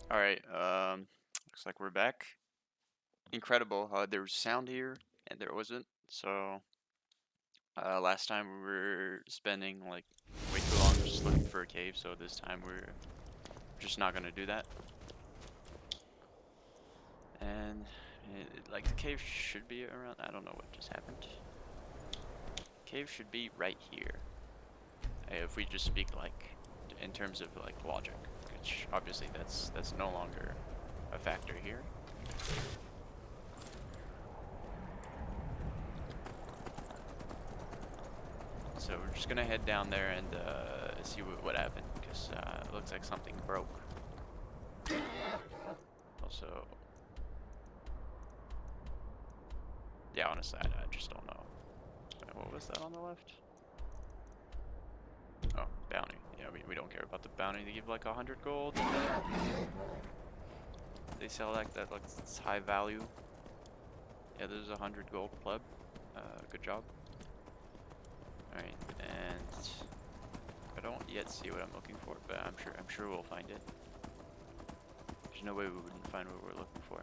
All right. Looks like we're back. Incredible how there was sound here and there wasn't. So, last time we were spending like way too long just looking for a cave. So this time we're just not gonna do that. And like the cave should be around. I don't know what just happened. Cave should be right here. If we just speak like in terms of like logic, which obviously that's no longer a factor here. So we're just gonna head down there and see what happened, because it looks like something broke. Also, yeah, honestly, I just don't know. What was that on the left? Oh, bounty. Yeah, we don't care about the bounty. They give like 100 gold. They sell that like it's high value. Yeah, there's 100 gold pleb. Good job. All right, and I don't yet see what I'm looking for, but I'm sure we'll find it. There's no way we wouldn't find what we're looking for.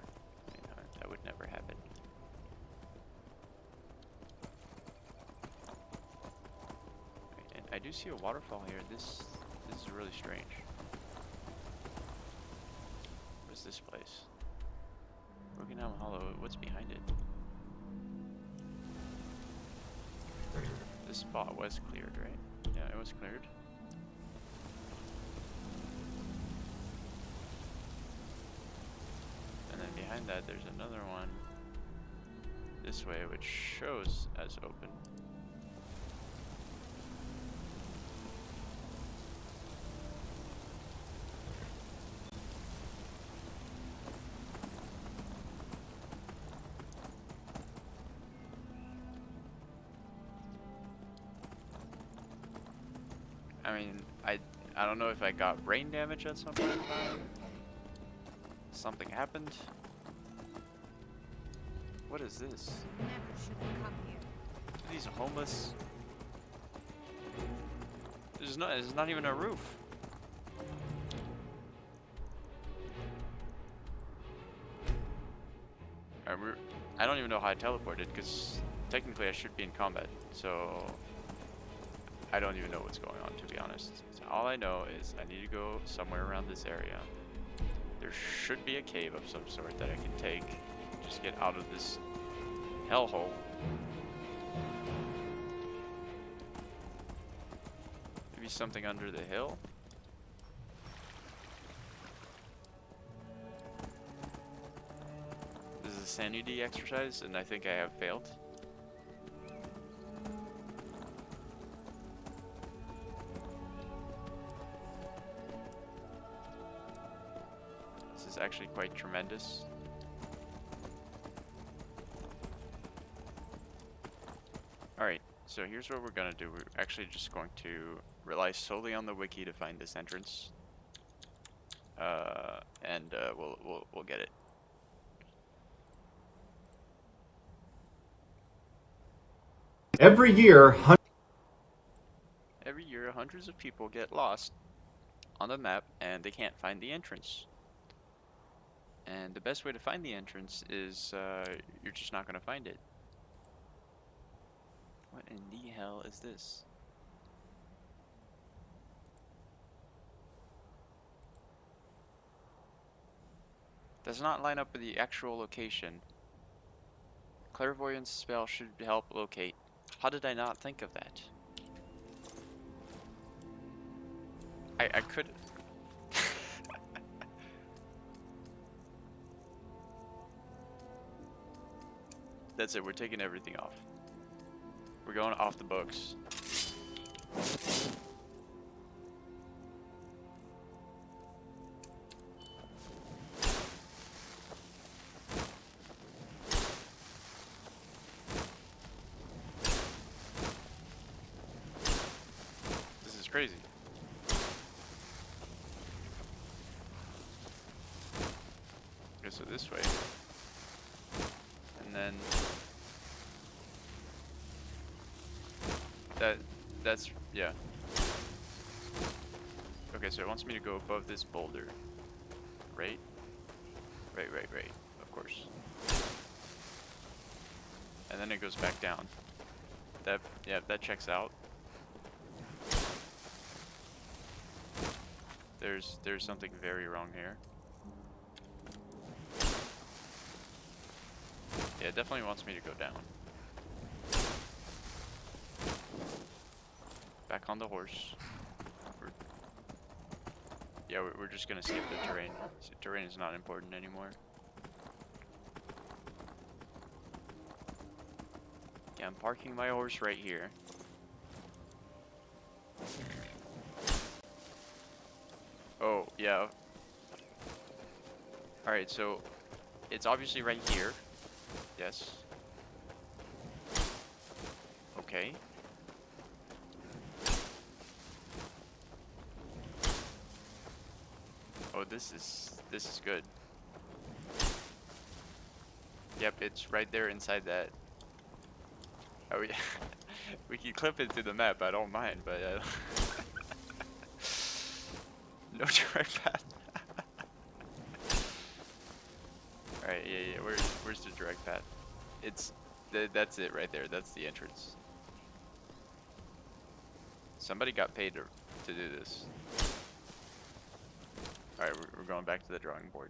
You know, that would never happen. Right, and I do see a waterfall here. This is really strange. What is this place? Rockingham Hollow. What's behind it? This spot was cleared, right? Yeah, it was cleared. And then behind that, there's another one this way, which shows as open. I mean, I don't know if I got brain damage at some point in time. Something happened. What is this? Never should have come here. These homeless. There's not even a roof. I don't even know how I teleported, because technically I should be in combat. So I don't even know what's going on, to be honest. So all I know is I need to go somewhere around this area. There should be a cave of some sort that I can take. Just get out of this hellhole. Maybe something under the hill? This is a sanity exercise, and I think I have failed. This is actually quite tremendous. Alright, so here's what we're gonna do. We're actually just going to rely solely on the wiki to find this entrance. And we'll get it. Every year, Every year, hundreds of people get lost on the map and they can't find the entrance. And the best way to find the entrance is you're just not gonna find it. What in the hell is this? Does not line up with the actual location. Clairvoyance spell should help locate. How did I not think of that? I could. That's it, we're taking everything off. We're going off the books. This is crazy. Okay, so this way. And then that's yeah. Okay, so it wants me to go above this boulder right? Right. Of course. And then it goes back down. Yeah, that checks out. There's something very wrong here. Yeah, it definitely wants me to go down. Back on the horse. We're just gonna skip the terrain. Terrain is not important anymore. Yeah, I'm parking my horse right here. Oh, yeah. Alright, so it's obviously right here. Yes. Okay. Oh, this is good. Yep, it's right there inside that. Oh, yeah. We can clip it to the map, I don't mind, but no direct path. Alright, yeah. Where's the direct path? That's it right there. That's the entrance. Somebody got paid to do this. Alright, we're going back to the drawing board.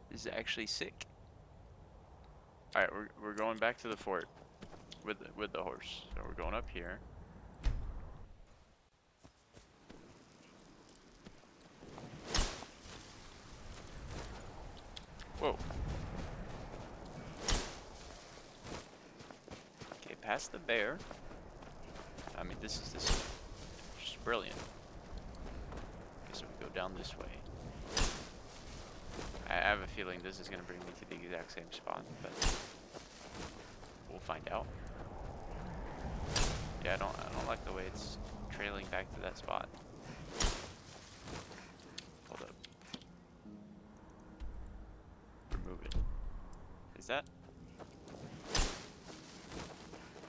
This is actually sick. Alright, we're going back to the fort with the horse. So we're going up here. Whoa. Okay, past the bear. I mean, this is just brilliant. Okay, so we go down this way. I have a feeling this is gonna bring me to the exact same spot, but we'll find out. Yeah, I don't like the way it's trailing back to that spot. Hold up. Remove it. Is that?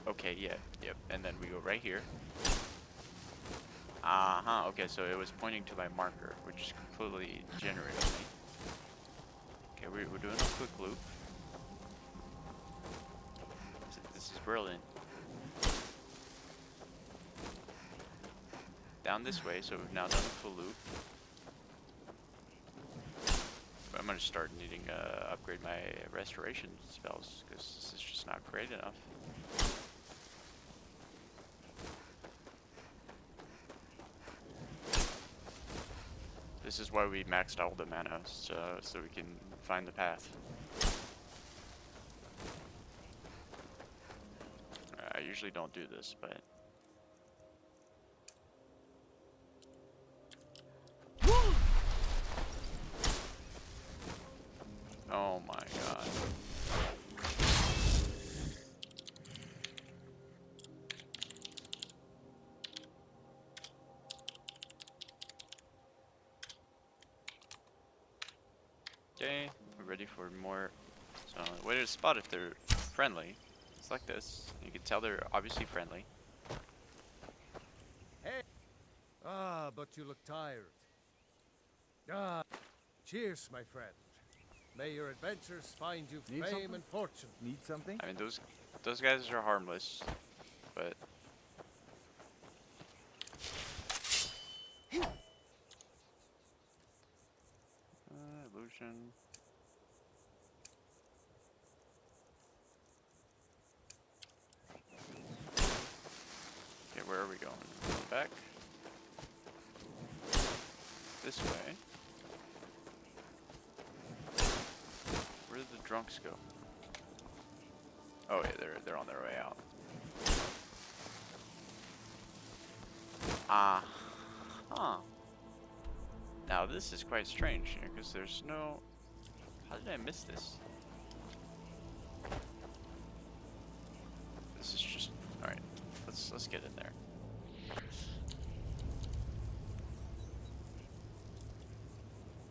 Okay, yeah, yep. And then we go right here. Okay, so it was pointing to my marker, which is completely degenerate of me. Okay, we're doing a quick loop. This is brilliant. Down this way, so we've now done a full loop. But I'm gonna start needing to upgrade my restoration spells, because this is just not great enough. This is why we maxed out the mana, so we can find the path. I usually don't do this, but... Oh my god. Okay, we're ready for more. So, way to spot if they're friendly. It's like this. You can tell they're obviously friendly. Hey! Ah, but you look tired. Ah, cheers, my friend. May your adventures find you fame and fortune. Need something? I mean, those guys are harmless, but... illusion. Okay, where are we going? Going back. This way. Where did the drunks go? Oh yeah, they're on their way out. Huh. Now this is quite strange here, because there's no... How did I miss this? This is just... Alright, let's get in there.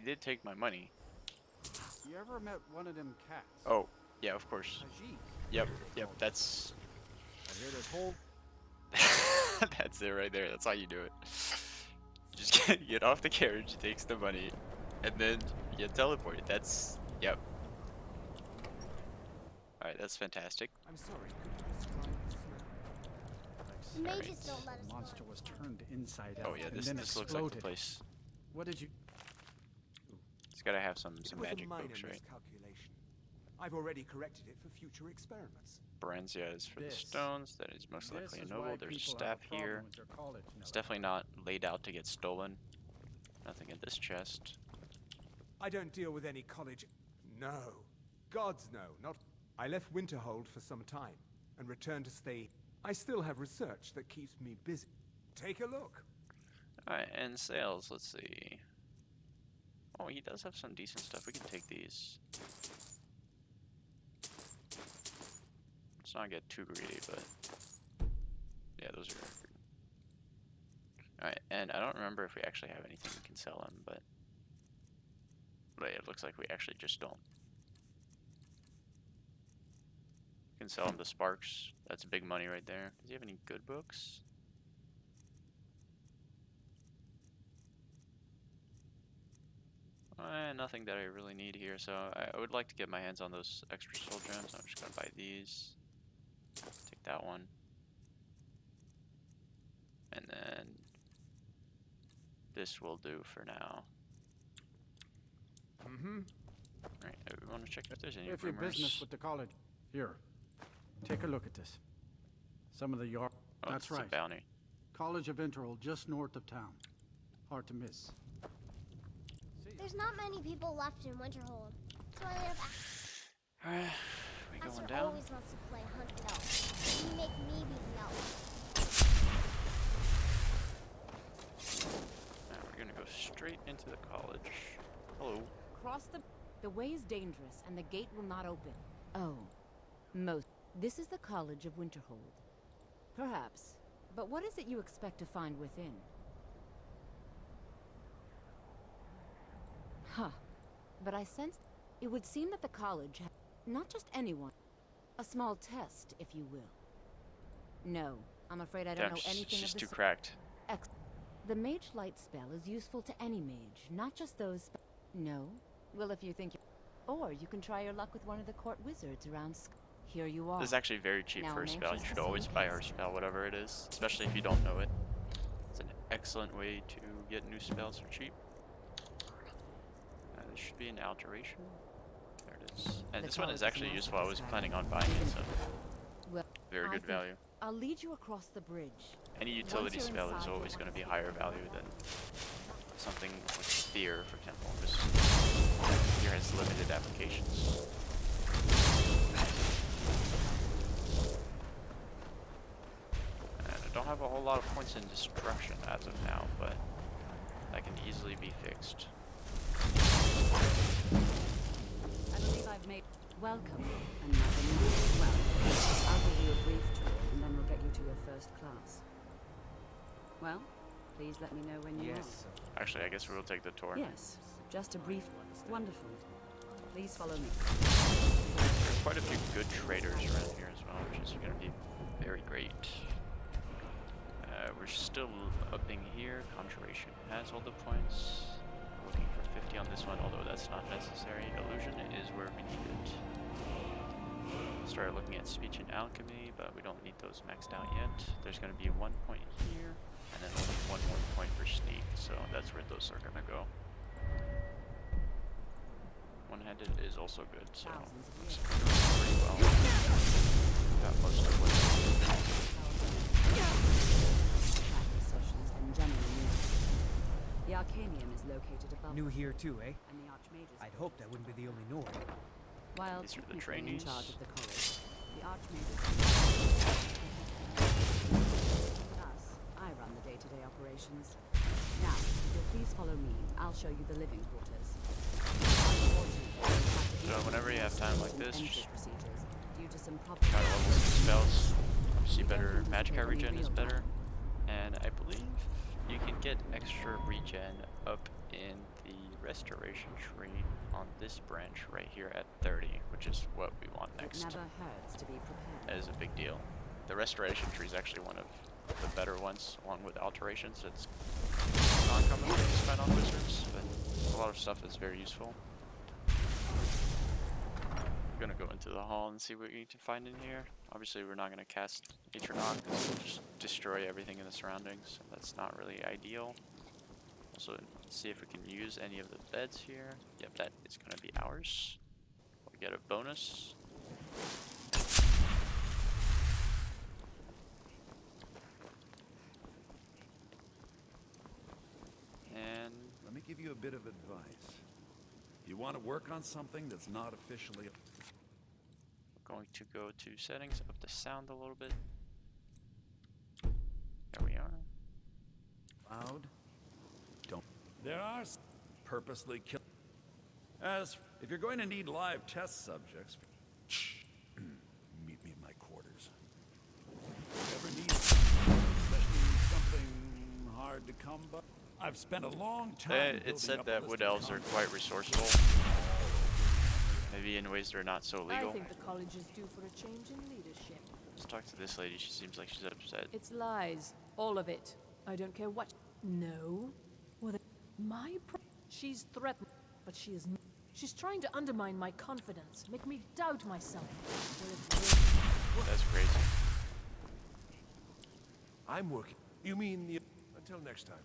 he did take my money. You ever met one of them cats? Oh, yeah, of course. Tajik. Yep, that's I hear this whole that's it right there. That's how you do it. Just get off the carriage, takes the money, and then you get teleported. That's yep. All right, that's fantastic. I'm sorry, could you describe the smell? Mages Alright. don't let us The monster was turned inside out Oh yeah, and this then looks like exploded. the place. What did you? It's gotta have some It was magic a minor books, right? miscalculation. I've already corrected it for future experiments. Branzia is for the This. stones. That is most This likely a is noble. why There's a people staff have a problem here. with your college It's nowadays. definitely not laid out to get stolen. Nothing in this chest. I don't deal with any college. No. Gods no, not. I left Winterhold for some time and returned to stay. I still have research that keeps me busy. Take a look. Alright, and sales, let's see. Oh, he does have some decent stuff. We can take these. Let's not get too greedy, but yeah, those are good. Alright, and I don't remember if we actually have anything we can sell him, but it looks like we actually just don't. We can sell him the sparks. That's big money right there. Does he have any good books? Nothing that I really need here, so I would like to get my hands on those extra soul gems. I'm just gonna buy these. Take that one. And then this will do for now. Mm-hmm. Alright, we want to check if there's any If your rumors. business with the college. Here, take a look at this. Some of the yard. Oh, That's it's a right. bounty. College of Interhold, just north of town. Hard to miss. There's not many people left in Winterhold, so I live Alright, we Master going down? always wants to play hunt elf. He makes me be the elf. Now we're gonna go straight into the college. Hello. Cross the way is dangerous, and the gate will not open. Oh. This is the College of Winterhold. Perhaps. But what is it you expect to find within? Huh. But I sensed it would seem that the college had not just anyone. A small test, if you will. No, I'm afraid I don't Damn, know anything she's of too the cracked. The mage light spell is useful to any mage, not just those. No? Well, if you think or you can try your luck with one of the court wizards around Here you are. This is actually very cheap Now for a I'm spell. You anxious should to see always you buy cast. her spell, whatever it is, especially if you don't know it. It's an excellent way to get new spells for cheap. There should be an alteration. There it is. And The this one college is is actually massive useful. I in was Skyrim. planning on buying it, so Well, very I good think value. I'll lead you across the bridge. Any utility you're spell is inside, always you'll going to be want to higher see value it. than something with fear, for example. This fear has limited applications. And I don't have a whole lot of points in destruction as of now, but that can easily be fixed. I believe I've made. Welcome, and nothing more. Well, I'll give you a brief tour, and then we'll get you to your first class. Well, please let me know when you Actually, I guess we will take the tour. are. Yes, just a brief. Wonderful. Please follow me. There's quite a few good traders around here as well, which is going to be very great. We're still upping here. Conjuration has all the points. We're looking for 50 on this one, although that's not necessary. Illusion is where we need it. Started looking at speech and alchemy, but we don't need those maxed out yet. There's going to be 1 point here, and then only one more point for sneak, so that's where those are going to go. One-handed is also good, so Thousands of looks years. like we're doing pretty well. Got most of what Practice sessions and general music. The Arcanium is located above. New here too, eh? And the Archmage's. I'd hoped I wouldn't be the only Nord. While These are the technically in trainees. charge of the college, the Archmage. Thus, I run the day-to-day operations. Now, if you'll please follow me, I'll show you the living quarters. So whenever you have time like this, just procedures due to some try to level some spells. Obviously better magic regen is better. And I believe you can get extra regen up in the restoration tree on this branch right here at 30, which is what we want It next. never hurts to be prepared. That is a big deal. The restoration tree is actually one of the better ones, along with alterations. It's not commonly used by non-wizards, but a lot of stuff is very useful. We're gonna go into the hall and see what we can find in here. Obviously, we're not gonna cast Atronach because it'll just destroy everything in the surroundings. So that's not really ideal. Also, see if we can use any of the beds here. Yep, that is gonna be ours. We get a bonus. And let me give you a bit of advice. You want to work on something that's not officially... we're going to go to settings, up the sound a little bit. There we are. Loud. Don't. There are purposely kill. As if you're going to need live test subjects, meet me in my quarters. If you ever need, especially something hard to come by. I've spent a long time. It said that wood elves are quite resourceful. Maybe in ways they're not so legal. I think the college is due for a change in leadership. Let's talk to this lady. She seems like she's upset. It's lies, all of it. I don't care what. No. Well, she's threatened, but she is. She's trying to undermine my confidence, make me doubt myself. That's crazy. I'm working. You mean the... Until next time.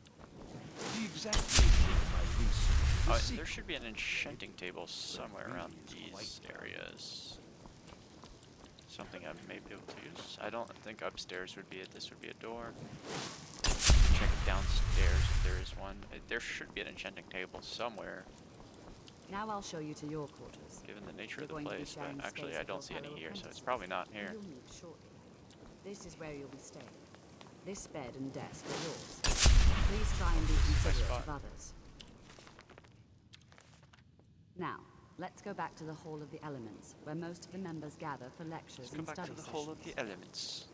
The exact nature of my research. There should be an enchanting table somewhere around these areas. Something I may be able to use. I don't think upstairs would be it. This would be a door. Check downstairs if there is one. There should be an enchanting table somewhere. Now I'll show you to your quarters. Given the nature You're of the going to be place, sharing but actually space I with don't your see any fellow here, so it's apprentices. probably not here. You'll meet shortly. This is where you'll be staying. This bed and desk are yours. Please try and be considerate of others. Now, let's go back to the Hall of the Elements, where most of the members gather for lectures Let's go and back study to the sessions. Hall of the Elements.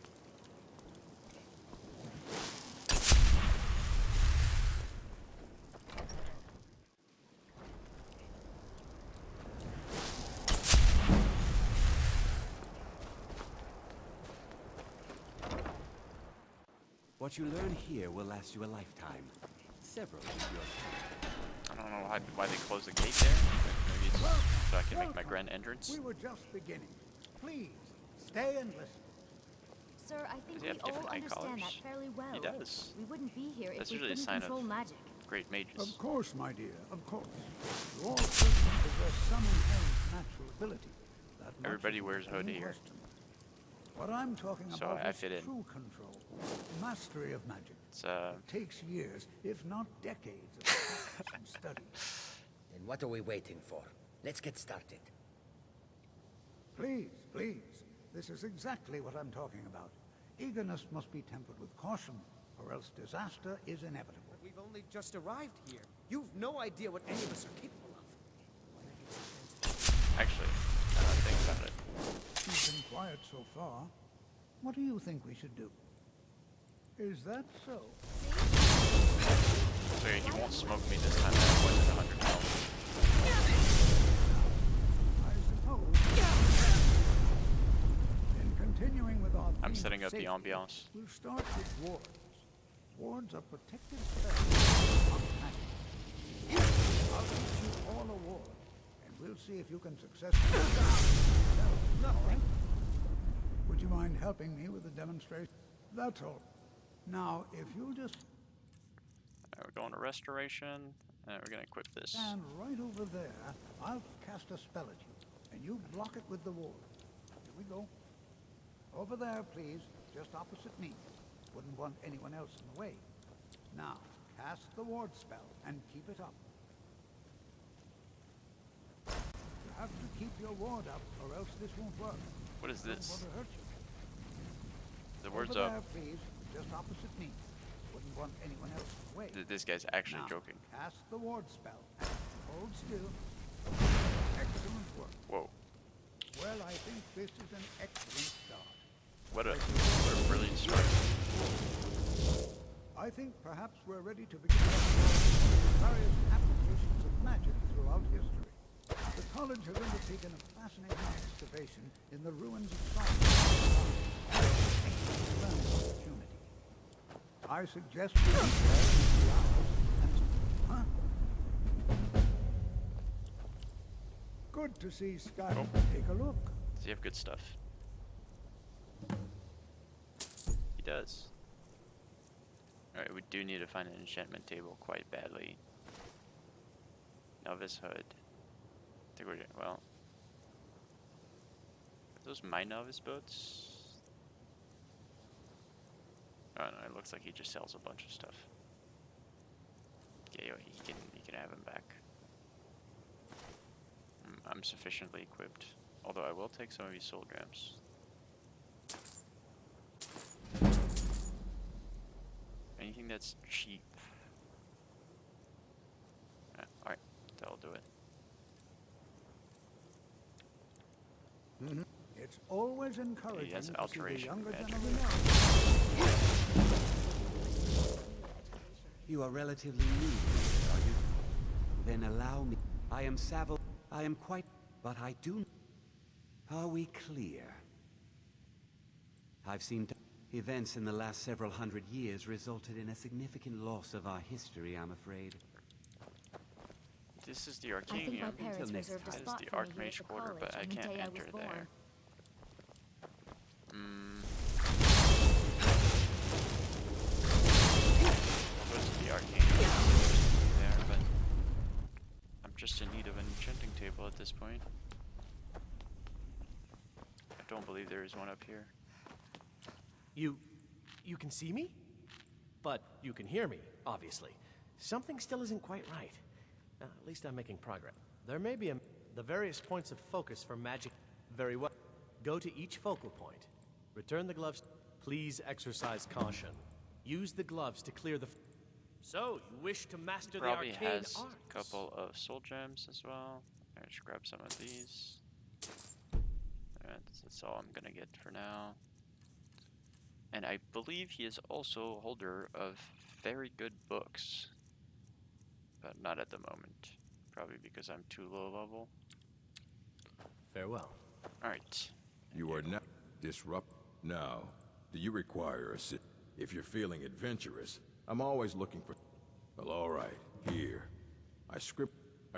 What you learn here will last you a lifetime. Several of your I don't know why they closed the gate there. Maybe it's so I can make my grand entrance. We were just beginning. Please, stay and listen. Sir, I think Does he we have all different eye understand colors? that fairly well. He does. We wouldn't be here That's if we usually a couldn't sign control of magic. great mages. Of course, my dear, of course. You all certainly possess some inherent natural ability. That much Everybody is wears without hoodie any here. question. What I'm talking So about I is fit in. true control, mastery of magic. It's It takes years, if not decades, of practice and study. Then what are we waiting for? Let's get started. Please, please. This is exactly what I'm talking about. Eagerness must be tempered with caution, or else disaster is inevitable. But we've only just arrived here. You've no idea what any of us are capable of. actually, now that I think about it. You've been quiet so far. What do you think we should do? Is that so? So he won't smoke me this time. That wasn't 100 health. I suppose. In continuing with our I'm theme setting of up the safety, ambiance. we'll start with wards. Wards are protective spells, not magic. I'll teach you all a ward, and we'll see if you can successfully. Nothing. Would you mind helping me with the demonstration? That's all. Now, if you'll just Alright, we're going to restoration, and we're gonna equip this. stand right over there, I'll cast a spell at you, and you block it with the ward. Here we go. Over there, please, just opposite me. Wouldn't want anyone else in the way. Now, cast the ward spell, and keep it up. You have to keep your ward up, or else this won't work. What is I don't this? want to hurt you. The word's Over up. there, please, just opposite me. Wouldn't want anyone else in the way. This guy's actually Now, joking. cast the ward spell, and hold still. Excellent work. Whoa. Well, I think this is an excellent start. What a brilliant start. I think perhaps we're ready to begin the various applications of magic throughout history. The college has undertaken a fascinating excavation in the ruins of Skyrim. Learning opportunity. I suggest you meet there in a few hours and... Huh? Good to see Skyrim. Take a look. Does he have good stuff? He does. Alright, we do need to find an enchantment table quite badly. Novice Hood. I think we're doing well. Are those my novice boats? Oh no, it looks like he just sells a bunch of stuff. Okay, he can have him back. I'm sufficiently equipped. Although I will take some of these soul gems. Anything that's cheap. Alright, that'll do it. It's always encouraging He has to see the alteration younger magic. generation. You are relatively new, are you? Then allow me. I am Savile. I am quite... But I do... Are we clear? I've seen... Events in the last several hundred years resulted in a significant loss of our history, I'm afraid. This is the I think my Arcanium. parents Until next reserved a That is spot the for me here at Archmage the quarter, college but I on the can't day I was enter born. there. I'll go to the Arcanium there, but I'm just in need of an enchanting table at this point. I don't believe there is one up here. You can see me? But you can hear me, obviously. Something still isn't quite right. At least I'm making progress. There may be the various points of focus for magic. Very well. Go to each focal point. Return the gloves. Please exercise caution. Use the gloves to clear the... So, you wish to master the Probably arcane has arts. a couple of soul gems as well. I should grab some of these. That's all I'm gonna get for now. And I believe he is also a holder of very good books. But not at the moment. Probably because I'm too low level. Farewell. Alright. You are not disrupt. Now, do you require assist? If you're feeling adventurous, I'm always looking for... Well, alright. Here. I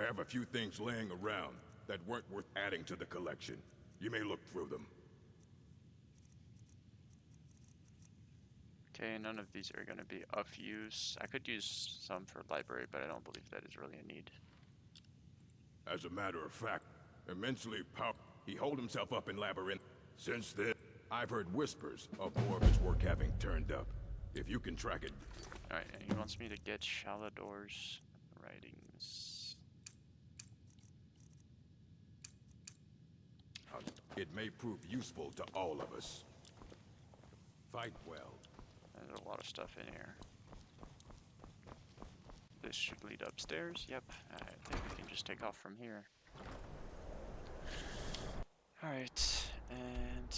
have a few things laying around that weren't worth adding to the collection. You may look through them. Okay, none of these are going to be of use. I could use some for library, but I don't believe that is really a need. As a matter of fact, immensely powerful. He holed himself up in Labyrinth. Since then, I've heard whispers of more of his work having turned up. If you can track it. Alright, and he wants me to get Shalador's writings. It may prove useful to all of us. Fight well. There's a lot of stuff in here. This should lead upstairs. Yep, I think we can just take off from here. Alright, and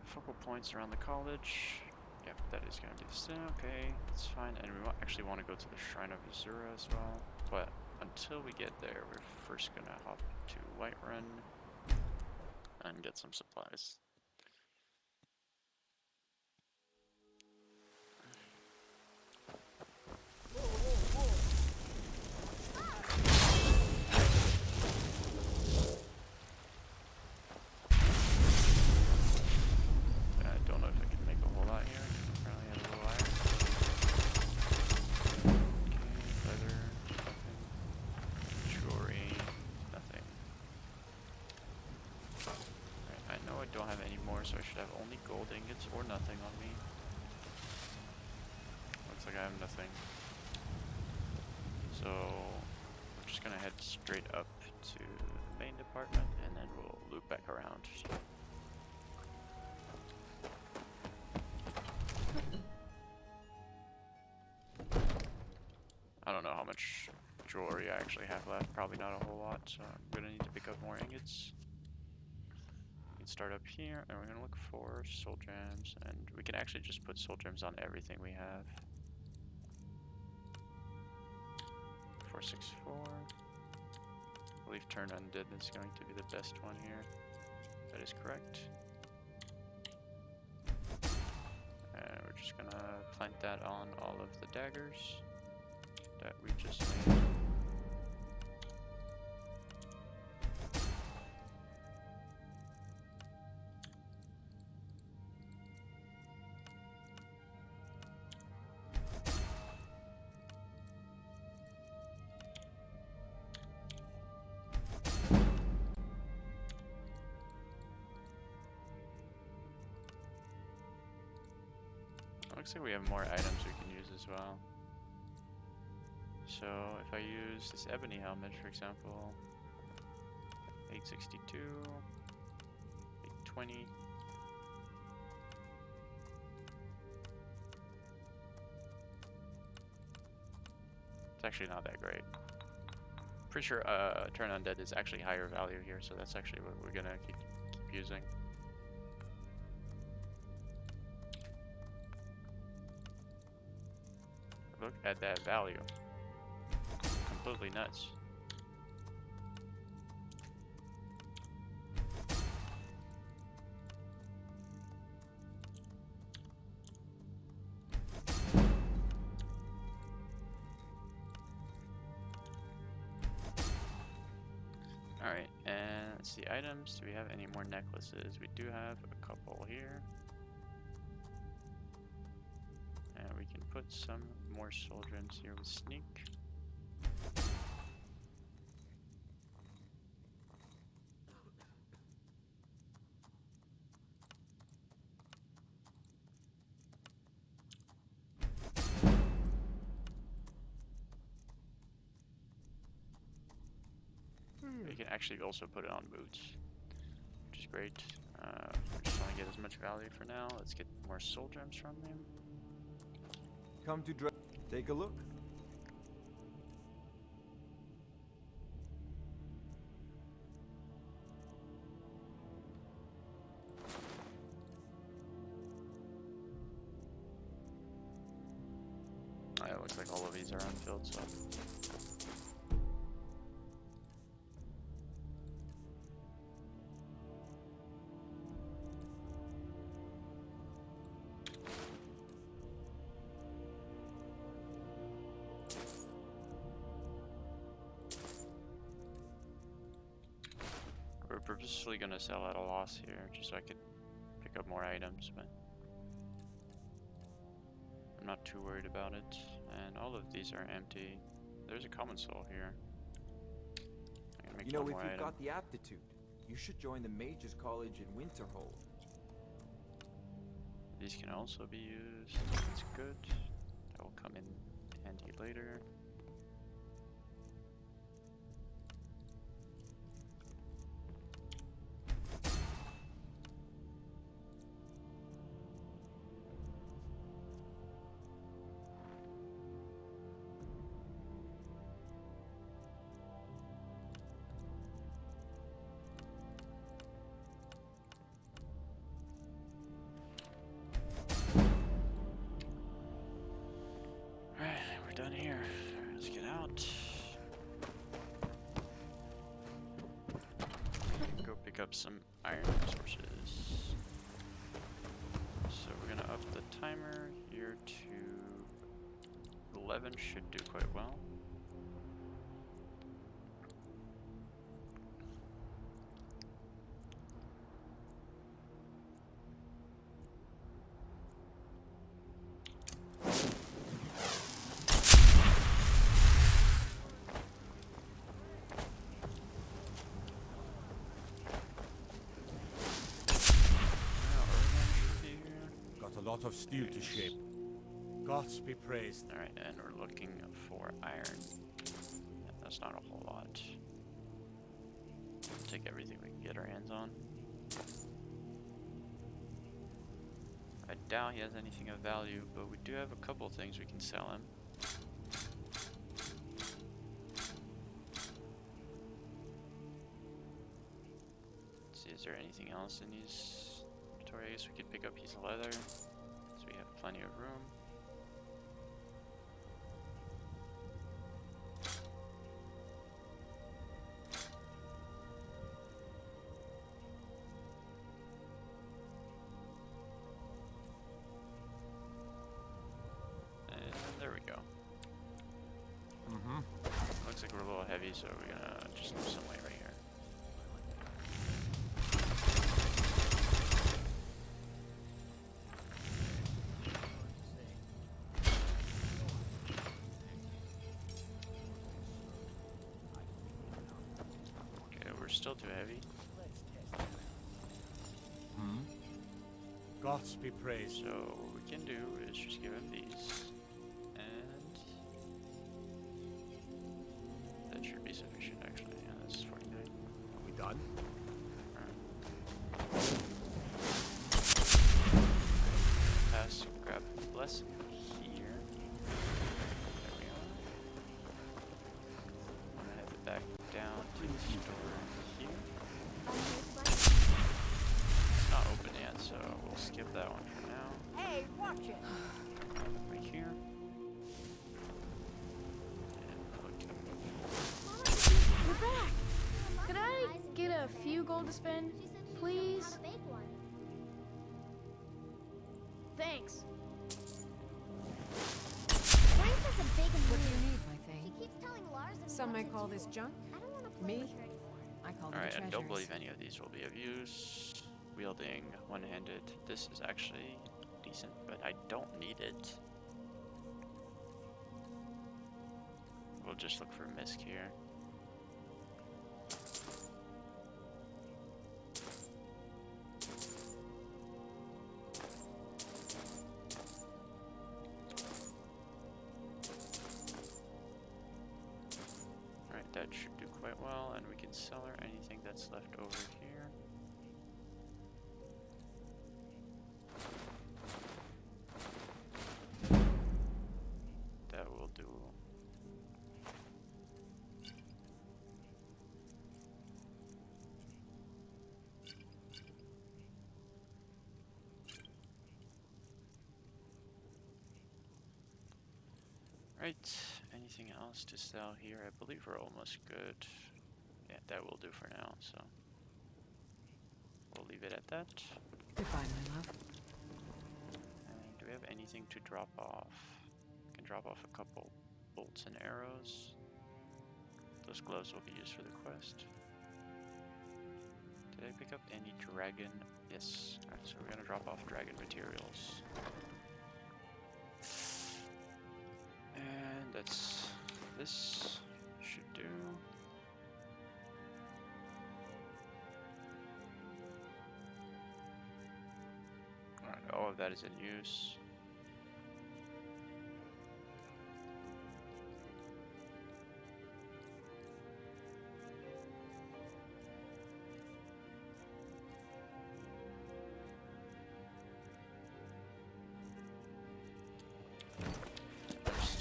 focal points around the college. Yep, that is going to be the same. Okay, that's fine. And we actually want to go to the Shrine of Azura as well. But until we get there, we're first going to hop to Whiterun and get some supplies. I don't know if I can make a whole lot here. Apparently I have a little iron. Okay, leather, nothing. Jewelry, nothing. Alright, I know I don't have any more, so I should have only gold ingots or nothing on me. Looks like I have nothing. So, we're just gonna head straight up to the main department and then we'll loop back around. I don't know how much jewelry I actually have left, probably not a whole lot, so I'm gonna need to pick up more ingots. We can start up here and we're gonna look for soul gems, and we can actually just put soul gems on everything we have. 464. believe Turn Undead is going to be the best one here. That is correct. We're just gonna plant that on all of the daggers that we just made. Looks like we have more items we can use as well. So if I use this ebony helmet, for example, 862, 820. It's actually not that great. Pretty sure Turn Undead is actually higher value here, so that's actually what we're gonna keep using. Look at that value. Completely nuts. Alright, and let's see items. Do we have any more necklaces? We do have a couple here. And we can put some more soul gems here with sneak. We can actually also put it on boots, which is great. We just want to get as much value for now. Let's get more soul gems from them. Come to take a look. It looks like all of these are unfilled, so. We're purposely gonna sell at a loss here, just so I could pick up more items, but I'm not too worried about it. And all of these are empty. There's a common soul here. I can make You know, one if more you've item. got the aptitude, you should join the Mages College in Winterhold. These can also be used. That's good. That will come in handy later. Done here. Let's get out. Go pick up some iron resources. So we're gonna up the timer here to 11. Should do quite well. Lot of steel to shape. Gods be praised. Alright, and we're looking for iron. Yeah, that's not a whole lot. We'll take everything we can get our hands on. I doubt he has anything of value, but we do have a couple of things we can sell him. Let's see, is there anything else in his inventory? I guess we could pick up his leather. So we have plenty of room. Looks like we're a little heavy, so we're gonna just lose some weight right here. Okay, we're still too heavy. Gods be praised. So what we can do is just give him these, and that should be sufficient actually. Yeah, that's 49. Are we done? Pass, grab blessing here. There we are. I'm gonna head back down to the store here. It's not open yet, so we'll skip that one for now. Hey, watch it! Right here. You're back! Could I get a few gold to spend, please? Thanks. Frank has a big What do move. you need, my thing? She keeps telling Lars and Some what might to call do. this junk. I don't want to play Me? with her anymore. I call them Alright, treasures. I don't believe any of these will be of use. Wielding one-handed. This is actually decent, but I don't need it. We'll just look for Misk here. Alright, that should do quite well, and we can sell her anything that's left over here. That will do. Right, anything else to sell here? I believe we're almost good. Yeah, that will do for now, so we'll leave it at that. Goodbye, my love. And do we have anything to drop off? We can drop off a couple bolts and arrows. Those gloves will be used for the quest. Did I pick up any dragon? Yes. Alright, so we're gonna drop off dragon materials. And that's this should do. Alright, all of that is in use.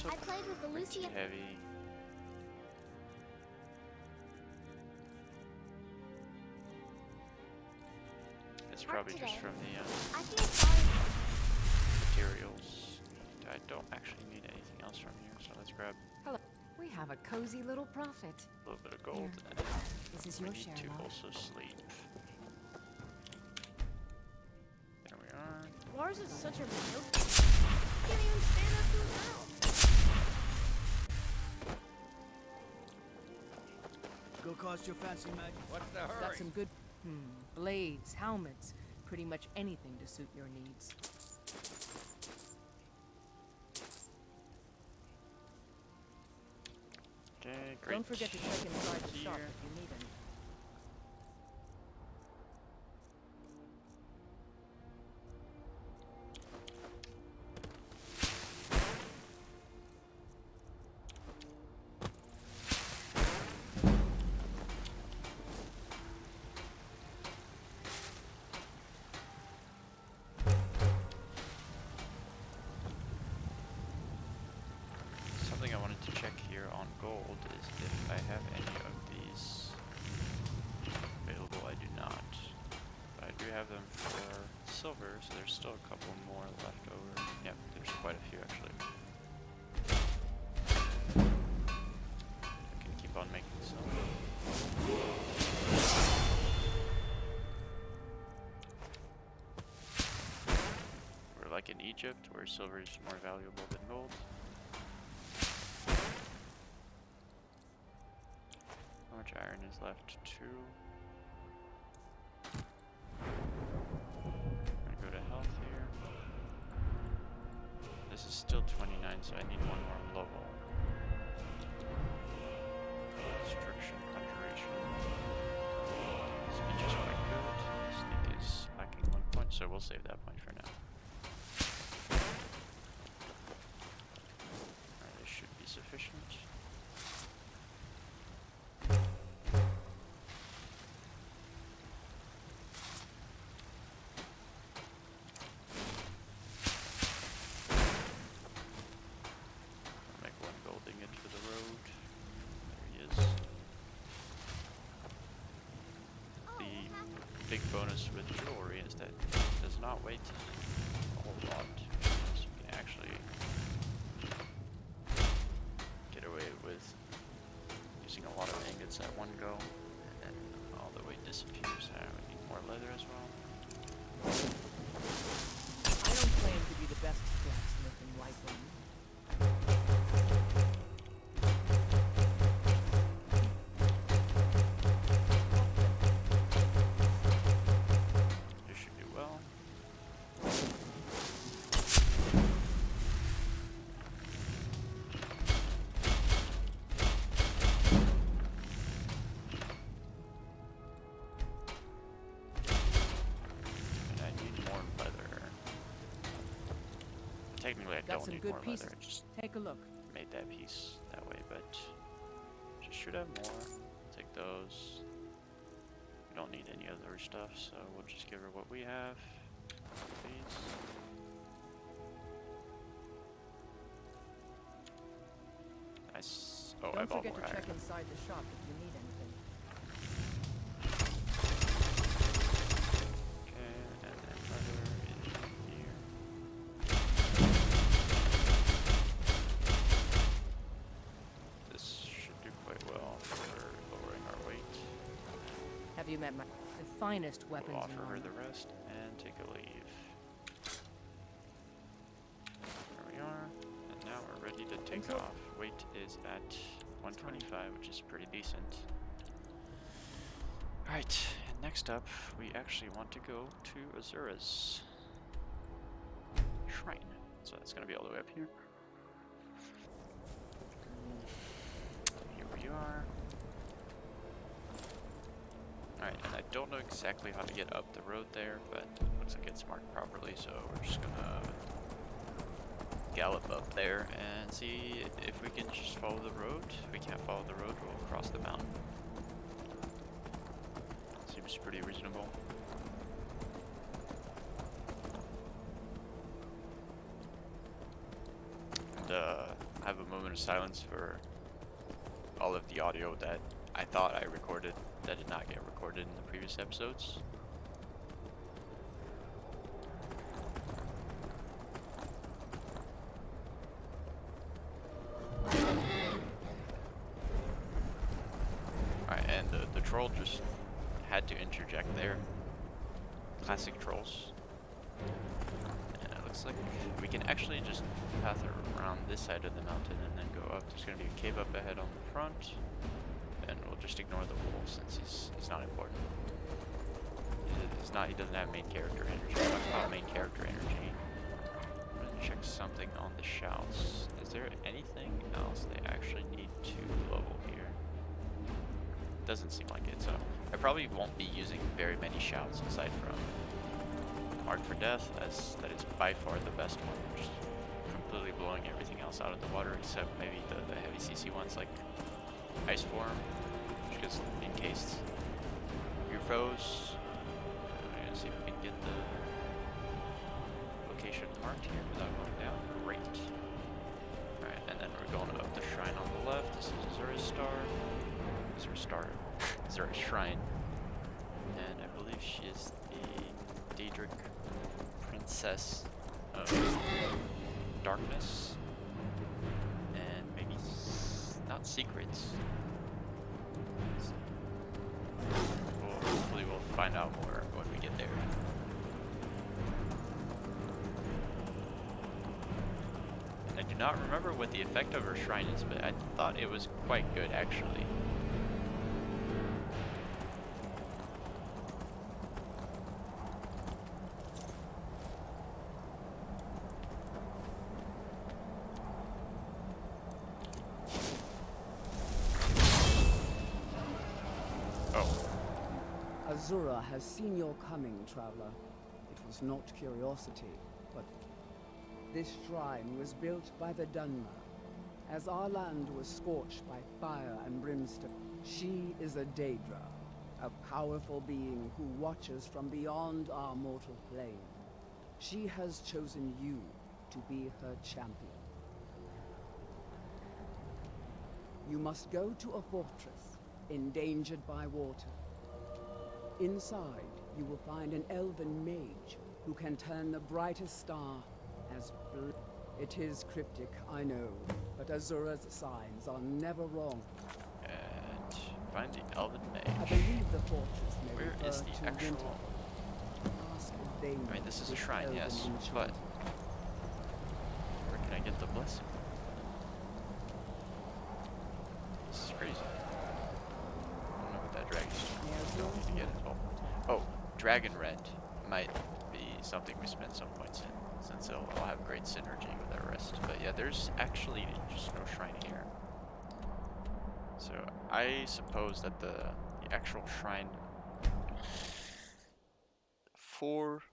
I played with the Lucia. Heavy. It's probably just from the I feel sorry. materials. I don't actually need anything else from here, so let's grab Hello. We have a cozy little prophet. a little bit of gold. Here. And This is we your need share, to love. also sleep. There we are. Lars is such a milk. He can't even stand up to his mouth. Go cost your fancy mag. What's the Got hurry? some good blades, helmets, pretty much anything to suit your needs. Okay, great. Don't forget to check inside the shop Here. if you need anything. Something I wanted to check here on gold is if I have any of these available. I do not. But I do have them for silver, so there's still a couple more left over. Yep, there's quite a few actually. I can keep on making some. We're like in Egypt, where silver is more valuable than gold. much iron is left? 2. I'm gonna go to health here. This is still 29, so I need one more level. Destruction, conjuration. Speech is quite good. Sneak is lacking 1 point, so we'll save that point for now. Alright, this should be sufficient. Make 1 gold ingot for the road. There he is. The big bonus with jewelry is that it does not weigh a whole lot. So you can actually get away with using a lot of ingots at one go, and then all the weight disappears. I would need more leather as well. I don't claim to be the best blacksmith in Whiteland. You should do well. And I need more leather. Technically, I Got don't some need good more pieces. leather. I just Take a look. made that piece that way, but just should have more. Take those. We don't need any other stuff, so we'll just give her what we have. Please. Nice. Oh, I Don't bought forget more to check iron. inside the shop if you need anything. Okay, and then leather is here. This should do quite well for lowering our weight. Have you met the finest weapons We'll in offer her London? the rest and take a leave. There we are, and now we're ready to take off. Weight is at 125, which is pretty decent. Alright, and next up, we actually want to go to Azura's shrine. So that's going to be all the way up here. Here we are. Alright, and I don't know exactly how to get up the road there, but it looks like it's marked properly, so we're just gonna gallop up there and see if we can just follow the road. If we can't follow the road, we'll cross the mountain. Seems pretty reasonable. And have a moment of silence for all of the audio that I thought I recorded that did not get recorded in the previous episodes. Alright, and the troll just had to interject there. Classic trolls. And it looks like we can actually just path around this side of the mountain and then go up. There's going to be a cave up ahead on the front. And we'll just ignore the wolf since he's not important. He doesn't have main character energy. Talk about main character energy. I'm gonna check something on the shouts. Is there anything else they actually need to level here? Doesn't seem like it, so I probably won't be using very many shouts aside from Mark for Death, as that is by far the best one. Just completely blowing everything else out of the water except maybe the heavy CC ones like Ice Form, which gets encased your foes. We're gonna see if we can get the location marked here without going down. Great. Alright, and then we're going up the shrine on the left. This is Azura's Star. Azura's Shrine. And I believe she is the Daedric Princess of Darkness. And maybe not secrets. Hopefully we'll find out more when we get there. And I do not remember what the effect of her shrine is, but I thought it was quite good actually. Azura has seen your coming, traveler. It was not curiosity, but this shrine was built by the Dunmer. As our land was scorched by fire and brimstone, she is a Daedra, a powerful being who watches from beyond our mortal plane. She has chosen you to be her champion. You must go to a fortress, endangered by water. Inside, you will find an elven mage who can turn the brightest star as blue. It is cryptic, I know, but Azura's signs are never wrong. And find the elven mage. I believe the fortress may Where refer is the to actual... winter. Ask Vayne I mean, this is a with shrine, elven yes, enchantment. but where can I get the blessing? This is crazy. I don't know what that dragon is. Don't need to get it. Oh, dragon rend might be something we spend some points in, since it'll have great synergy with our rest. But yeah, there's actually just no shrine here. So I suppose that the actual shrine for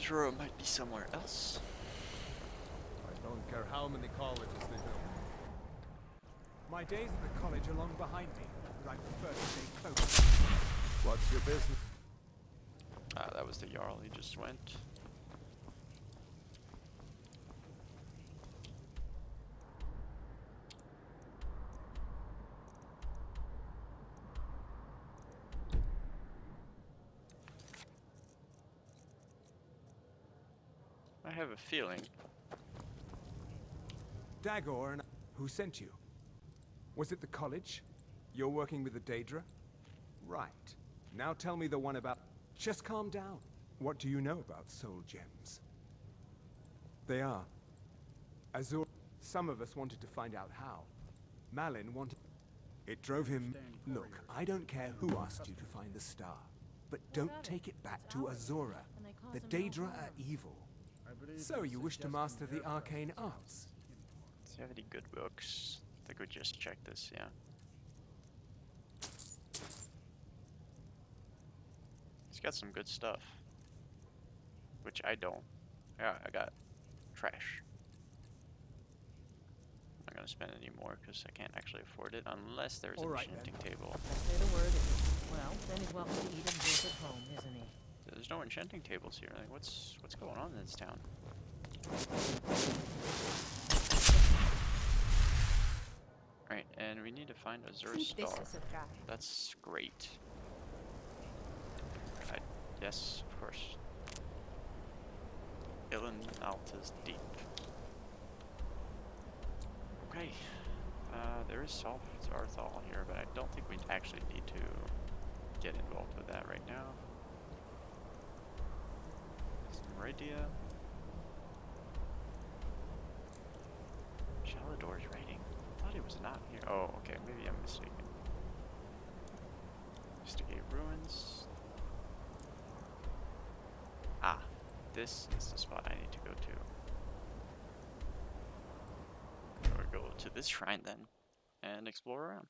Zero might be somewhere else. I don't care how many colleges they build. My days at the college are long behind me, but I prefer to stay close. What's your business? Ah, that was the Jarl, he just went. I have a feeling. Dagor and who sent you? Was it the college? You're working with the Daedra? Right. Now tell me the one about... Just calm down. What do you know about soul gems? They are. Azur... Some of us wanted to find out how. Malin wanted... It drove him... Look, I don't care who asked you to find the star. But don't take it back to Azura. The Daedra are evil. So you wish to master the arcane arts? Do you have any good books? I think we just check this, yeah. He's got some good stuff. Which I don't. Yeah, I got trash. I'm not gonna spend any more because I can't actually afford it unless there's an enchanting table. Say the word. Well, then he's welcome to eat and drink at home, isn't he? There's no enchanting tables here. Like, what's going on in this town? Right, and we need to find Azura Star. That's great. Yes, of course. Ilan Alta's deep. Okay. There is Arthal here, but I don't think we actually need to get involved with that right now. Meridia. Shalador's rating. I thought he was not here. Oh, okay, maybe I'm mistaken. Investigate ruins. Ah, this is the spot I need to go to. Or go to this shrine then, and explore around.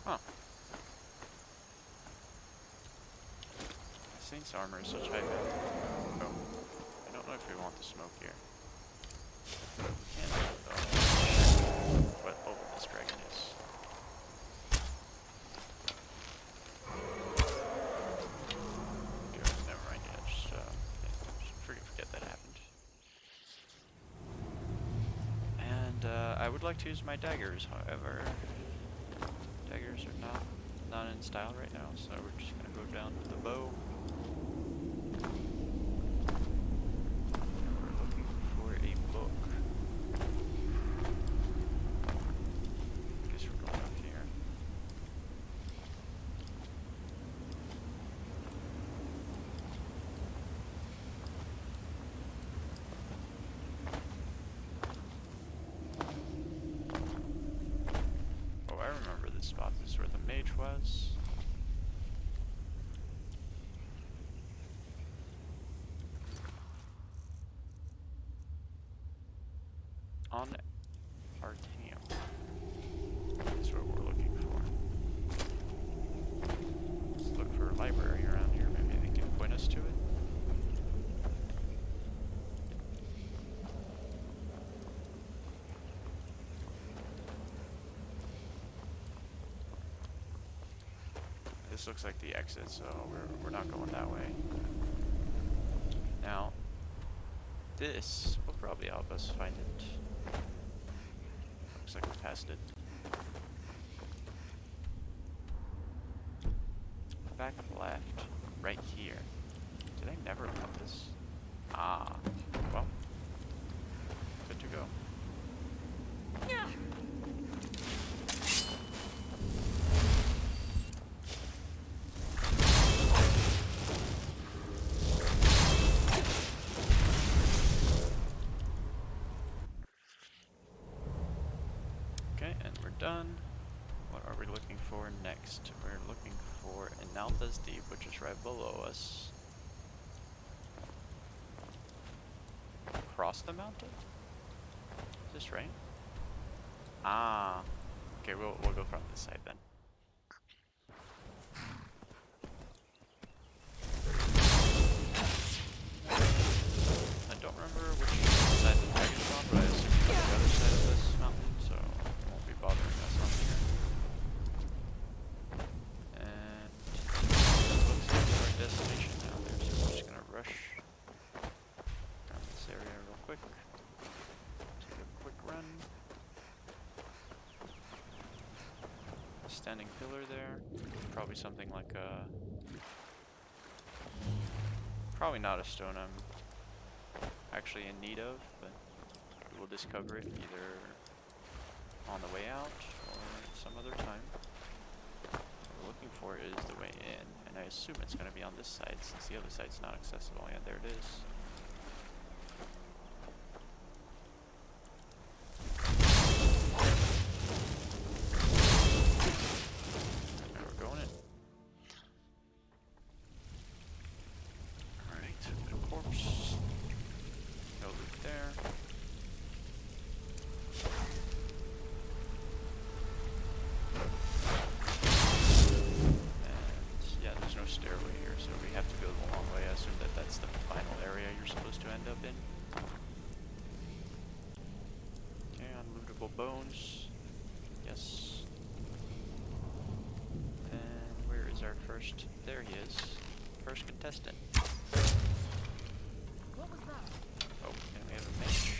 Huh. Saint's armor is such high value. Oh, I don't know if we want the smoke here. We can though. What level this dragon is. Never mind, yeah, just forget that happened. And I would like to use my daggers, however. Daggers are not in style right now, so we're just gonna go down to the bow. We're looking for a book. Guess we're going up here. Oh, I remember this spot. This is where the mage was. on Artanium. That's what we're looking for. Let's look for a library around here. Maybe they can point us to it. This looks like the exit, so we're not going that way. Now, this will probably help us find it. Looks like we passed it. Back left, right here. Did I never compass? Ah, well, good to go. Okay, and we're done. What are we looking for next? We're looking for Inalta's Deep, which is right below us. Across the mountain? Is this right? Ah. Okay, we'll go from this side then. I don't remember which side the dragon's on, but I assume it's on the other side of this mountain, so it won't be bothering us on here. And that looks like our destination down there, so we're just gonna rush around this area real quick. Take a quick run. Standing pillar there. Probably something like a... Probably not a stone I'm actually in need of, but we will discover it either on the way out or some other time. What we're looking for is the way in, and I assume it's going to be on this side since the other side's not accessible. Yeah, there it is. Now we're going in. Alright, good corpse. No loot there. And yeah, there's no stairway here, so we have to go the long way. I assume that that's the final area you're supposed to end up in. Okay, unlootable bones. Yes. And where is our first? There he is. First contestant. What was that? Oh, and we have a mage.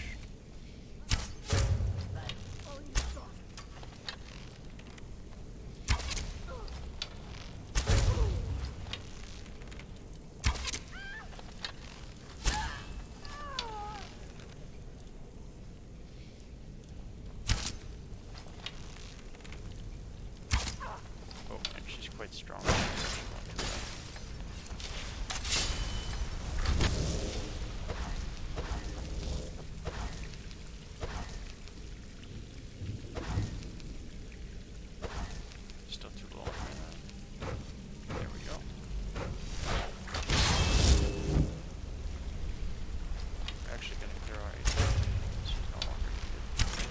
Oh, and she's quite strong. Still too low. There we go. We're actually going to clear our HP. She's no longer needed.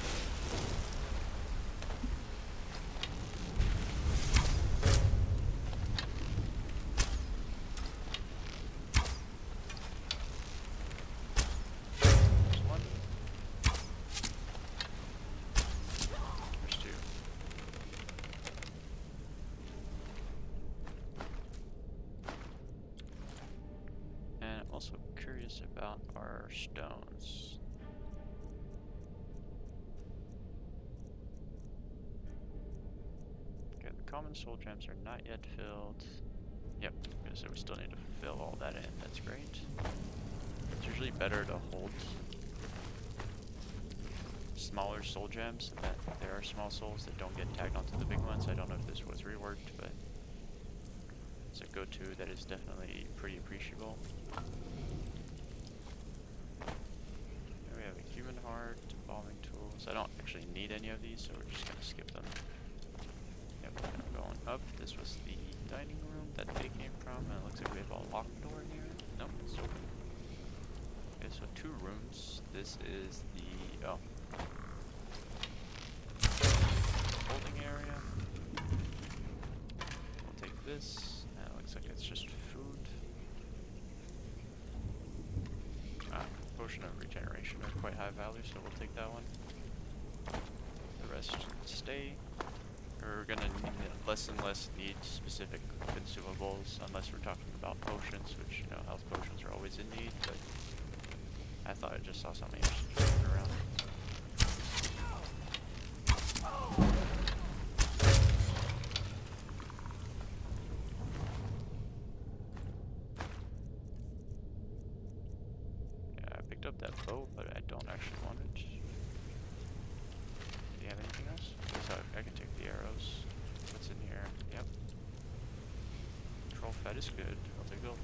There's one. There's two. And I'm also curious about our stones. Okay, the common soul gems are not yet filled. Yep, so we still need to fill all that in. That's great. It's usually better to hold smaller soul gems so that there are small souls that don't get tagged onto the big ones. I don't know if this was reworked, but it's a go-to that is definitely pretty appreciable. Here we have a human heart, evolving tools. I don't actually need any of these, so we're just gonna skip them. Yep, we're going up. This was the dining room that they came from, and it looks like we have a locked door here. Nope, it's open. Okay, so 2 rooms. This is the... oh. holding area. We'll take this. Looks like it's just food. Potion of regeneration are quite high value, so we'll take that one. The rest stay. We're gonna less and less need specific consumables unless we're talking about potions, which, you know, health potions are always in need, but I thought I just saw something just around. Yeah, I picked up that bow, but I don't actually want it. Do you have anything else? So I can take the arrows. What's in here? Yep. Troll fat is good. I'll take it.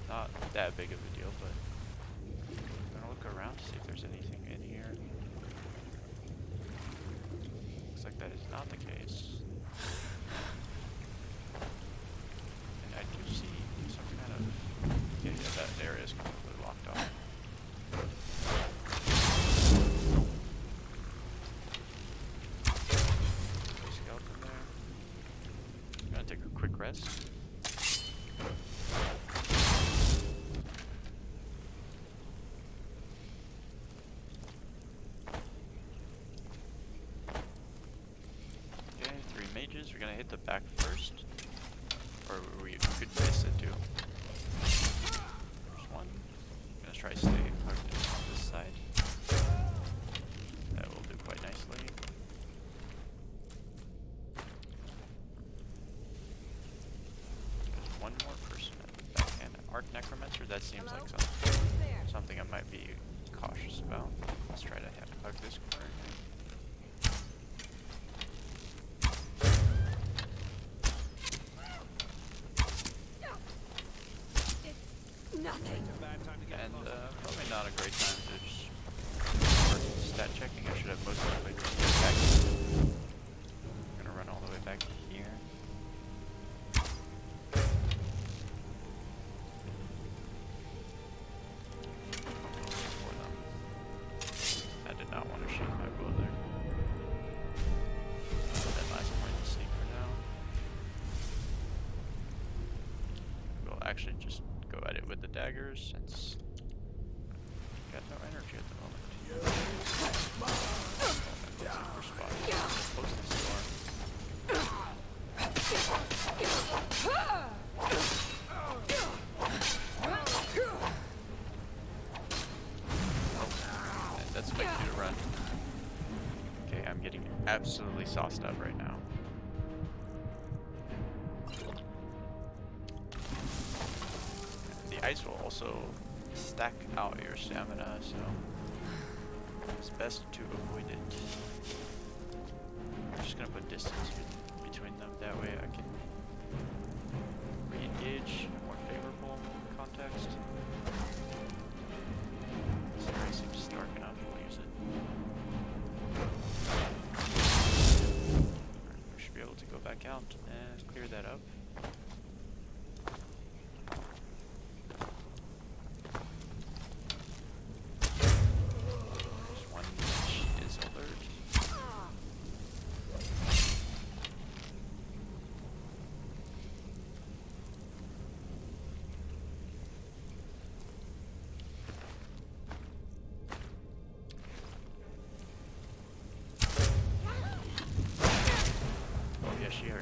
Not that big of a deal, but I'm gonna look around to see if there's anything in here. Looks like that is not the case. And I do see some kind of... Yeah, that area is completely locked off. Skeleton there. I'm gonna take a quick rest. We're gonna hit the back first, or we could miss it too. First one. I'm gonna try to stay hooked on this side. That will do quite nicely. There's one more person at the back end. Arc Necromancer. That seems like something I might be cautious about. Let's try to hug this corner here. And probably not a great time to just start stat checking. I should have most of the way back. I'm gonna run all the way back here. For them. I did not want to shoot my bow there. That last point to sneak for now. We'll actually just go at it with the daggers since we got no energy at the moment. Close to storm. Oh, that's my cue to run. Okay, I'm getting absolutely sauced up right now. Ice will also stack out your stamina, so it's best to avoid it. I'm just gonna put distance between them, that way I can re-engage in a more favorable context. This area seems dark enough, we'll use it. Alright, we should be able to go back out and clear that up.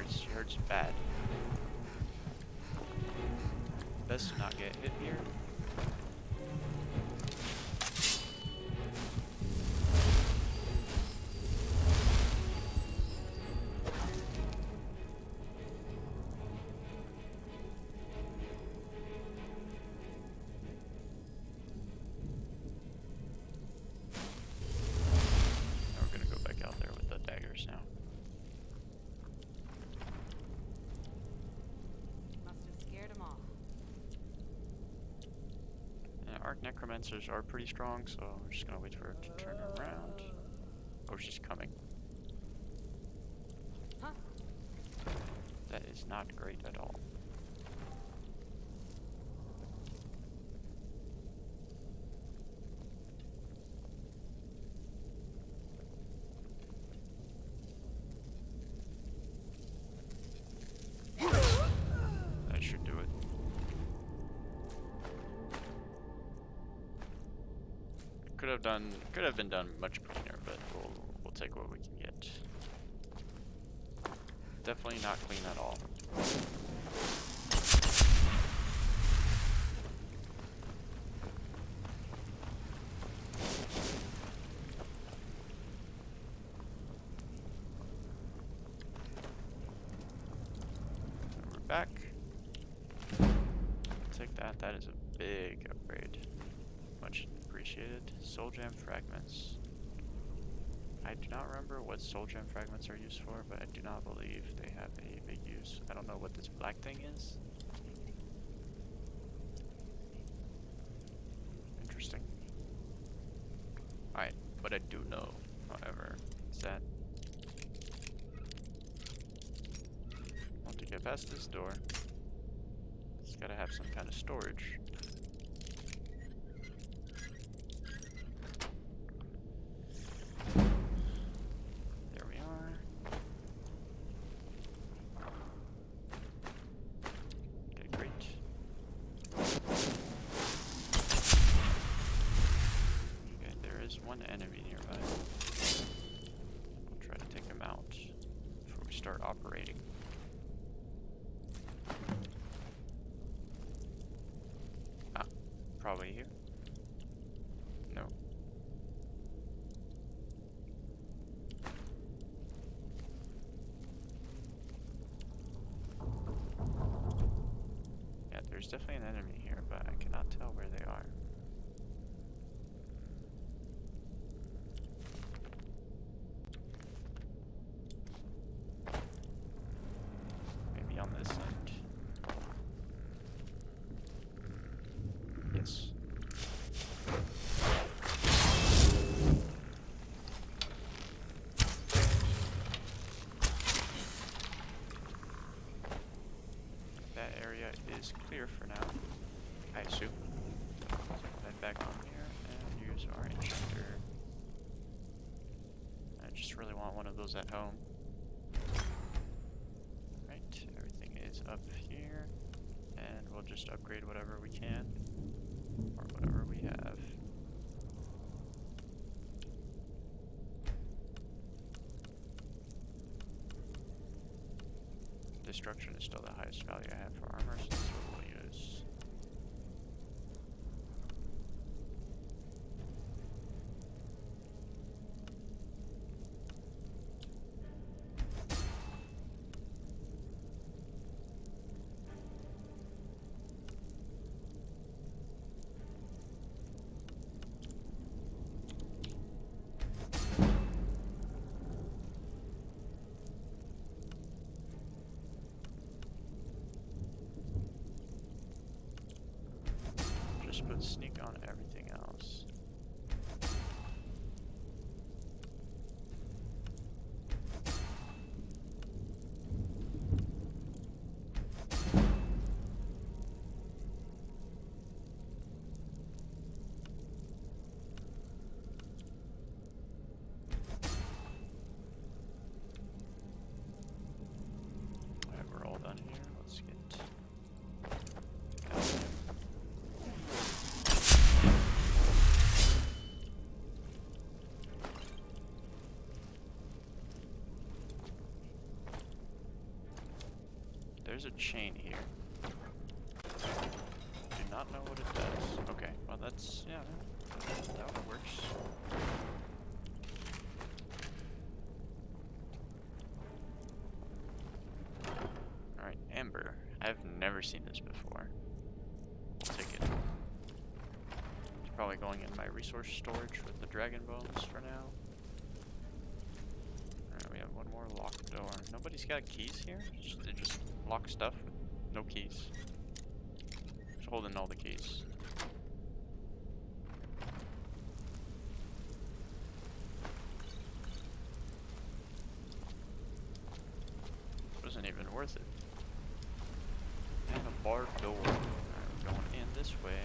She hurts bad. Best to not get hit here. Now we're gonna go back out there with the daggers now. Arc Necromancers are pretty strong, so we're just gonna wait for her to turn around. Oh, she's coming. Huh? That is not great at all. Could have been done much cleaner, but we'll take what we can get. Definitely not clean at all. We're back. Take that. That is a big upgrade. Much appreciated. Soul Gem fragments. I do not remember what Soul Gem fragments are used for, but I do not believe they have a big use. I don't know what this black thing is. Interesting. Alright, what I do know, however, is that I want to get past this door. It's gotta have some kind of storage. There we are. Okay, great. Okay, there is one enemy nearby. I'll try to take him out before we start operating. Ah, probably here. No. Yeah, there's definitely an enemy here, but I cannot tell where they are. Maybe on this end. Yes. That area is clear for now, I assume. Head back on here and use our enchanter. I just really want one of those at home. Right, everything is up here, and we'll just upgrade whatever we can, or whatever we have. Destruction is still the highest value I have for armor, so that's what we'll use. Just put sneak on everything else. Alright, we're all done here. Let's get out there. There's a chain here. Do not know what it does. Okay, well that's, yeah, that works. Alright, Amber. I've never seen this before. I'll take it. It's probably going in my resource storage with the dragon bones for now. Alright, we have one more locked door. Nobody's got keys here? They just lock stuff with no keys. Just holding all the keys. Wasn't even worth it. And a barred door. Alright, we're going in this way.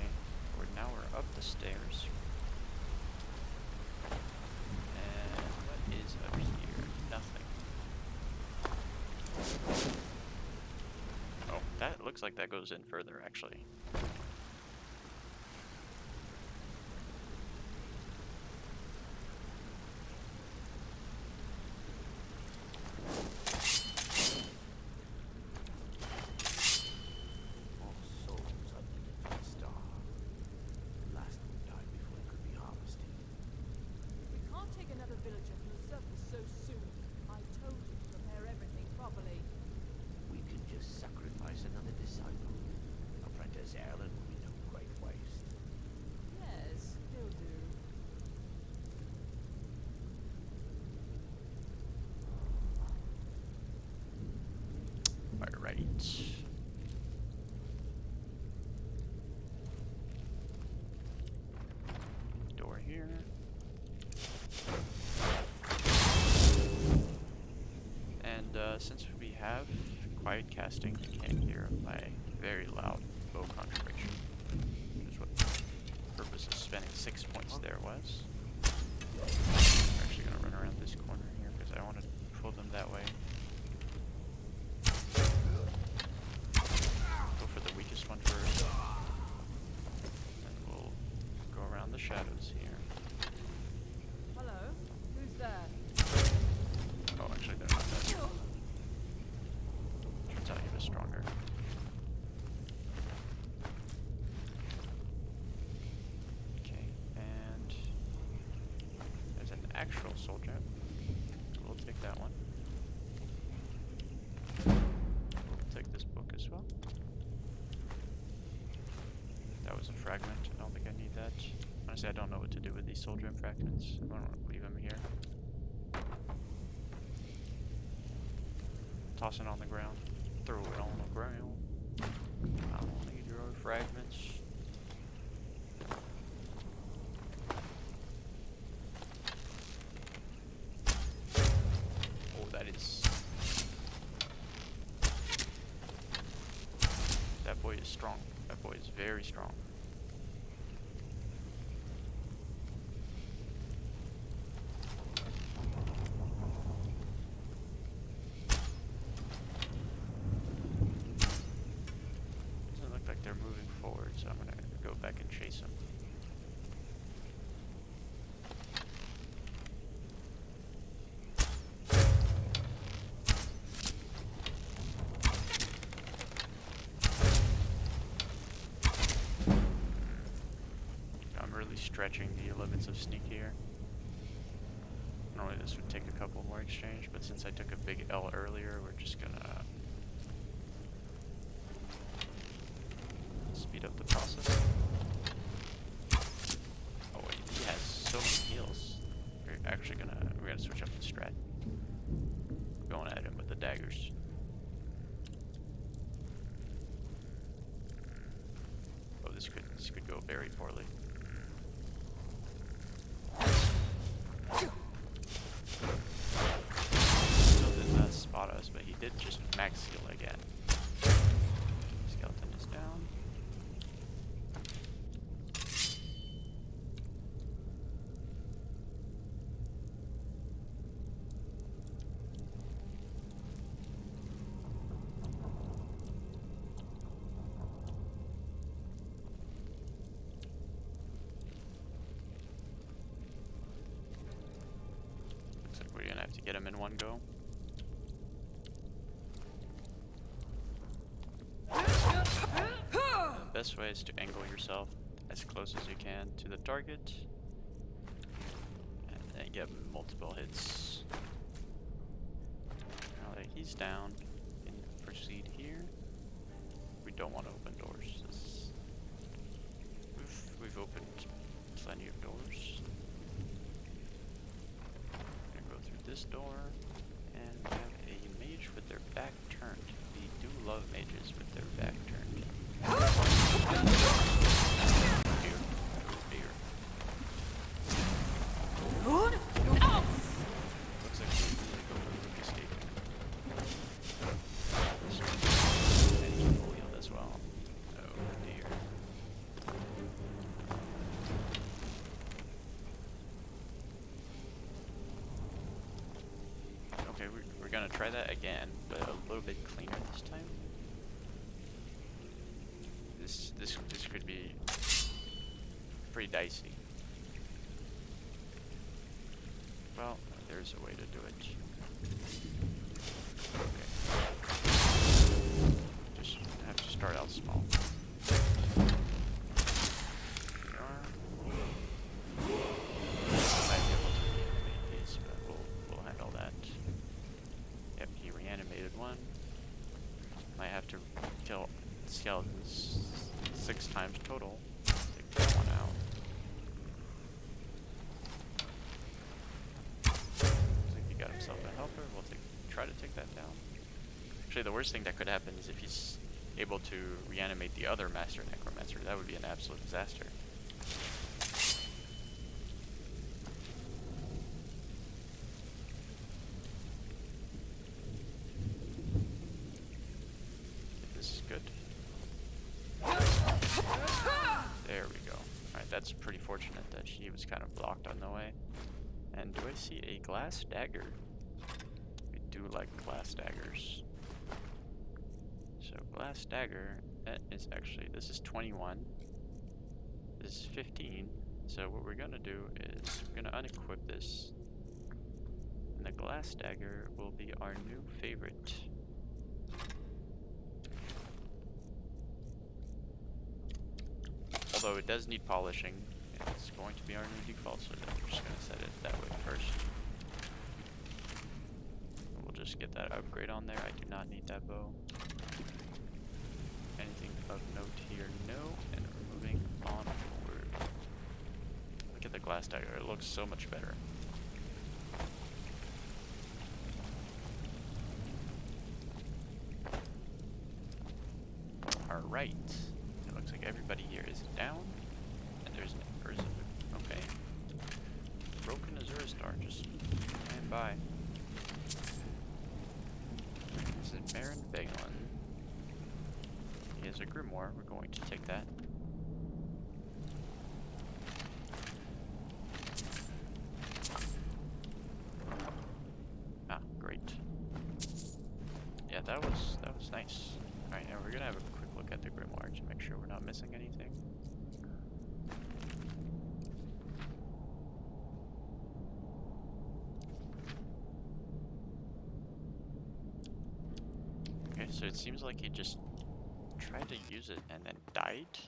Now we're up the stairs. And what is up here? Nothing. Oh, that looks like that goes in further, actually. door here. And since we have quiet casting, you can't hear my very loud bow concentration, which is what the purpose of spending 6 points there was. I'm actually going to run around this corner here because I want to pull them that way. Go for the weakest one first. And we'll go around the shadows here. Hello? Who's there? Oh, actually, they're not that strong. Turns out he was stronger. Okay, and there's an actual soldier. We'll take that one. We'll take this book as well. That was a fragment. I don't think I need that. Honestly, I don't know what to do with these soldier fragments. I don't want to leave them here. Toss it on the ground. Throw it on the ground. I don't need your fragments. Oh, that is... That boy is strong. That boy is very strong. Doesn't look like they're moving forward, so I'm gonna go back and chase them. I'm really stretching the limits of sneak here. Normally this would take a couple more exchange, but since I took a big L earlier, we're just gonna speed up the process. Oh wait, he has so many heals. We're gonna switch up the strat. Going at him with the daggers. Oh, this could go very poorly. Still did not spot us, but he did just max heal again. Skeleton is down. Looks like we're gonna have to get him in one go. The best way is to angle yourself as close as you can to the target and then get multiple hits. Now that he's down, we can proceed here. We don't want to open doors. We've opened plenty of doors. We're gonna go through this door, and we have a mage with their back turned. We do love mages with their back turned. Dear. Dear. Looks like we really go for the escape. And he can full healed as well. Oh dear. Okay, we're gonna try that again, but a little bit cleaner this time. This could be pretty dicey. Well, there's a way to do it. Okay. Just have to start out small. We are. Might be able to reanimate these, but we'll handle that. Yep, he reanimated one. Might have to kill skeletons 6 times total. Take that one out. Looks like he got himself a helper. We'll try to take that down. Actually, the worst thing that could happen is if he's able to reanimate the other Master Necromancer. That would be an absolute disaster. This is good. There we go. Alright, that's pretty fortunate that she was kind of blocked on the way. And do I see a glass dagger? We do like glass daggers. So glass dagger, that is actually, this is 21. This is 15. So what we're gonna do is we're gonna unequip this. And the glass dagger will be our new favorite. Although it does need polishing, it's going to be our new default, so we're just gonna set it that way first. We'll just get that upgrade on there. I do not need that bow. Anything of note here? No. And we're moving on forward. Look at the glass dagger. It looks so much better. Alright. It looks like everybody here is down. And there's an person. Okay. Broken Azura Star. Just stand by. This is Baron Beglin. He has a grimoire. We're going to take that. Ah, great. Yeah, that was nice. All right, now we're gonna have a quick look at the grimoire to make sure we're not missing anything. Okay, so it seems like he just tried to use it and then died.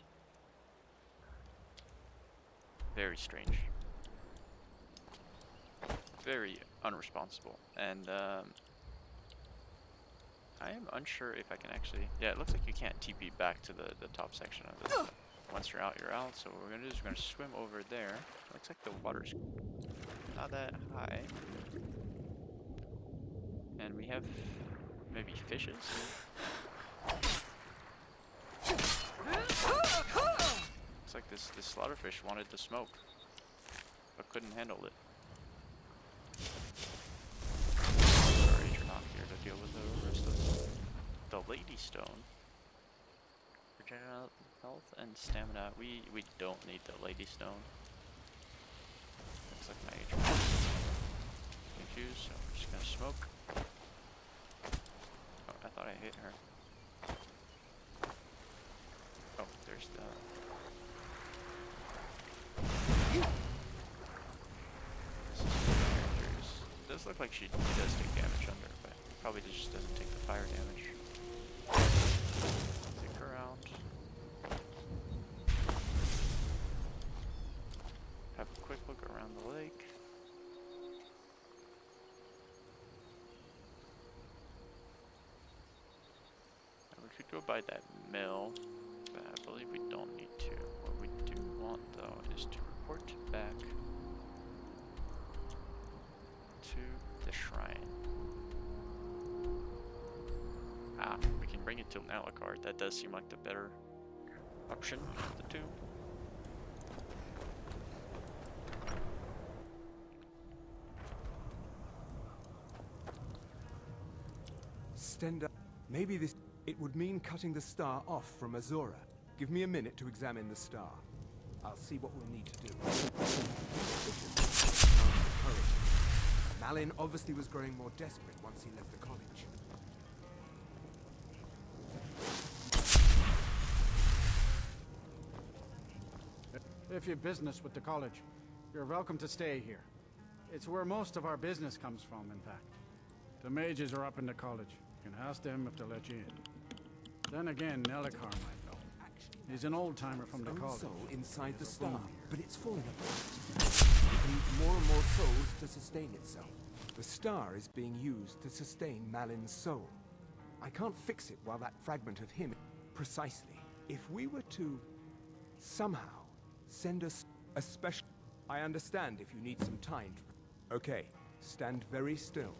Very strange. Very unresponsible. And I am unsure if I can actually... Yeah, it looks like you can't TP back to the top section of this. Once you're out, you're out. So what we're going to do is we're going to swim over there. Looks like the water's not that high. And we have maybe fishes. Looks like this slaughterfish wanted the smoke, but couldn't handle it. Sorry, Atronach here to deal with the rest of the Lady Stone. Regenerate health and stamina. We don't need the Lady Stone. Looks like my Atronach is confused, so we're just gonna smoke. Oh, I thought I hit her. Oh, there's the... It does look like she does take damage under, but probably just doesn't take the fire damage. Take her out. Have a quick look around the lake. And we could go by that mill, but I believe we don't need to. What we do want, though, is to report back to the shrine. Ah, we can bring it to Alucard. That does seem like the better option of the two. Stand up. Maybe this... It would mean cutting the star off from Azura. Give me a minute to examine the star. I'll see what we'll need to do. Malin obviously was growing more desperate once he left the college. If you've business with the college, you're welcome to stay here. It's where most of our business comes from, in fact. The mages are up in the college. You can ask them if they'll let you in. Then again, Alucard might know. He's an old-timer from the college. Soul inside the star, but it's falling apart. It needs more and more souls to sustain itself. The star is being used to sustain Malin's soul. I can't fix it while that fragment of him... Precisely. If we were to... somehow send us a special... I understand if you need some time to... Okay, stand very still.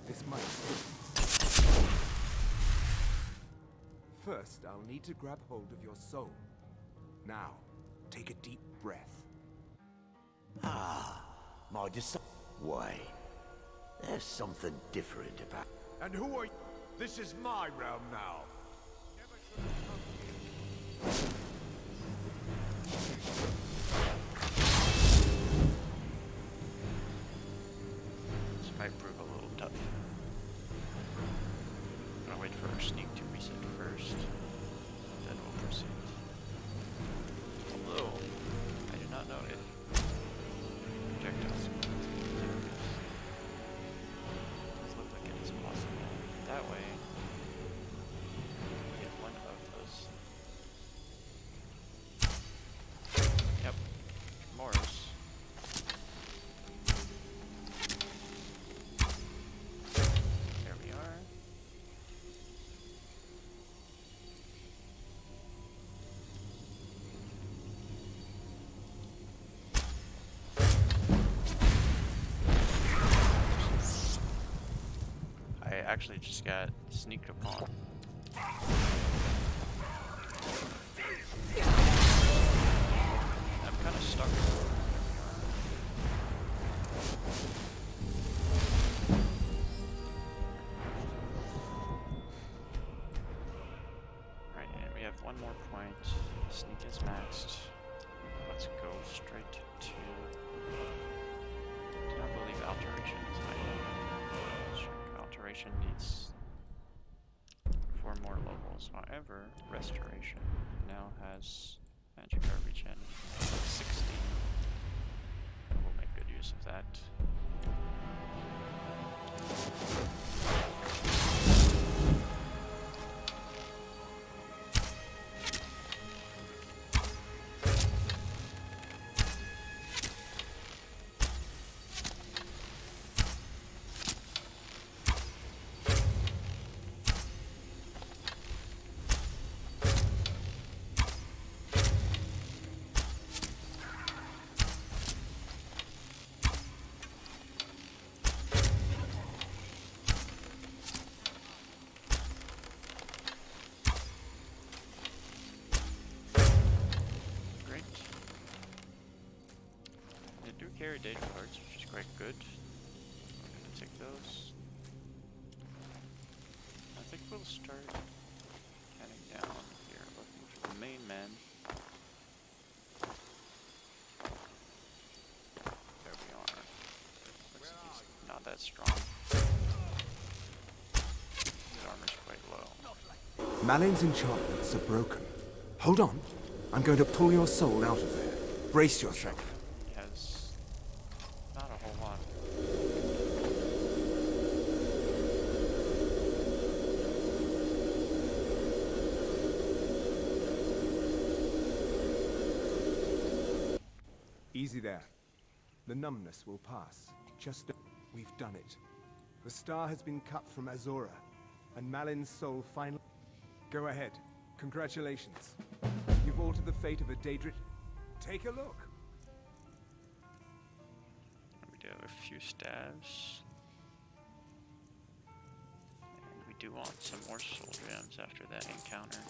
This might... first, I'll need to grab hold of your soul. Now, take a deep breath. Ah, my Why? There's something different about... And who are you? This is my realm now. This might prove a little tough. I'm gonna wait for our sneak to reset first, then we'll proceed. Although, I do not know if projectiles can does look like it is possible. That way, we get one of those. Yep, Morris. There we are. I actually just got sneaked upon. I'm kind of stuck. Right, and we have one more point. Sneak is maxed. Let's go straight to... I do not believe alteration is high. Alteration needs 4 more levels. However, restoration now has magic regen 60. We'll make good use of that. Carry data cards, which is quite good. We're gonna take those. I think we'll start heading down here, looking for the main man. There we are. Looks like he's not that strong. His armor's quite low. Malin's enchantments are broken. Hold on. I'm going to pull your soul out of there. Brace yourself. Not a whole lot. Easy there. The numbness will pass. Just we've done it. The star has been cut from Azora, and Malin's soul finally... Go ahead. Congratulations. You've altered the fate of a Daedric. Take a look. We do have a few staves. And we do want some more soul gems after that encounter.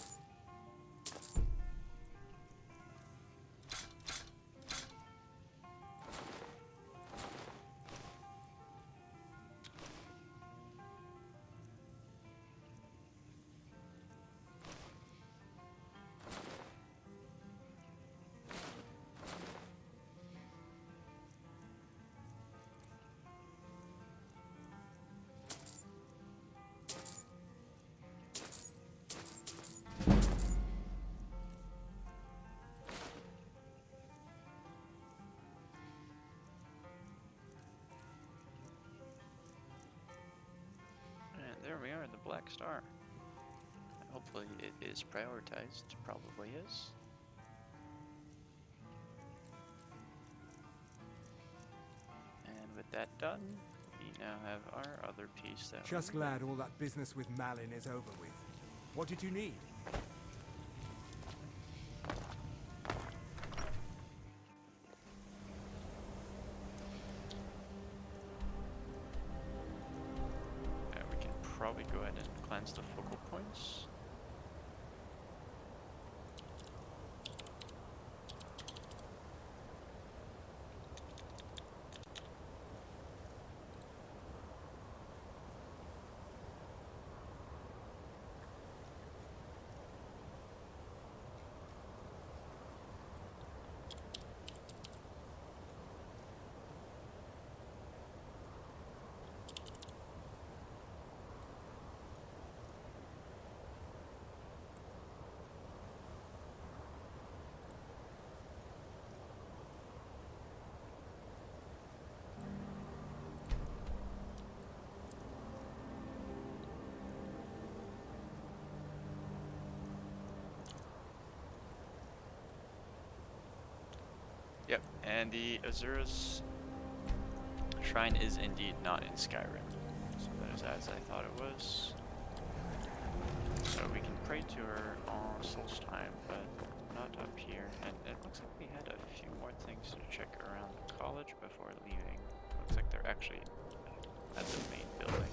There we are, the Black Star. Hopefully it is prioritized. Probably is. And with that done, we now have our other piece that Just glad all that business with Malin is over with. What did you need? We can probably go ahead and cleanse the focal points. And the Azura's shrine is indeed not in Skyrim. So that is as I thought it was. So we can pray to her on Solstheim, but not up here. And it looks like we had a few more things to check around the college before leaving. Looks like they're actually at the main building.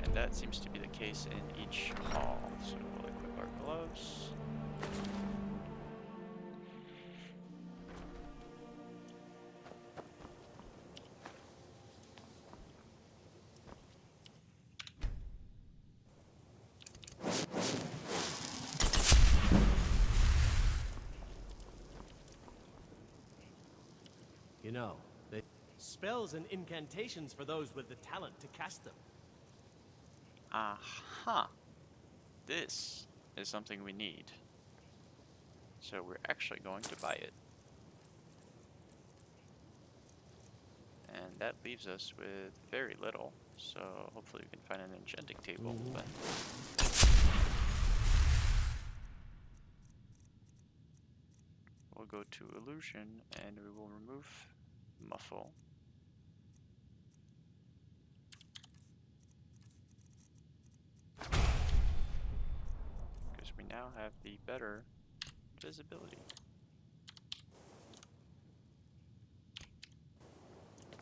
And that seems to be the case in each hall, so we'll equip our gloves. You know, they spells and incantations for those with the talent to cast them. Aha! This is something we need. So we're actually going to buy it. And that leaves us with very little. So hopefully we can find an enchanting table. But we'll go to illusion and we will remove muffle. Because we now have the better visibility.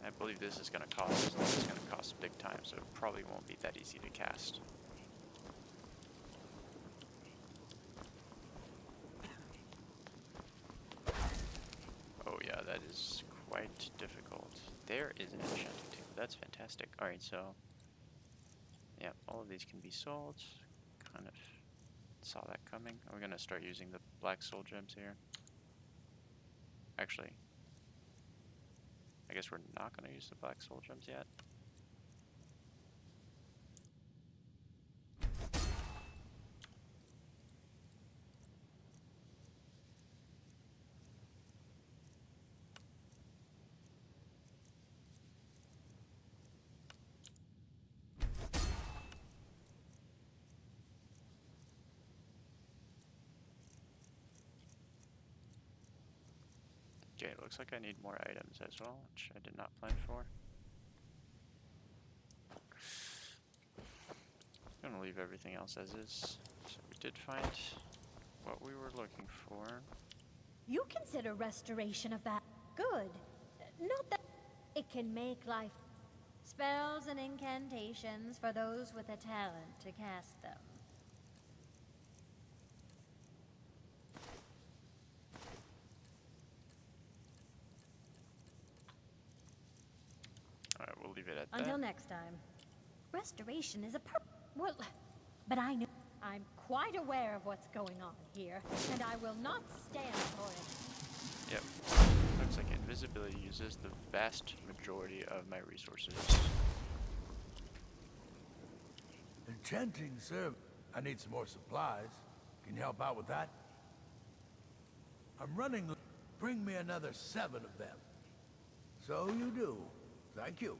I believe this is going to cost big time, so it probably won't be that easy to cast. Oh yeah, that is quite difficult. There is an enchanting table. That's fantastic. Alright, so yeah, all of these can be sold. Kind of saw that coming. Are we going to start using the black soul gems here? Actually, I guess we're not going to use the black soul gems yet. Okay, it looks like I need more items as well, which I did not plan for. I'm gonna leave everything else as is. So we did find what we were looking for. You consider restoration of that good. Not that it can make life. Spells and incantations for those with a talent to cast them. Alright, we'll leave it at that. Until next time. Restoration is a well, but I know I'm quite aware of what's going on here, and I will not stand for it. Yep. Looks like invisibility uses the vast majority of my resources. Enchanting, sir. I need some more supplies. Can you help out with that? I'm running. Bring me another 7 of them. So you do. Thank you.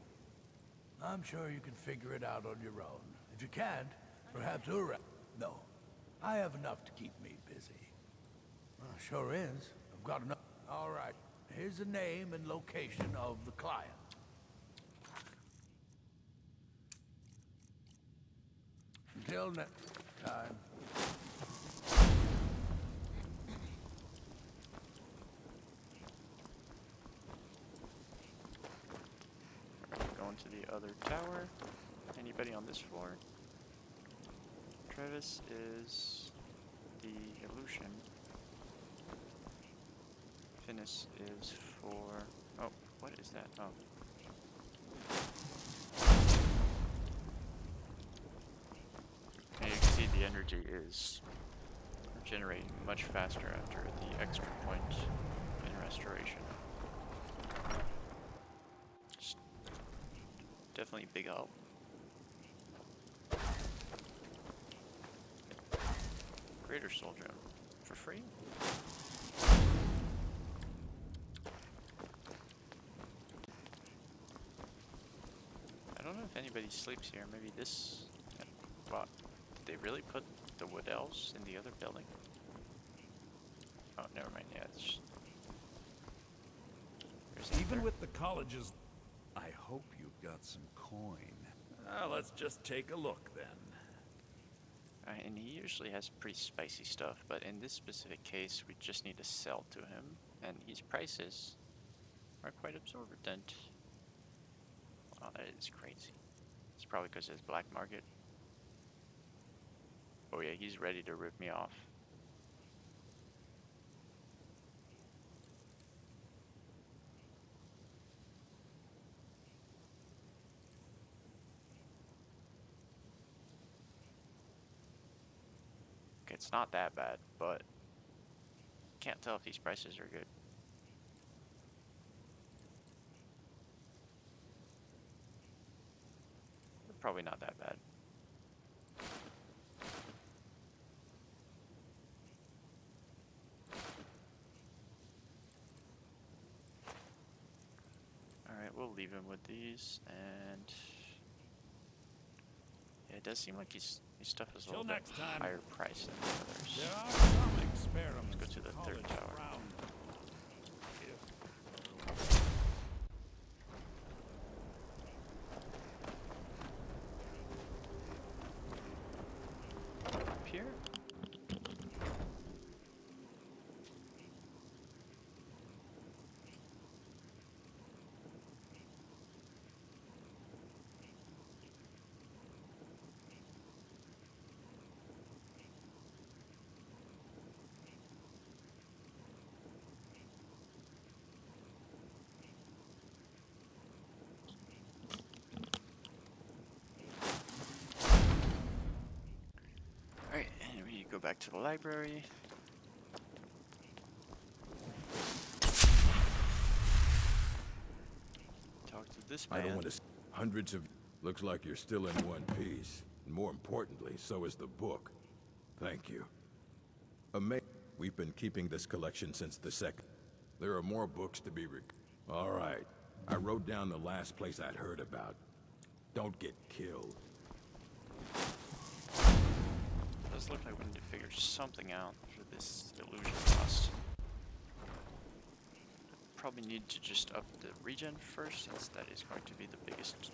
I'm sure you can figure it out on your own. If you can't, perhaps Ura... No. I have enough to keep me busy. Well, sure is. I've got enough... All right. Here's the name and location of the client. Until next time. Going to the other tower. Anybody on this floor? Travis is the illusion. Finis is for... Oh, what is that? Oh. And you can see the energy is generating much faster after the extra point in restoration. Just definitely big help. Greater Soul Gem for free. I don't know if anybody sleeps here. Maybe this. Wow, did they really put the wood elves in the other building? Oh, never mind. Yeah, it's just... Even with the colleges, I hope you've got some coin. Let's just take a look then. And he usually has pretty spicy stuff, but in this specific case, we just need to sell to him, and his prices are quite absorbent. Oh, that is crazy. It's probably because it's black market. Oh yeah, he's ready to rip me off. Okay, it's not that bad, but can't tell if these prices are good. They're probably not that bad. Alright, we'll leave him with these, and yeah, it does seem like his stuff is a little bit higher price than the others. There are some experiments. Let's go to the third tower. Up here? Alright, and we go back to the library. Talk to this man. I don't want to... Hundreds of... Looks like you're still in one piece. And more importantly, so is the book. Thank you. We've been keeping this collection since the second. There are more books to be All right. I wrote down the last place I'd heard about. Don't get killed. Does look like we need to figure something out for this illusion cost. Probably need to just up the regen first, since that is going to be the biggest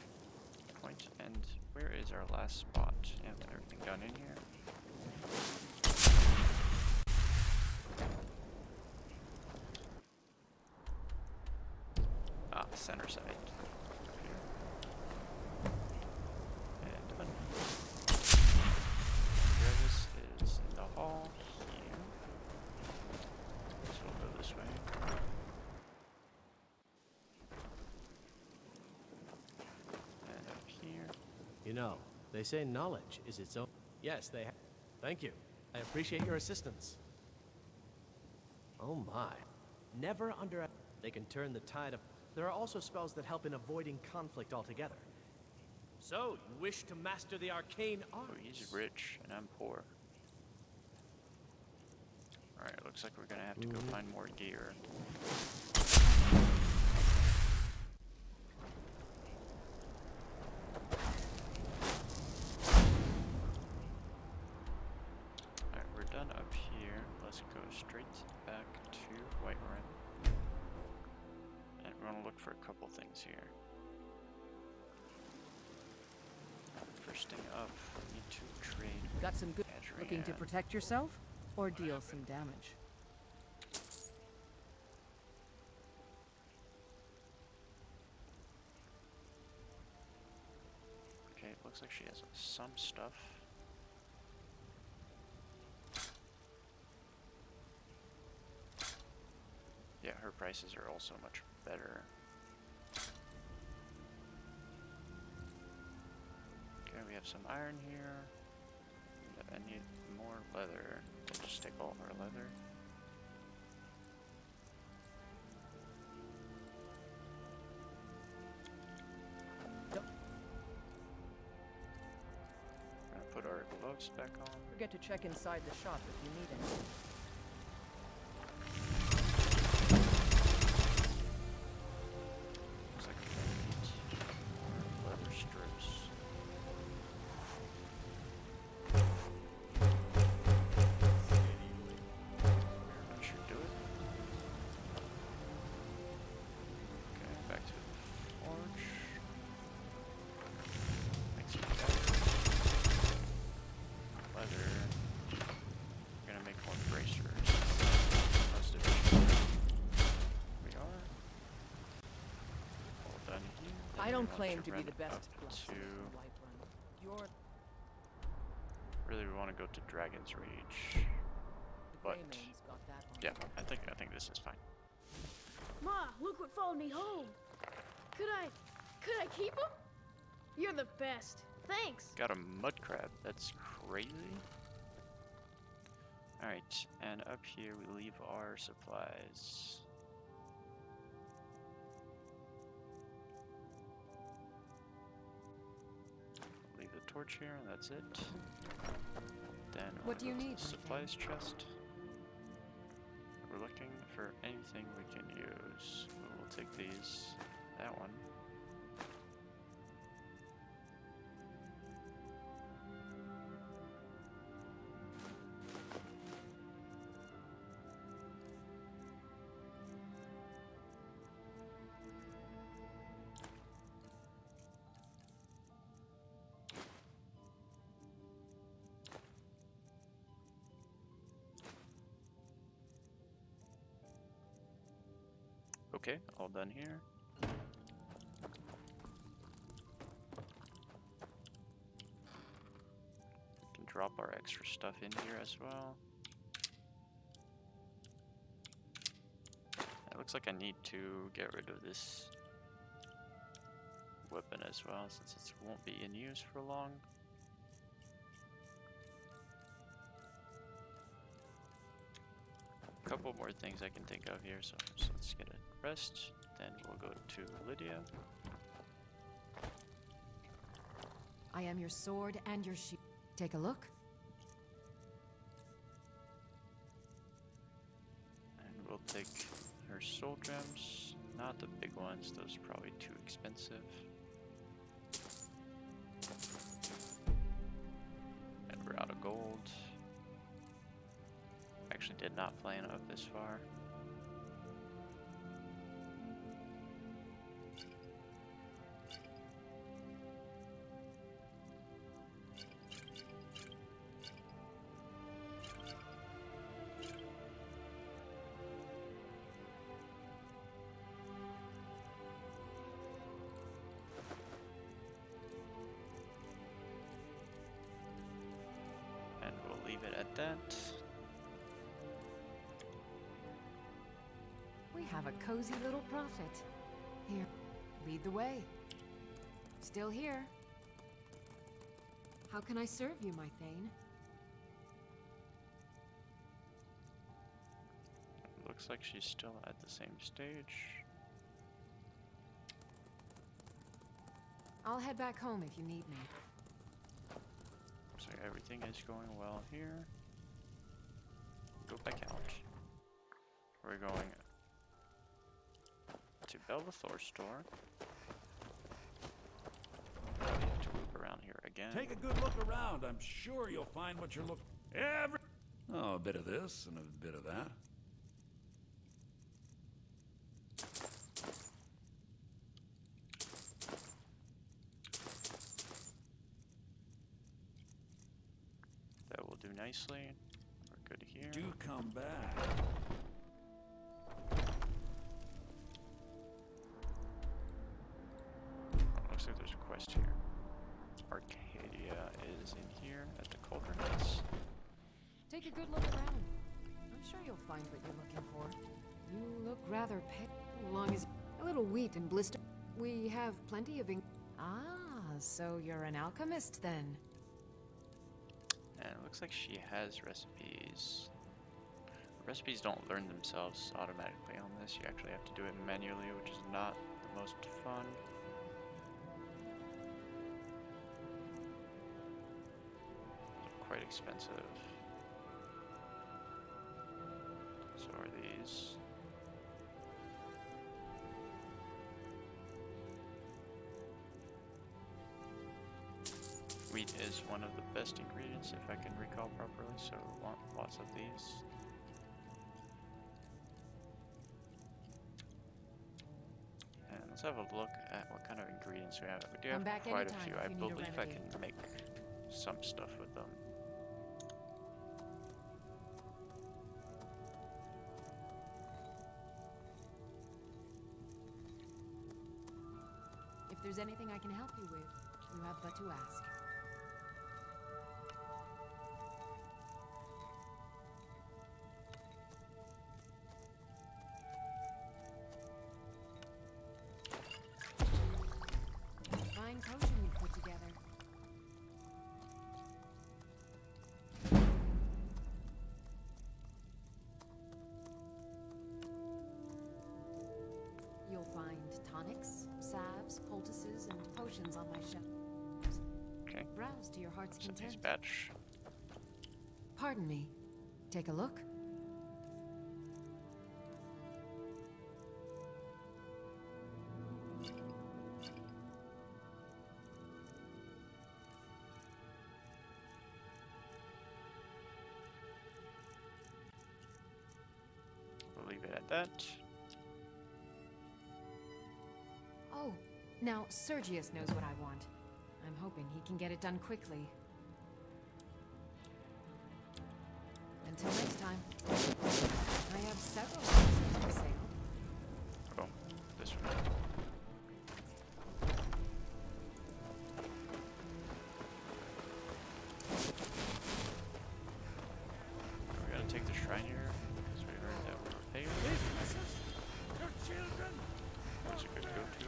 point. And where is our last spot? Yeah, everything done in here. Ah, center side. And done. Gravis is in the hall here. So we'll go this way. And up here. You know, they say knowledge is its own... Yes, they have. Thank you. I appreciate your assistance. Oh my. Never under... They can turn the tide of... There are also spells that help in avoiding conflict altogether. So, you wish to master the arcane arts? Oh, he's rich, and I'm poor. Alright, looks like we're gonna have to go find more gear. Alright, we're done up here. Let's go straight back to Whiterun. And we're gonna look for a couple things here. First thing up, we need to trade. Got some good. Adrian. Looking to protect yourself or deal some damage? Okay, it looks like she has some stuff. Yeah, her prices are also much better. Okay, we have some iron here. I need more leather. I'll just take all of our leather. gloves back on. Forget to check inside the shop if you need anything. Looks like leather strips. That should do it. Okay, back to the forge. Make some leather. We're gonna make more bracers. Most of it. We are. All done here. Then I we don't want claim to be run the best up blacksmith to. in Whiterun. You're Really, we want to go to Dragon's Rage. the But Greymane's got that on. yeah, I think this is fine. Ma, look what followed me home. Could I keep him? You're the best. Thanks. Got a mud crab. That's crazy. All right, and up here we leave our supplies. Leave the torch here, and that's it. Then What do you we'll go to need, the my supplies chest. We're looking for anything we can use. We'll take these. That one. Okay, all done here. We can drop our extra stuff in here as well. It looks like I need to get rid of this weapon as well, since it won't be in use for long. A couple more things I can think of here, so let's get a rest. Then we'll go to Lydia. I am your sword and your shield. Take a look. And we'll take her soul gems. Not the big ones, those are probably too expensive. And we're out of gold. Actually did not plan up this far. And we'll leave it at that. We have a cozy little prophet. Here, lead the way. Still here. How can I serve you, my Thane? Looks like she's still at the same stage. I'll head back home if you need me. So everything is going well here. Go back out. We're going to Belvathor's store. We have to loop around here again. Take a good look around. I'm sure you'll find what you're looking for. Oh, a bit of this and a bit of that. That will do nicely. We're good here. Do come back. Looks like there's a quest here. Arcadia is in here at the cauldrons. Take a good look around. I'm sure you'll find what you're looking for. You look rather pale, long as a little wheat and blister. We have plenty of so you're an alchemist then. And it looks like she has recipes. Recipes don't learn themselves automatically on this. You actually have to do it manually, which is not the most fun. quite expensive. So are these. Wheat is one of the best ingredients if I can recall properly, so we want lots of these. And let's have a look at what kind of ingredients we have. We do have quite a few. I believe I can make some stuff with them. If there's anything I can help you with, you have but to ask. Fine potion you've put together. You'll find tonics, salves, poultices, and potions on my shelf. Okay. Browse to your heart's What's in content. this batch? Pardon me. Take a look. We'll leave it at that. Oh, now Sergius knows what I want. I'm hoping he can get it done quickly. Until next time. I have several things for sale. Oh, this one. We're gonna take the shrine here because we heard that we were paying. Your children! That's a good go-to.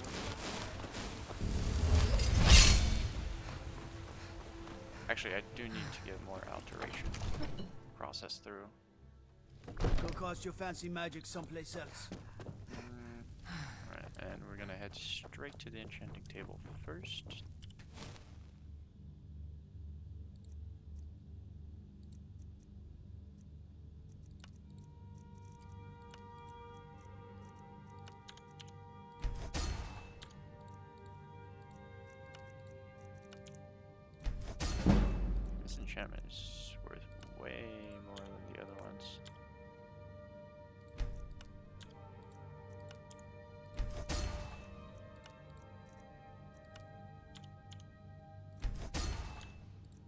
Actually, I do need to get more alteration processed through. Go cast your fancy magic someplace else. Alright, and we're gonna head straight to the enchanting table first. This enchantment is worth way more than the other ones.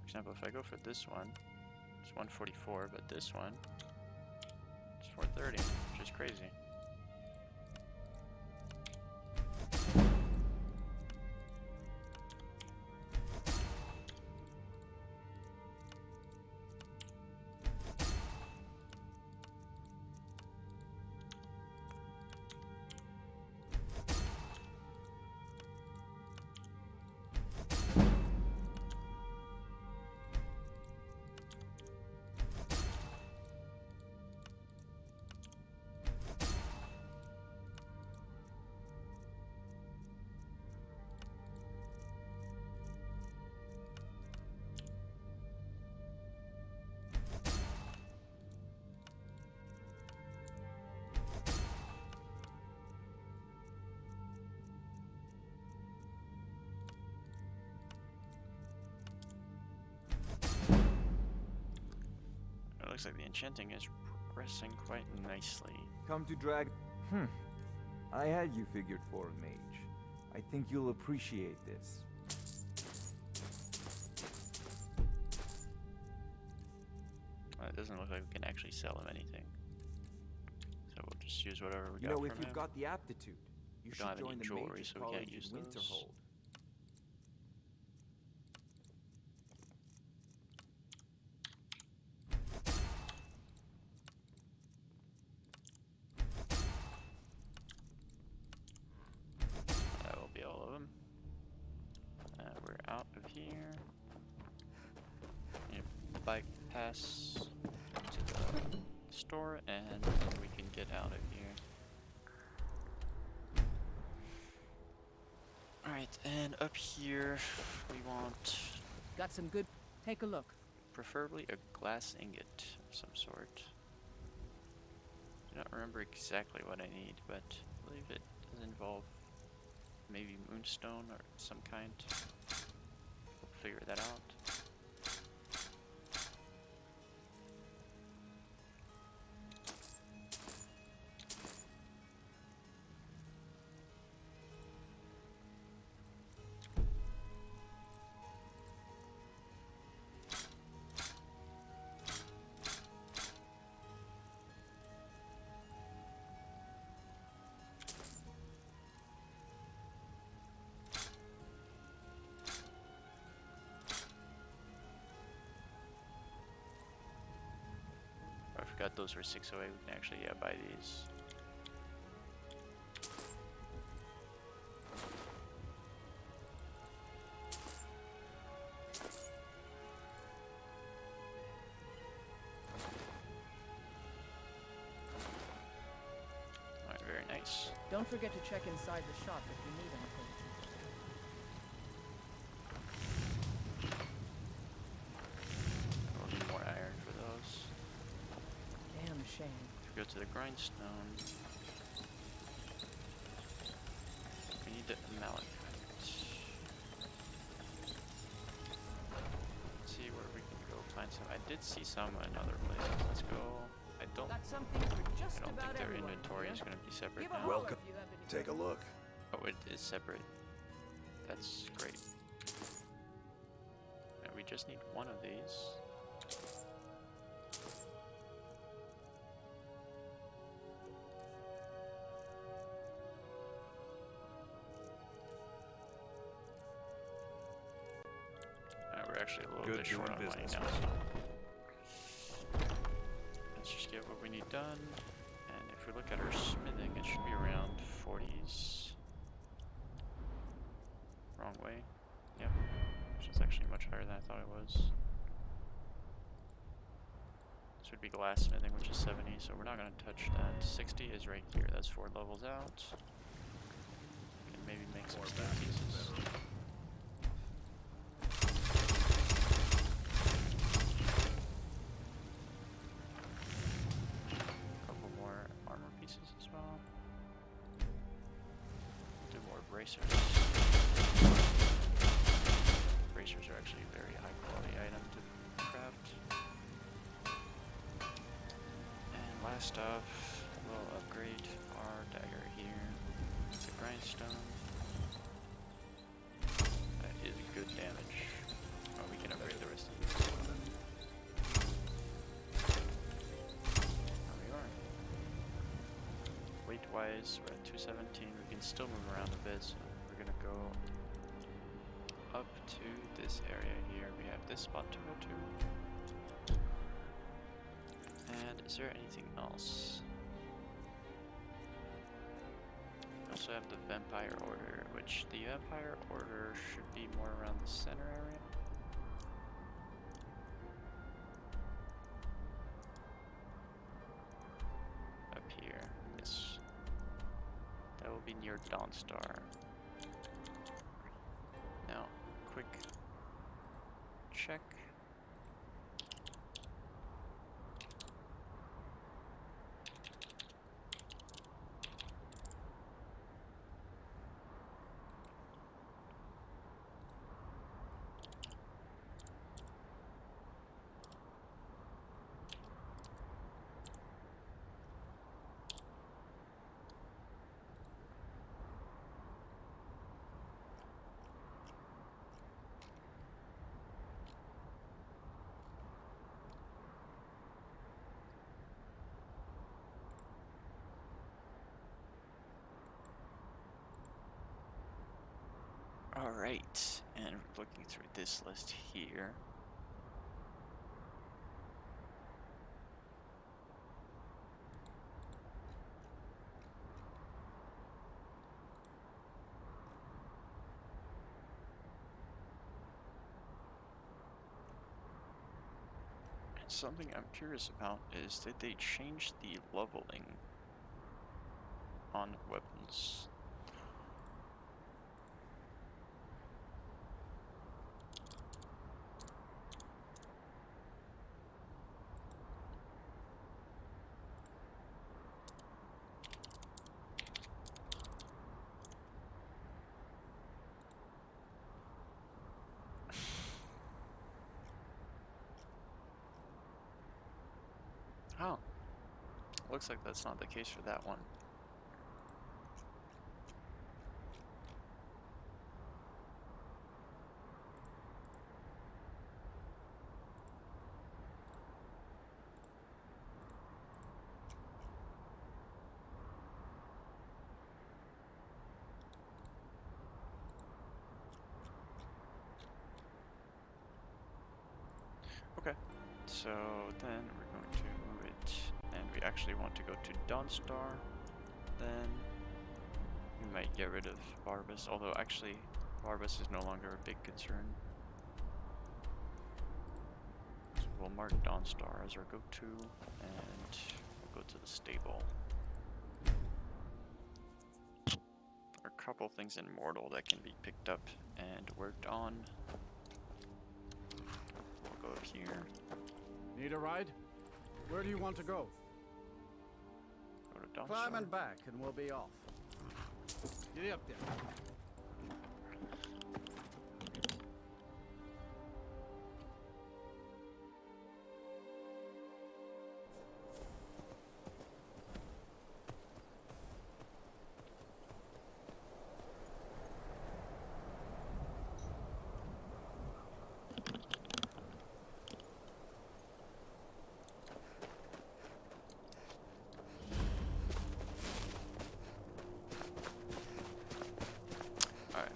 For example, if I go for this one, it's 144, but this one, it's 430, which is crazy. It looks like the enchanting is progressing quite nicely. Come to drag. I had you figured for a mage. I think you'll appreciate this. It doesn't look like we can actually sell him anything. So we'll just use whatever we got You know, from if you've him. got the aptitude, you We should don't have any join the jewelry, Mages so we can't College use in those. Winterhold. That will be all of them. We're out of here. Need to bypass to the store, and we can get out of here. Alright, and up here we want... Got some good. Take a look. Preferably a glass ingot of some sort. Do not remember exactly what I need, but I believe it does involve maybe moonstone or some kind. We'll figure that out. I forgot those were 608. We can actually, yeah, buy these. Alright, very nice. Don't forget to check inside the shop if you need anything. We'll need more iron for those. Damn shame. If we go to the grindstone, we need the malachite. Let's see where we can go find some. I did see some in other places. Let's go. I don't think their inventory is going to be separate now. Welcome. Take a look. Oh, it is separate. That's great. And we just need one of these. We're actually a little bit short on money now. Let's just get what we need done. And if we look at our smithing, it should be around 40s. Wrong way. Yep. Which is actually much higher than I thought it was. This would be glass smithing, which is 70, so we're not going to touch that. 60 is right here. That's 4 levels out. We can maybe make some steel pieces. Bracers. Bracers are actually a very high quality item to craft. And last off, we'll upgrade our dagger here to grindstone. That is good damage. Oh, we can upgrade the rest of these. There we are. Weight wise, we're at 217. We can still move around a bit, so we're gonna go up to this area here. We have this spot to go to. And is there anything else? We also have the Vampire Order, which the Vampire Order should be more around the center area. Up here, yes. That will be near Dawnstar. Now, quick check. Alright, and looking through this list here. Something I'm curious about is did they change the leveling on weapons? Looks like that's not the case for that one. Okay, so then we're going to move it, and we actually want to go to Dawnstar. Then we might get rid of Barbas, although actually Barbas is no longer a big concern. So we'll mark Dawnstar as our go-to, and we'll go to the stable. There are a couple things in Mortal that can be picked up and worked on. We'll go up here. Need a ride? Where do you want to go? Go to Dawnstar. Climb and back, and we'll be off. Get up there.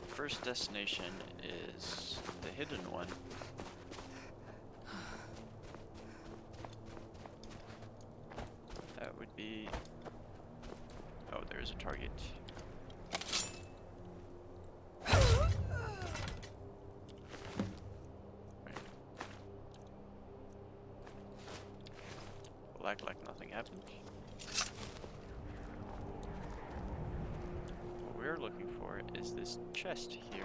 First destination is the hidden one. That would be... Oh, there's a target. Right. We'll act like nothing happened. We're looking for is this chest here.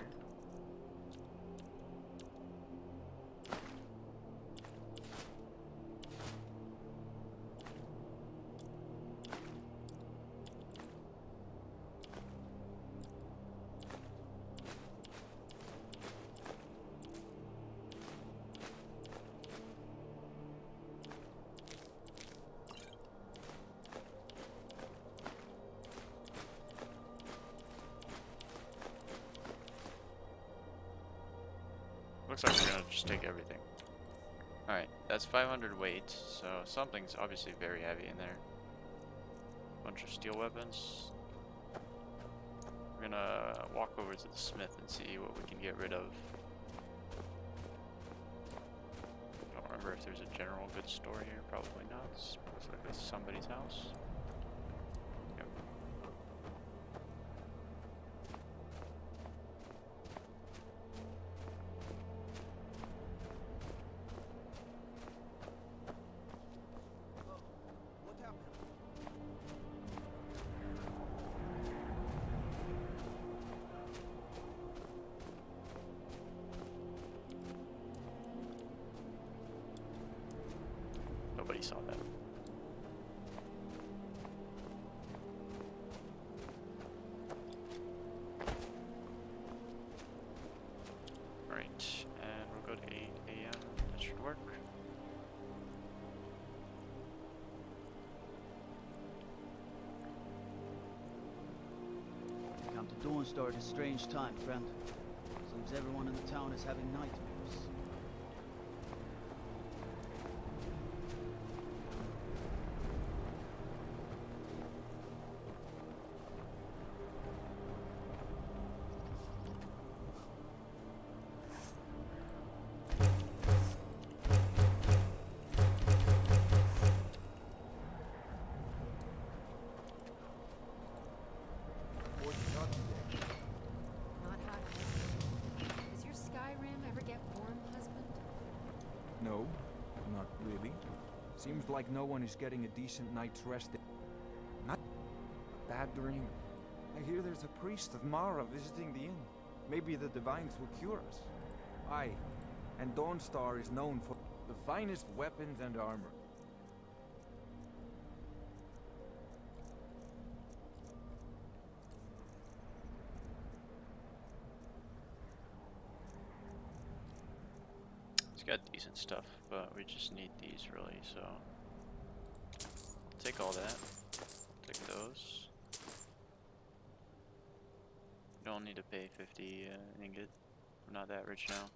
Looks like we're gonna just take everything. Alright, that's 500 weight, so something's obviously very heavy in there. Bunch of steel weapons. We're gonna walk over to the smith and see what we can get rid of. Don't remember if there's a general goods store here, probably not. Looks like it's somebody's house. Yep. Nobody saw that. Right, and we'll go to 8 AM. That should work. Come to Dawnstar at a strange time, friend. Seems everyone in the town is having nightmares. Not hot. Does your Skyrim ever get warm, husband? No, not really. Seems like no one is getting a decent night's rest. Not a bad dream. I hear there's a priest of Mara visiting the inn. Maybe the divines will cure us. Aye, and Dawnstar is known for the finest weapons and armor. It's got decent stuff, but we just need these really, so take all that. Take those. Don't need to pay 50 ingot. I'm not that rich now.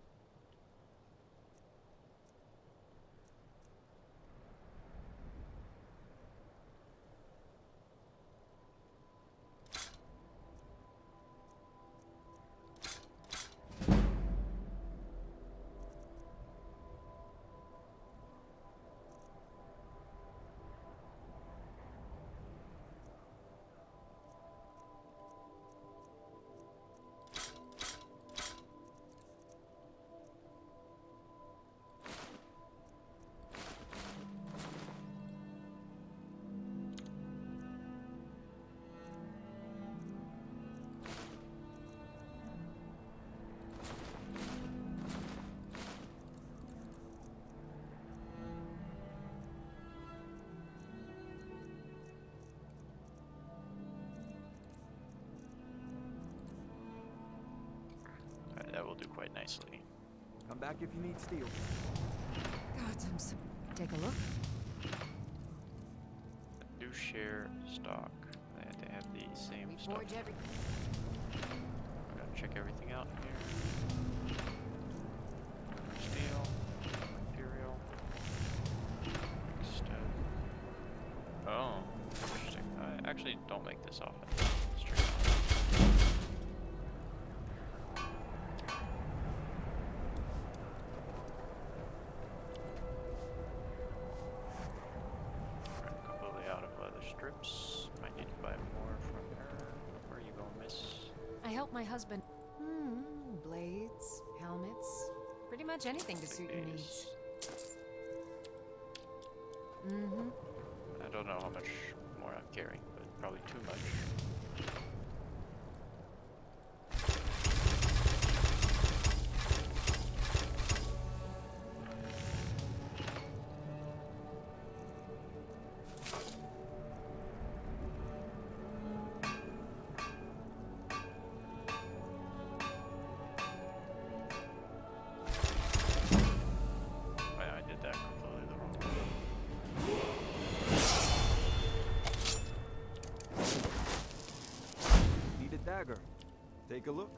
That will do quite nicely. Come back if you need steel. God, I'm so... Take a look. Do share stock. They have the same We stuff. forge every... I'm gonna check everything out here. Steel, Imperial. Next, oh, interesting. I actually don't make this often. Let's check it out. Completely out of leather strips. Might need to buy more from her. Where are you going, miss? I help my husband. Blades, helmets, pretty much anything to suit your needs. I don't know how much more I'm carrying, but probably too much. I did that completely the wrong way. Need a dagger. Take a look.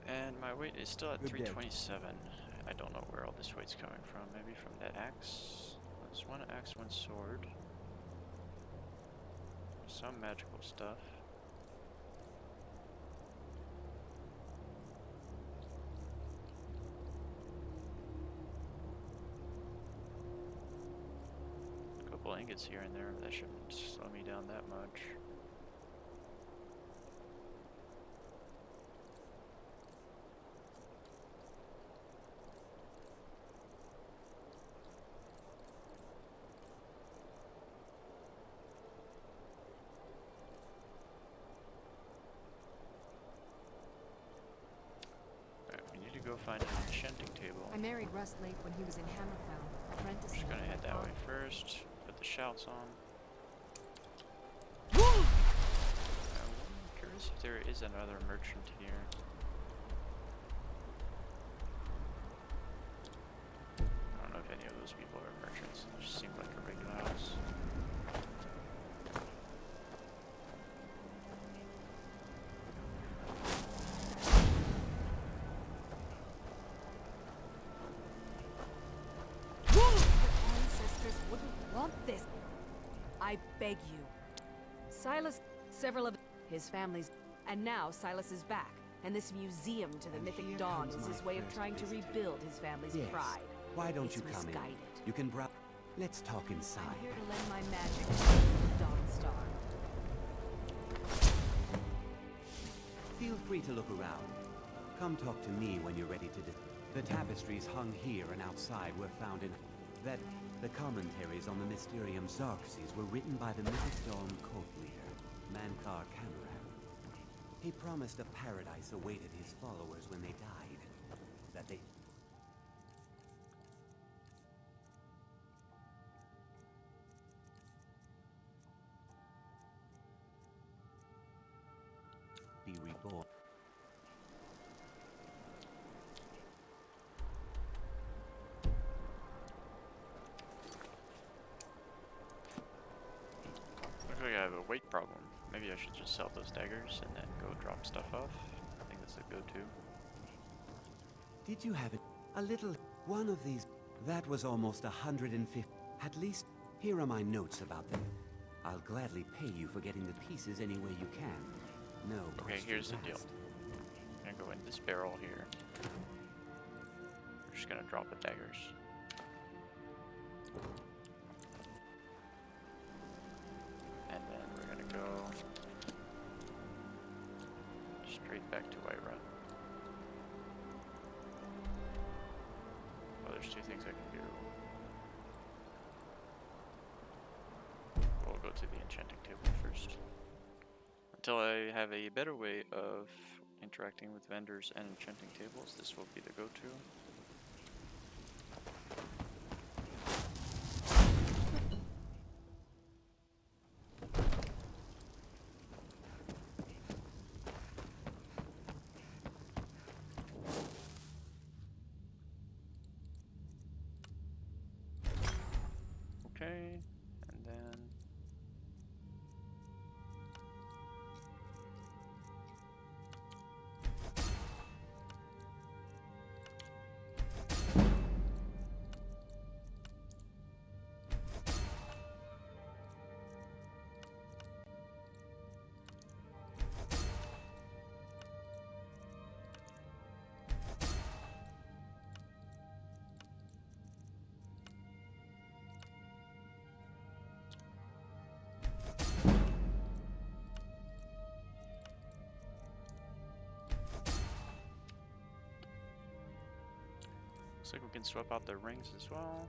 And my weight is still at Good day. 327. I don't know where all this weight's coming from. Maybe from that axe. There's one axe, one sword. Some magical stuff. A couple ingots here and there. That shouldn't slow me down that much. Go find an enchanting table. I married Rust Lake when he was in Hammerfell. Apprentice. Just gonna head that way first. Put the shouts on. Woo! I'm curious if there is another merchant here. I don't know if any of those people are merchants. It just seemed like a regular house. This. I beg you. Silas, several of his families, and now Silas is back, and this museum to the mythic dawn is his way of trying to rebuild his family's pride. Why don't It's you come misguided. in? You can browse. Let's talk inside. I'm here to lend my magic to the Dawnstar. Feel free to look around. Come talk to me when you're ready to The tapestries hung here and outside were found in... That the commentaries on the Mysterium Xarxes were written by the mythic Dawn cult leader, Mankar Cameron. He promised a paradise awaited his followers when they died. That they... be reborn. Looks like I have a weight problem. Maybe I should just sell those daggers and then go drop stuff off. I think that's a go-to. Did you have it? A little... one of these... That was almost 150... At least, here are my notes about them. I'll gladly pay you for getting the pieces any way you can. No Okay, here's the deal. asked. I'm gonna go in this barrel here. We're just gonna drop the daggers. And then we're gonna go straight back to Whiterun. Oh, there's two things I can do. We'll go to the enchanting table first. Until I have a better way of interacting with vendors and enchanting tables, this will be the go-to. Okay, and then looks like we can swap out the rings as well.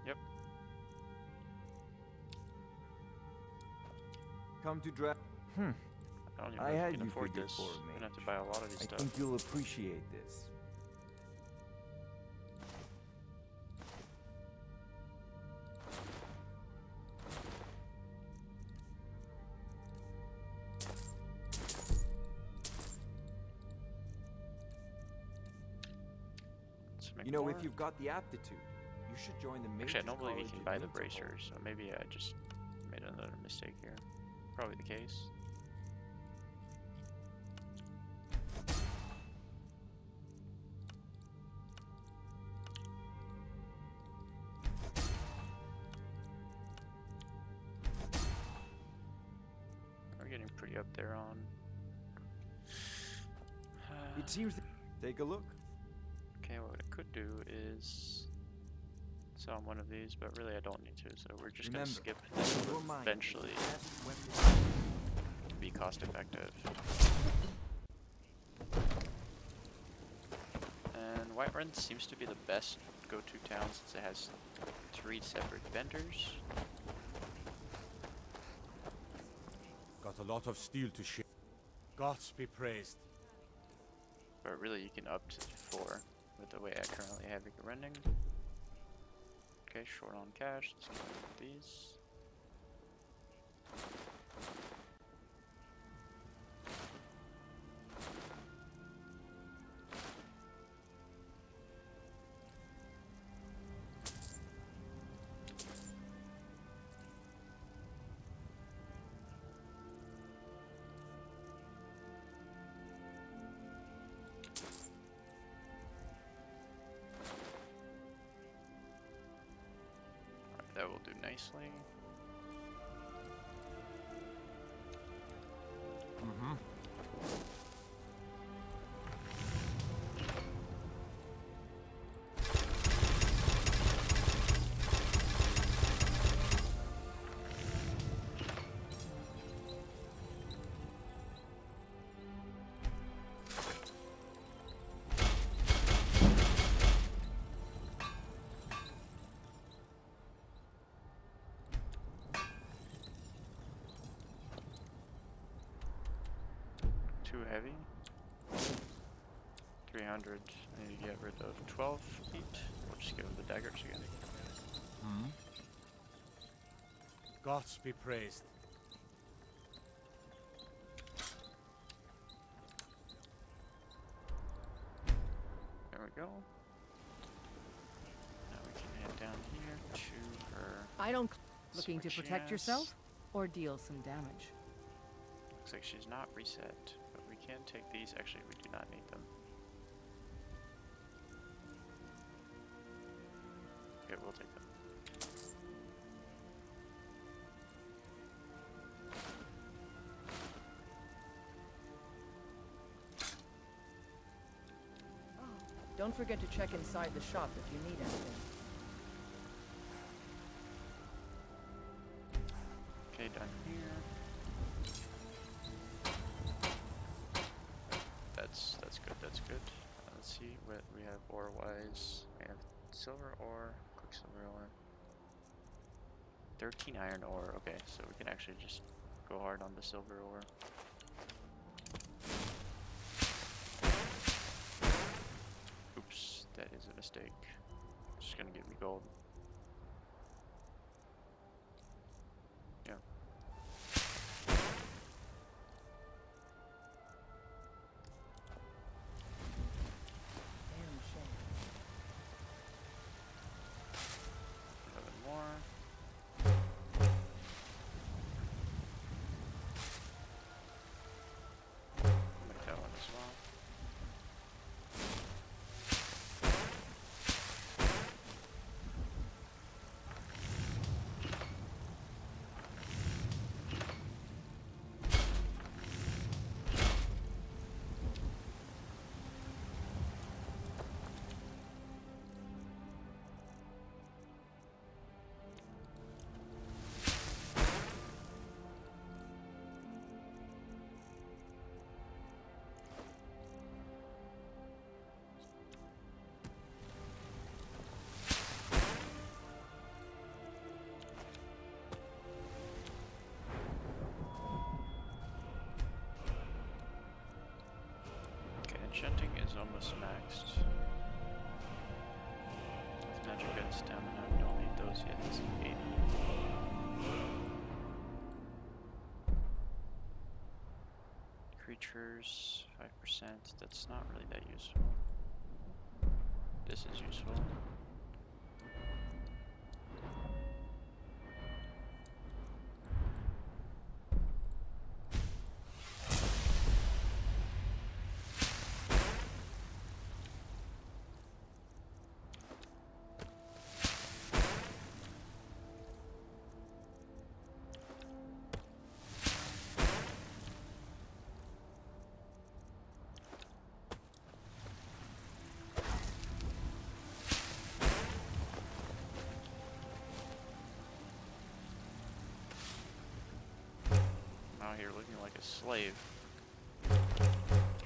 Yep. Come to draft. I don't even know I if had we can you afford figured this. for We're me. gonna have to buy a lot of these I stuff. think you'll appreciate this. Let's make You know, more. if you've got the aptitude, you should join the Mages Actually, I don't believe you College can in buy the Winterhold. bracers, so maybe I just made another mistake here. Probably the case. We're getting pretty up there on. It seems that... Take a look. Okay, what I could do is sell one of these, but really I don't need to, so we're just gonna Remember, skip your mind eventually is the best weapon. to be cost effective. And Whiterun seems to be the best go-to town since it has 3 separate vendors. Got a lot of steel to ship. Gods be praised. But really you can up to 4 with the way I currently have it running. Okay, short on cash, let's get rid of these. That will do nicely. too heavy. 300. I need to get rid of 12 feet. We'll just give him the daggers again. Gods be praised. There we go. Now we can head down here to her. I don't. Looking to switch protect yes. yourself or deal some damage? Looks like she's not reset, but we can take these. Actually, we do not need them. Okay, we'll take them. Don't forget to check inside the shop if you need anything. Okay, done here. That's good. That's good. Let's see what we have ore-wise. We have silver ore, quicksilver ore, 13 iron ore. Okay, so we can actually just go hard on the silver ore. Oops, that is a mistake. It's just gonna give me gold. Yeah. Damn shame. 11 more. Make that one as well. Okay, enchanting is almost maxed. With magic and stamina, we don't need those yet. This is 80. Creatures, 5%. That's not really that useful. This is useful. Out here looking like a slave,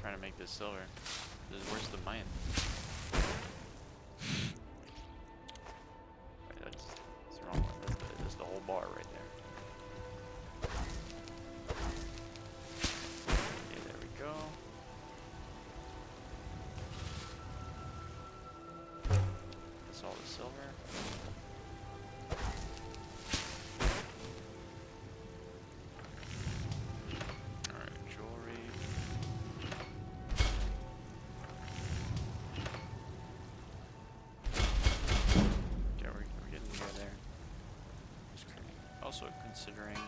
trying to make this silver. Where's the mine? Wait, that's the wrong one. That's the whole bar right there. Okay, there we go. That's all the silver. Also considering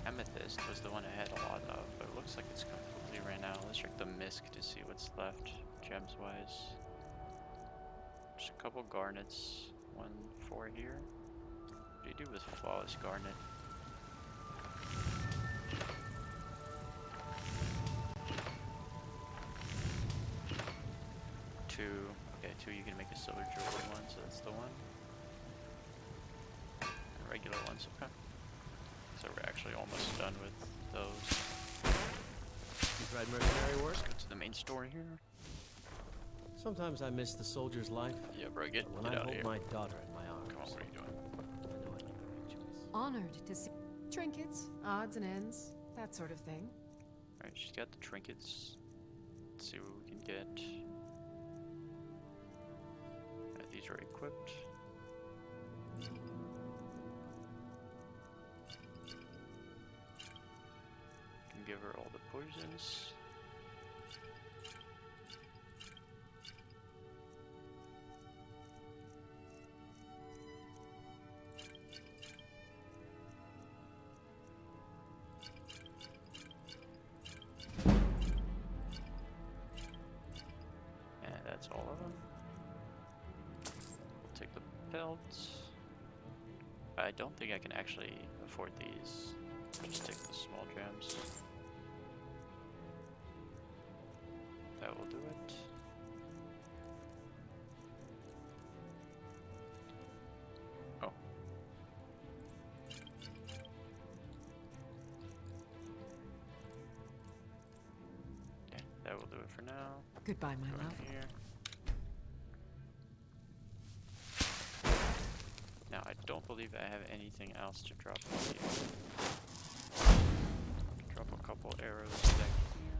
amethyst was the one I had a lot of, but it looks like it's completely ran out. Let's check the misc to see what's left gems wise. Just a couple garnets, 4 here. What do you do with flawless garnet? Okay, 2 you can make a silver jewelry one, so that's the one. Regular ones, okay. So we're actually almost done with those. You tried mercenary work? Let's go to the main store here. Sometimes I miss the soldier's life. Yeah, bro, get when out I of hold here. my daughter in my arms. Come on, what are you doing? I know I made the right choice. Honored to see trinkets, odds and ends. that sort of thing. Alright, she's got the trinkets. Let's see what we can get. Alright, these are equipped. Can give her all the poisons. And that's all of them. We'll take the belts. I don't think I can actually afford these. Just take the small gems. That will do it. Oh. Okay, that will do it for now. Goodbye, my Go in love. here. Now, I don't believe I have anything else to drop in here. Drop a couple arrows back here.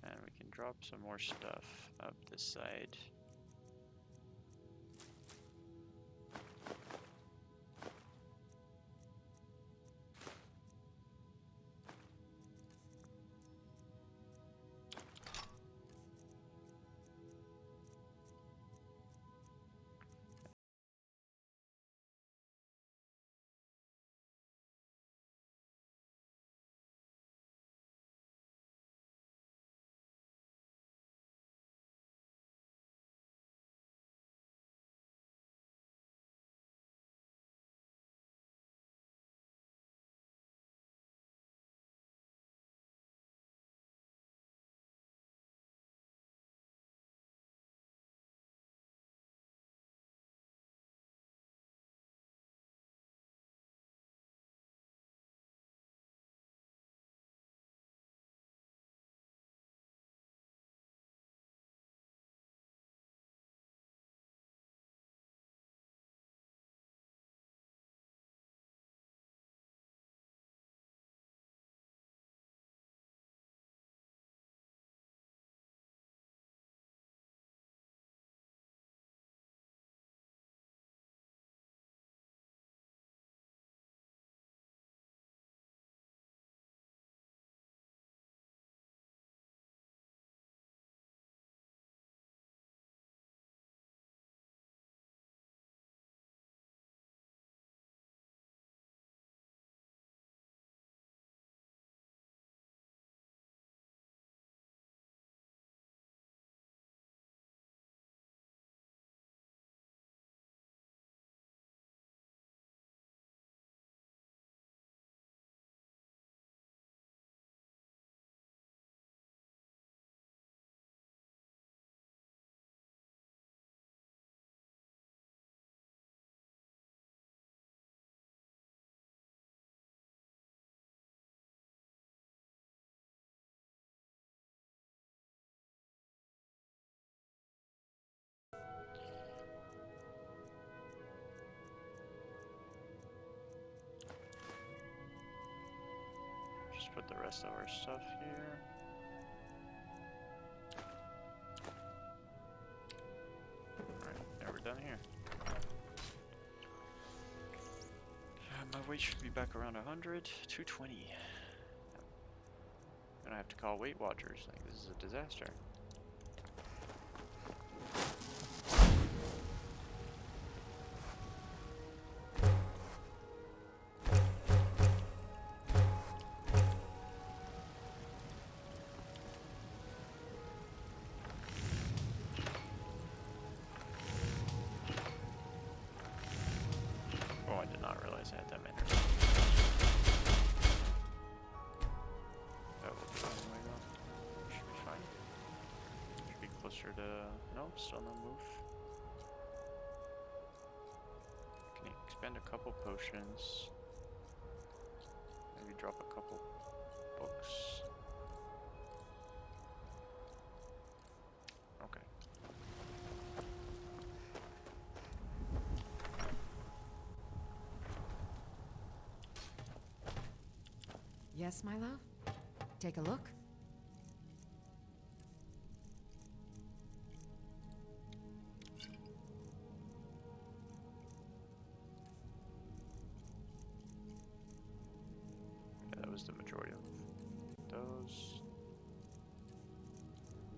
And we can drop some more stuff up this side. Just put the rest of our stuff here. Alright, now we're done here. My weight should be back around 100, 220. And I have to call Weight Watchers. Like, this is a disaster. Oh, I did not realize I had that many. That will do anyway, though. Should be fine. Should be closer to... No, still no move. Can expend a couple potions. Maybe drop a couple books. Okay. Yes, my love? Take a look. Yeah, that was the majority of those.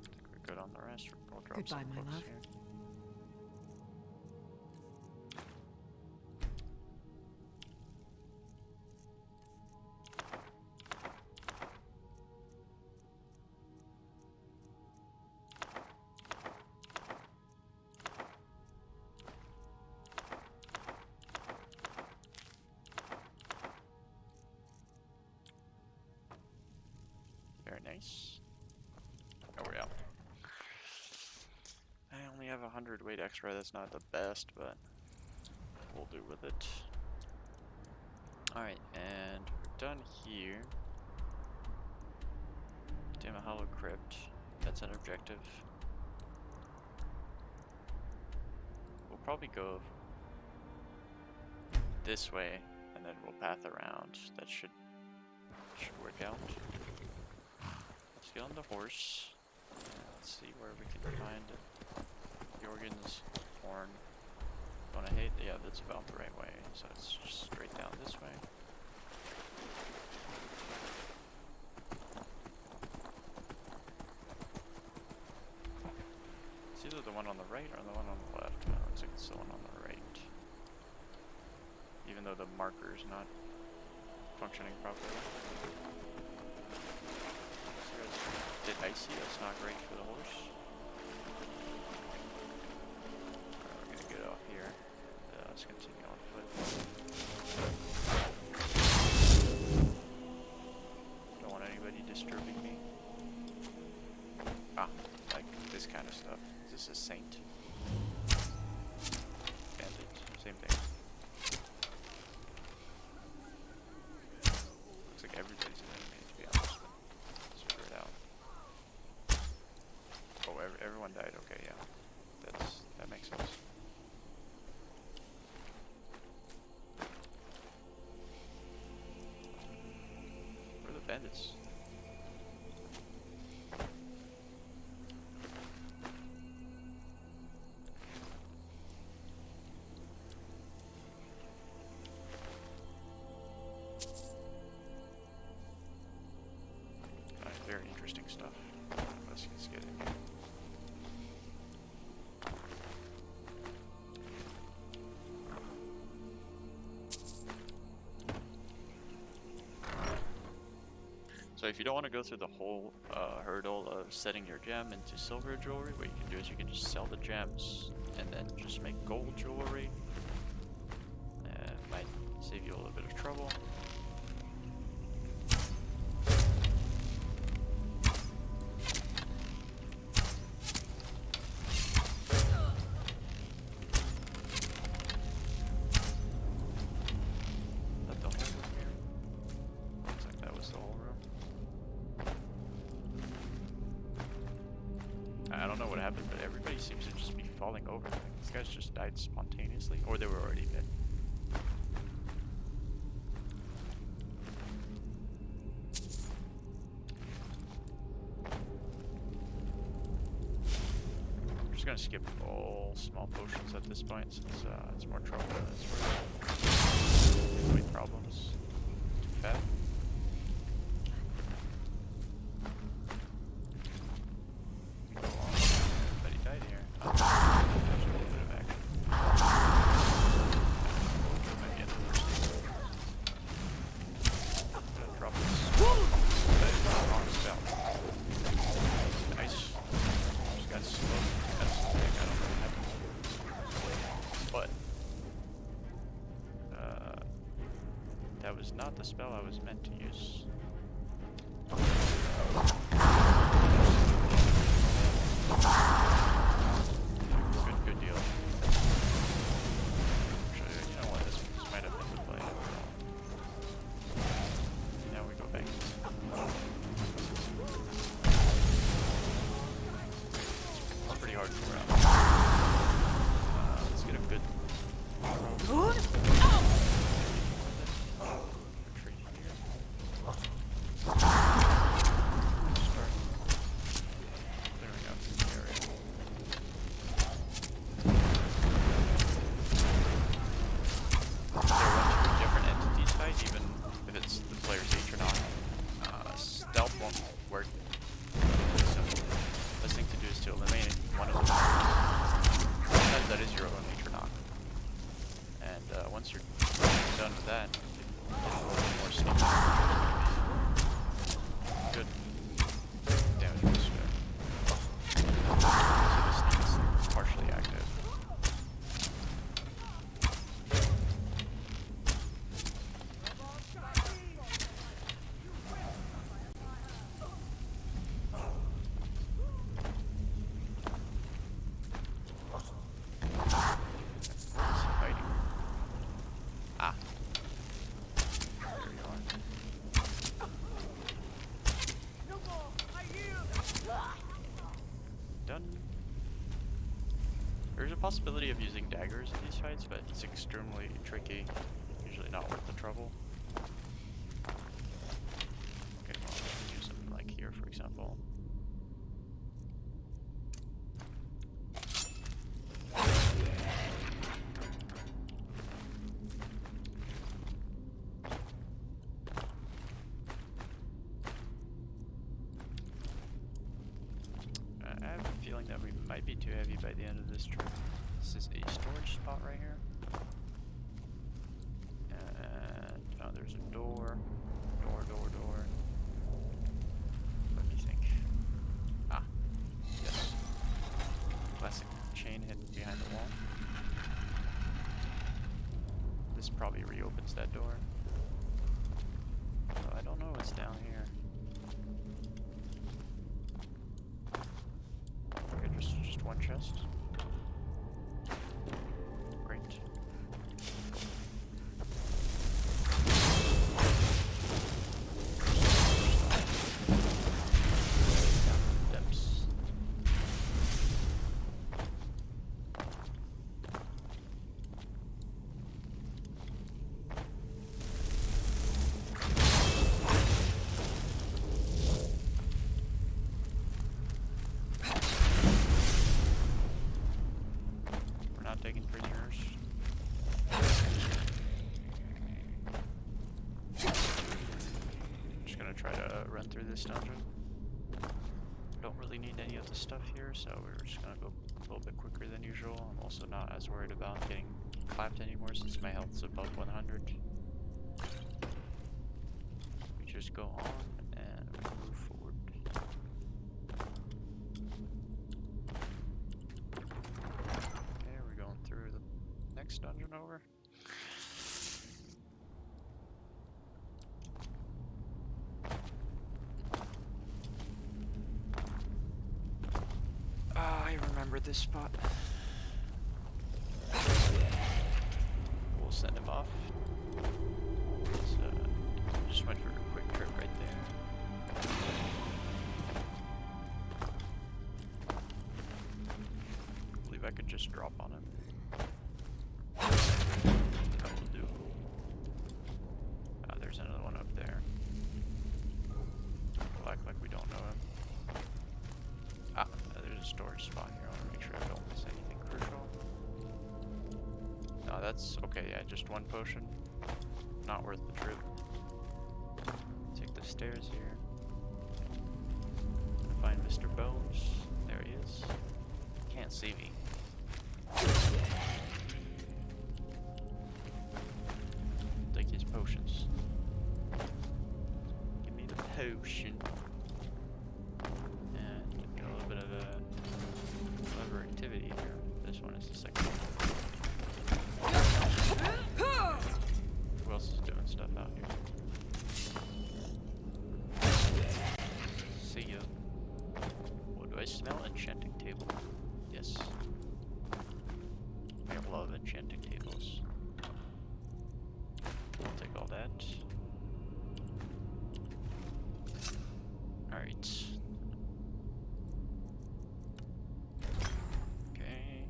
I think we're good on the rest. We'll drop Goodbye, some my books love. here. Very nice. Oh yeah. I only have 100 weight extra. That's not the best, but we'll do with it. Alright, and we're done here. Damn, a hollow crypt. That's an objective. We'll probably go this way, and then we'll path around. That should work out. Let's get on the horse. Let's see where we can find Jorgen's horn. Wanna hate? Yeah, that's about the right way. So it's just straight down this way. It's either the one on the right or the one on the left. Looks like it's the one on the right. Even though the marker is not functioning properly. So it's a bit icy, that's not great for the horse. Alright, we're gonna get off here. Let's continue on foot. Don't want anybody disturbing me. Ah, like this kind of stuff. Is this a saint? Bandit, same thing. Looks like everybody's an enemy, to be honest, but let's figure it out. Oh, everyone died. Okay, yeah, that makes sense. Where are the bandits? Very interesting stuff. Let's just get in here. So if you don't want to go through the whole hurdle of setting your gem into silver jewelry, what you can do is you can just sell the gems and then just make gold jewelry. Might save you a little bit of trouble. I don't know what happened, but everybody seems to just be falling over. Like, these guys just died spontaneously, or they were already dead. I'm just gonna skip all small potions at this point, since it's more trouble than it's worth. Weight problems. Too fat. That was not the spell I was meant to use. Good deal. Actually, you know what? This might have been the play after all. Now we go back. It's pretty hard to go around. Let's get a good. Retreat here. There's a possibility of using daggers in these fights, but it's extremely tricky. Usually not worth the trouble. Okay, well, we can use them like here, for example. I have a feeling that we might be too heavy by the end of this trip. This is a storage spot right here. And oh, there's a door. Door. What do you think? Ah, yes. Classic chain hidden behind the wall. This probably reopens that door. So I don't know what's down here. Okay, just one chest. Great. Depths. We're not taking prisoners. Just gonna try to run through this dungeon. Don't really need any of the stuff here, so we're just gonna go a little bit quicker than usual. I'm also not as worried about getting clapped anymore since my health's above 100. We just go on and we move forward. Okay, we're going through the next dungeon over. Ah, I remember this spot. We'll send him off. So, just went for a quick trip right there. I believe I could just drop on him. That will do. There's another one up there. We'll act like we don't know him. Ah, there's a storage spot here. I want to make sure I don't miss anything crucial. No, that's okay. Yeah, just one potion. Not worth the trip. Take the stairs here. Find Mr. Bones. There he is. Can't see me. Take his potions. Give me the potion. And a little bit of a clever activity here. This one is the second one. Who else is doing stuff out here? See ya. What do I smell? Enchanting table. Yes. I love enchanting tables. I'll take all that. Alright. Okay.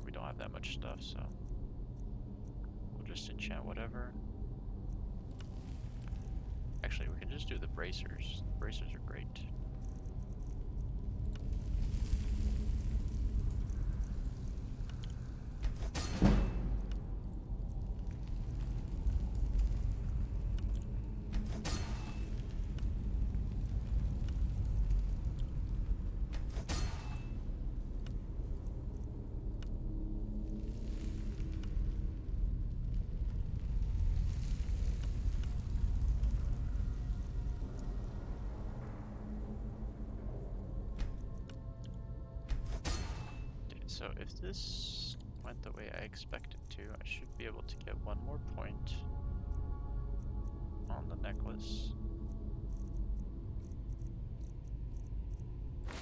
We don't have that much stuff, so we'll just enchant whatever. Actually, we can just do the bracers. The bracers are great. So if this went the way I expected to, I should be able to get one more point on the necklace.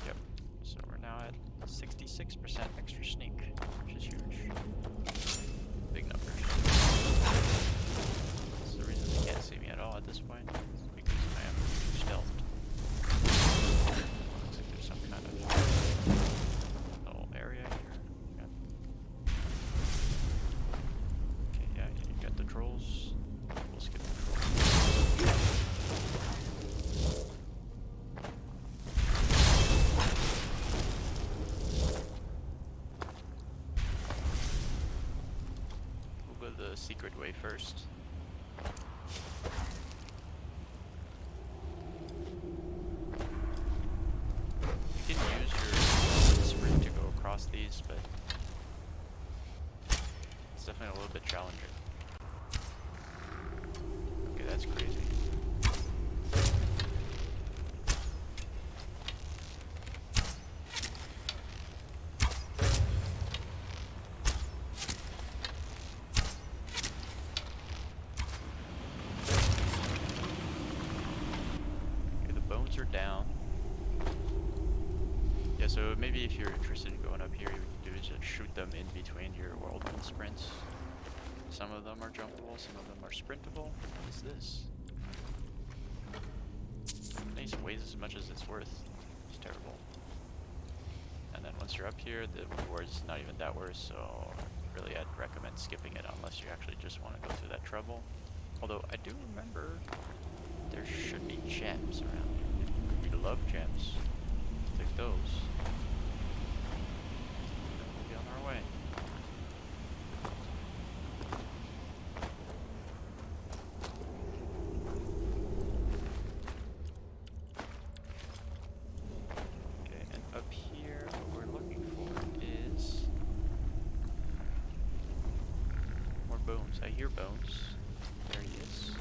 Yep. So we're now at 66% extra sneak, which is huge. Big numbers. That's the reason they can't see me at all at this point. It's because I am stealthed. Looks like there's some kind of little area here. secret way first. You can use your sprint to go across these, but it's definitely a little bit challenging. Okay, that's crazy. Okay, the bones are down. Yeah, so maybe if you're interested in going up here, what you can do is just shoot them in between your whirlwind sprints. Some of them are jumpable, some of them are sprintable. What is this? It weighs as much as it's worth. It's terrible. And then once you're up here, the reward's not even that worse, so really I'd recommend skipping it unless you actually just want to go through that trouble. Although I do remember there should be gems around here. We love gems. Take those. Then we'll be on our way. Okay, and up here, what we're looking for is more bones. I hear bones. There he is.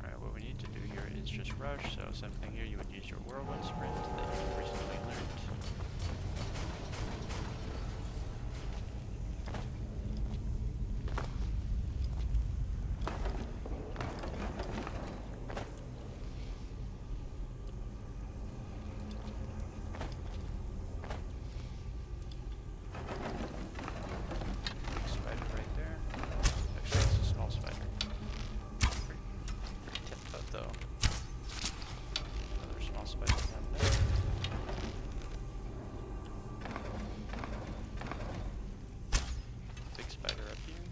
Alright, what we need to do here is just rush. So same thing here, you would use your whirlwind sprint that you recently learned. Big spider right there. Actually, it's a small spider. Pretty tipped up though. Another small spider down there. Big spider up here.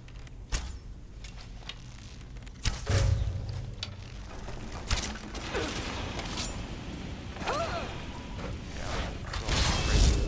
Yeah, might as well break it.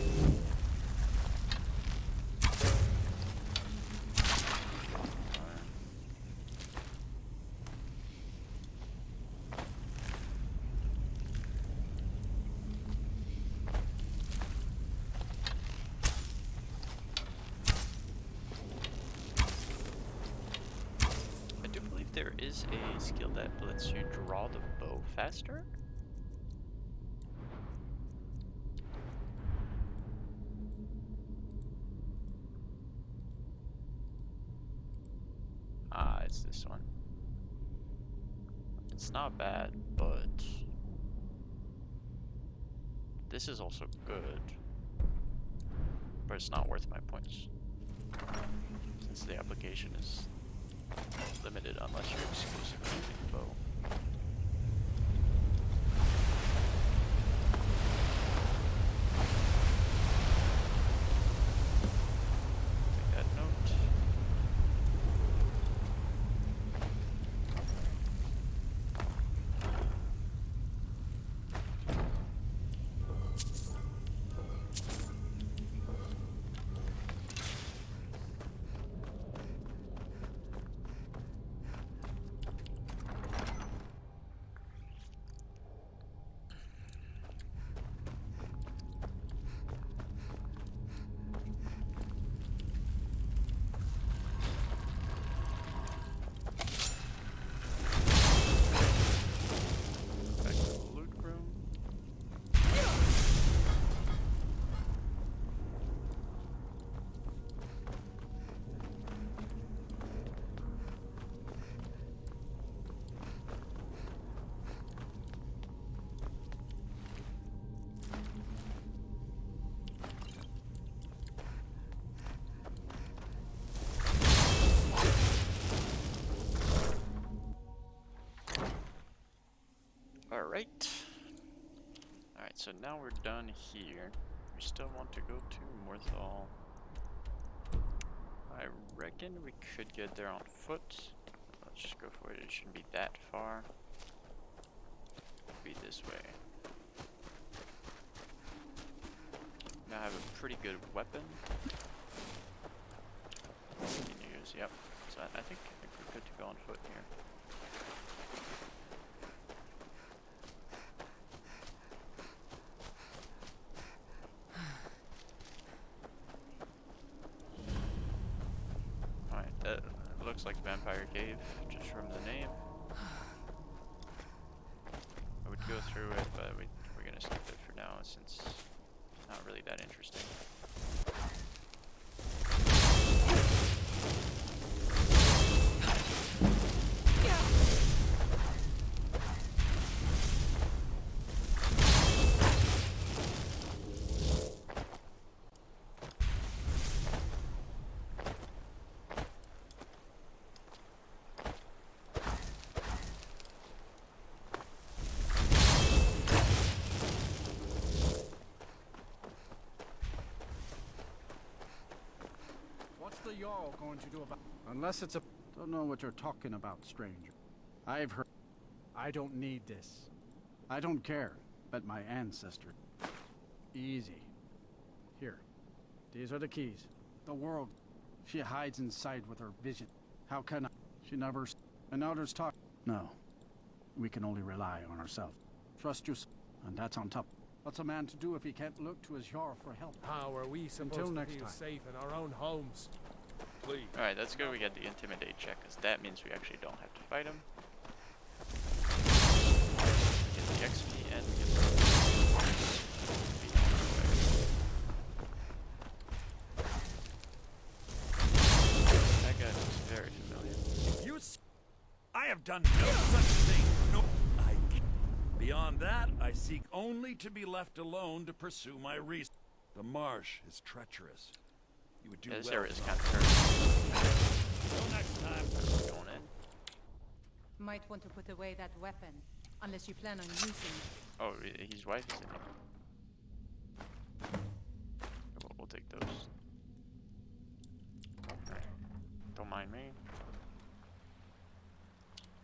I do believe there is a skill that lets you draw the bow faster. Ah, it's this one. It's not bad, but this is also good. But it's not worth my points. Since the application is limited unless you're exclusively using bow. Take that note. Back to the loot room. Alright. Alright, so now we're done here. We still want to go to Morthal. I reckon we could get there on foot. Let's just go for it. It shouldn't be that far. Be this way. now have a pretty good weapon. We can use, yep. So I think we're good to go on foot here. Alright, that looks like Vampire Cave, just from the name. I would go through it, but we're gonna skip it for now since it's not really that interesting. What's the Jarl going to do about... Unless it's a... Don't know what you're talking about, stranger. I've heard... I don't need this. I don't care, but my ancestor... Easy. Here. These are the keys. The world. She hides inside with her vision. How can I... She never... And others talk... No. We can only rely on ourselves. Trust yourself. And that's on top. What's a man to do if he can't look to his Jarl for help? How are we supposed Until to next feel time. safe in our own homes? Please. Alright, that's good we get the Intimidate check, because that means we actually don't have to fight him. We get the XP and we get the... Be on our way. That guy looks very familiar. I have done no such thing. No, beyond that, I seek only to be left alone to pursue my reason. The marsh is treacherous. You would do Yeah, this well area is to kind not- of Till next time. We're going in. Might want to put away that weapon, unless you plan on using it. Oh, his wife is in here. We'll take those. Alright. Don't mind me.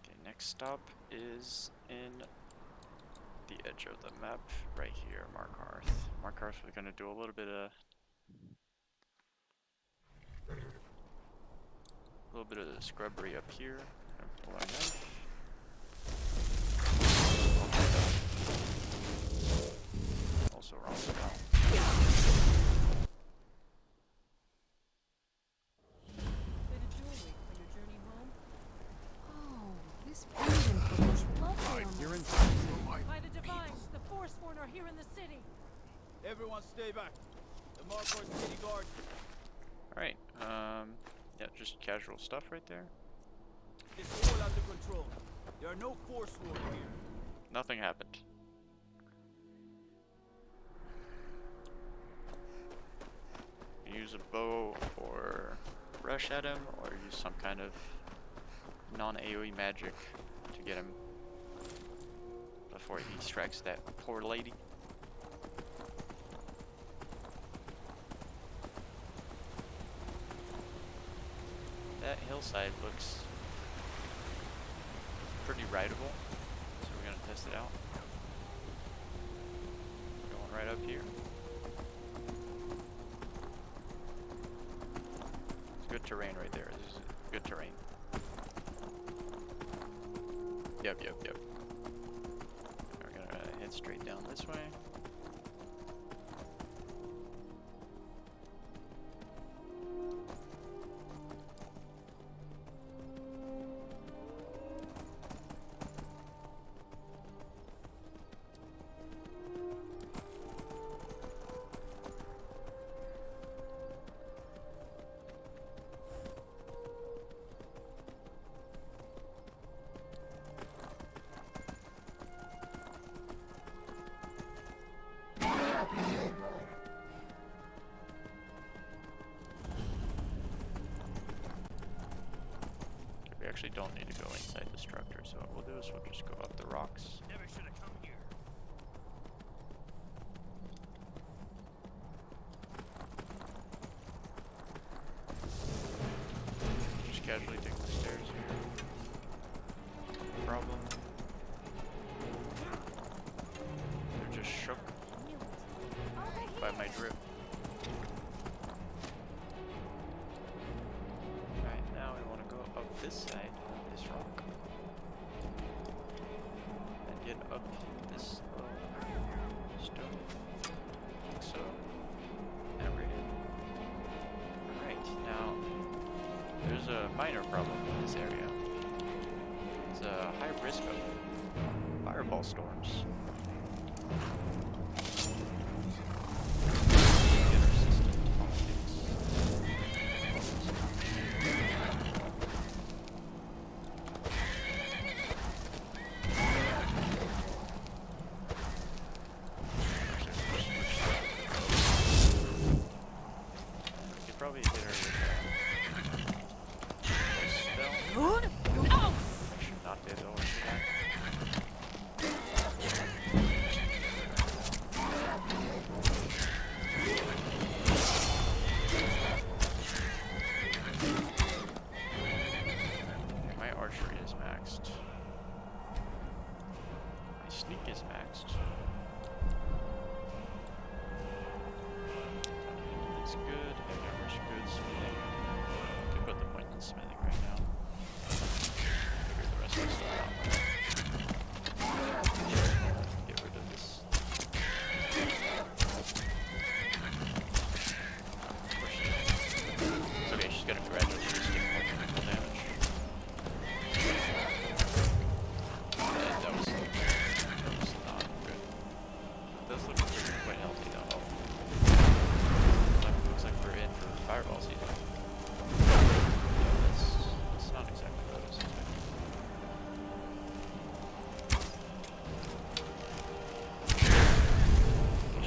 Okay, next stop is in the edge of the map, right here, Markarth. Markarth, we're gonna do a little bit of scrubbery up here. Gonna pull our knife. Also wrong spell. Bit of jewelry for your journey home. Oh, this pendant looks lovely. You're in... By the Divines, the Forsworn are here in the city. Everyone stay back. The Markor City Guard. Alright, yeah, just casual stuff right there. It's all under control. There are no Forsworn here. Nothing happened. Use a bow or rush at him, or use some kind of non-AoE magic to get him before he strikes that poor lady. That hillside looks pretty rideable, so we're gonna test it out. Going right up here. It's good terrain right there. This is good terrain. Yep. We're gonna head straight down this way. We actually don't need to go inside the structure, so what we'll do is we'll just go up the rocks. Never should have come here. Just casually take the stairs here. No problem. They're just shook by my drip. get up this stone? Like so. And we're in. Alright, now there's a minor problem in this area. There's a high risk of fireball storms. Probably hit her with a spell. Should not be able to overshoot that. My archery is maxed. My sneak is maxed. It's good. Heavy armor's good. Smithing. Could put the point in smithing right now. Figure the rest of the stuff out. Get rid of this. It's okay, she's gonna gradually just take more critical damage. That was not good. It does look quite healthy though. Looks like we're in for fireball season. Yeah, that's not exactly what I was expecting.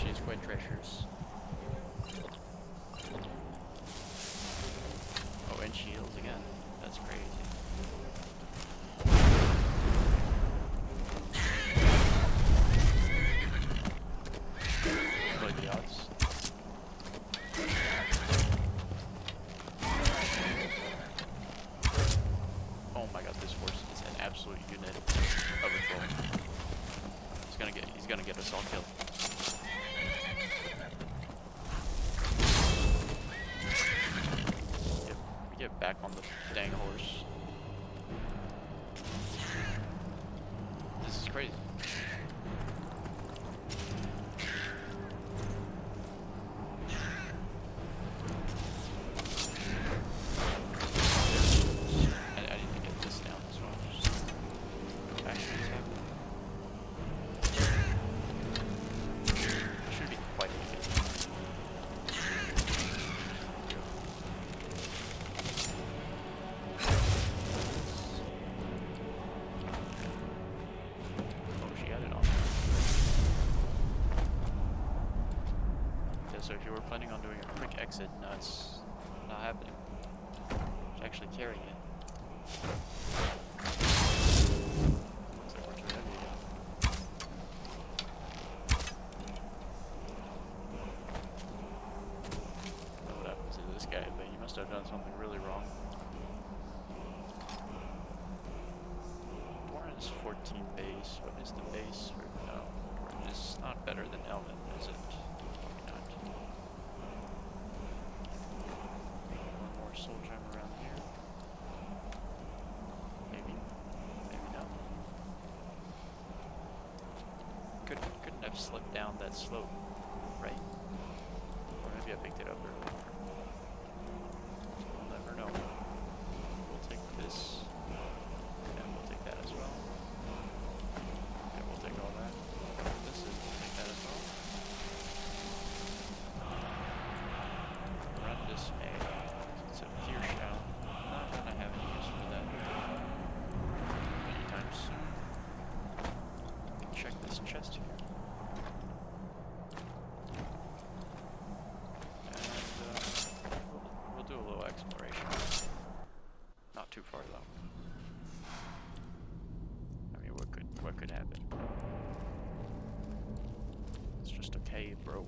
She's quite treacherous. Oh, and she heals again. That's crazy. Play the odds. Oh my god, this horse is an absolute unit of a troll. He's gonna get us all killed. Yep, we get back on the dang horse. This is crazy. I need to get this down as well. Actually, should be quite easy. Oh, she got it on. Yeah, so if you were planning on doing a quick exit, no, it's not happening. She's actually carrying it. Looks like we're too heavy again. I don't know what happened to this guy, but he must have done something really wrong. Dwarven is 14 base. What is the base? No, Dwarven is not better than Elven, is it? Not. One more soul gem around here. Maybe. Maybe not. Couldn't have slipped down that slope, right? Or maybe I picked it up earlier. We'll never know. We'll take this. And we'll take that as well. And we'll take all that. This is, we'll take that as well. Run dismay. It's a fierce shout. Not gonna have any use for that anytime soon. Check this chest here. And we'll do a little exploration. Not too far though. I mean, what could happen? It's just a cave, bro.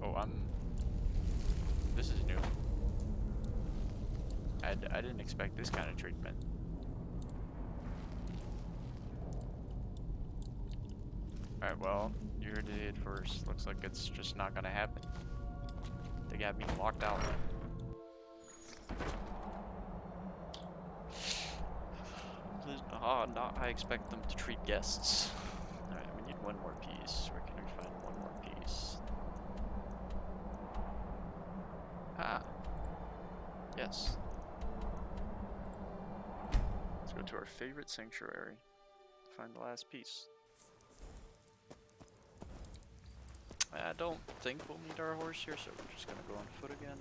Oh, this is new. I didn't expect this kind of treatment. Alright, well, you heard it first. Looks like it's just not gonna happen. They got me locked out. Please not I expect them to treat guests. Alright, we need one more piece. Where can we find one more piece? Ah. Yes. Let's go to our favorite sanctuary. Find the last piece. I don't think we'll need our horse here, so we're just gonna go on foot again.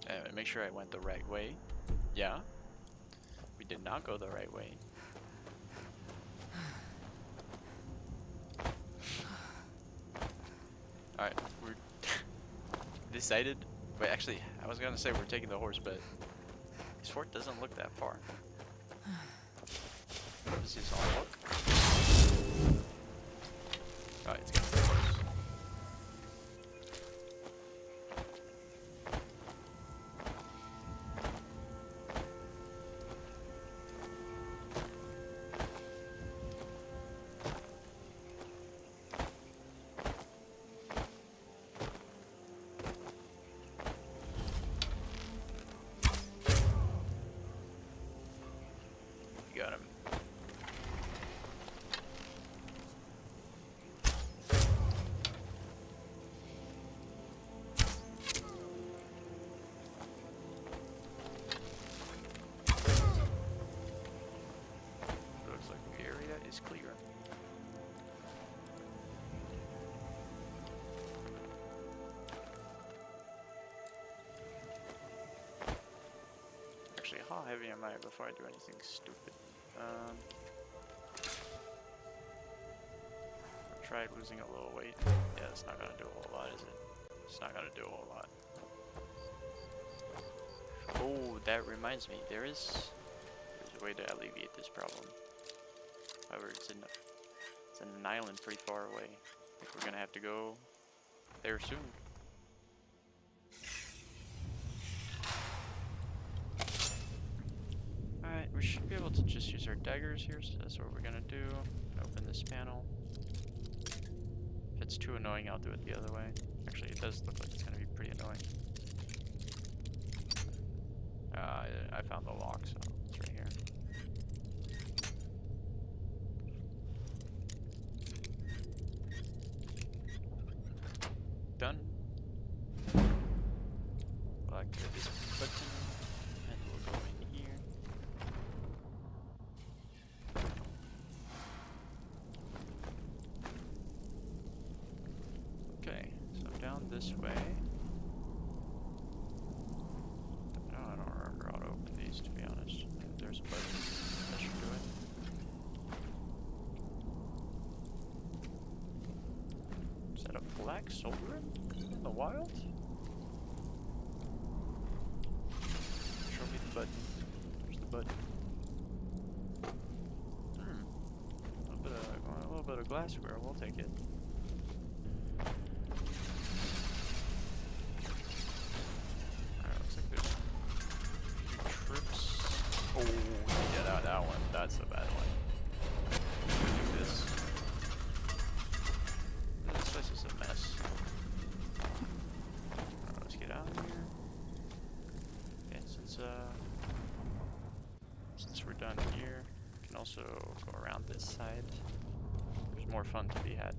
Anyway, make sure I went the right way. Yeah. We did not go the right way. Alright, we're decided. Wait, actually, I was gonna say we're taking the horse, but this fort doesn't look that far. This is all look. Alright, it's got the horse. Got him. Looks like the area is clear. Actually, how heavy am I before I do anything stupid? Tried losing a little weight. Yeah, it's not gonna do a whole lot, is it? It's not gonna do a whole lot. Oh, that reminds me. There's a way to alleviate this problem. However, it's in an island pretty far away. I think we're gonna have to go there soon. Alright, we should be able to just use our daggers here, so that's what we're gonna do. Open this panel. If it's too annoying, I'll do it the other way. Actually, it does look like it's gonna be pretty annoying. I found the lock, so it's right here. Done. We'll activate this button, and we'll go in here. Okay, so down this way. No, I don't remember how to open these, to be honest. There's a button that should do it. Is that a black soldier in the wild? Show me the button. There's the button. A little bit of glassware. We'll take it. Alright, looks like there's 2 trips. Oh, yeah, that one. That's a bad one. Do this. This place is a mess. Alright, let's get out of here. Okay, since we're done here, we can also go around this side. There's more fun to be had.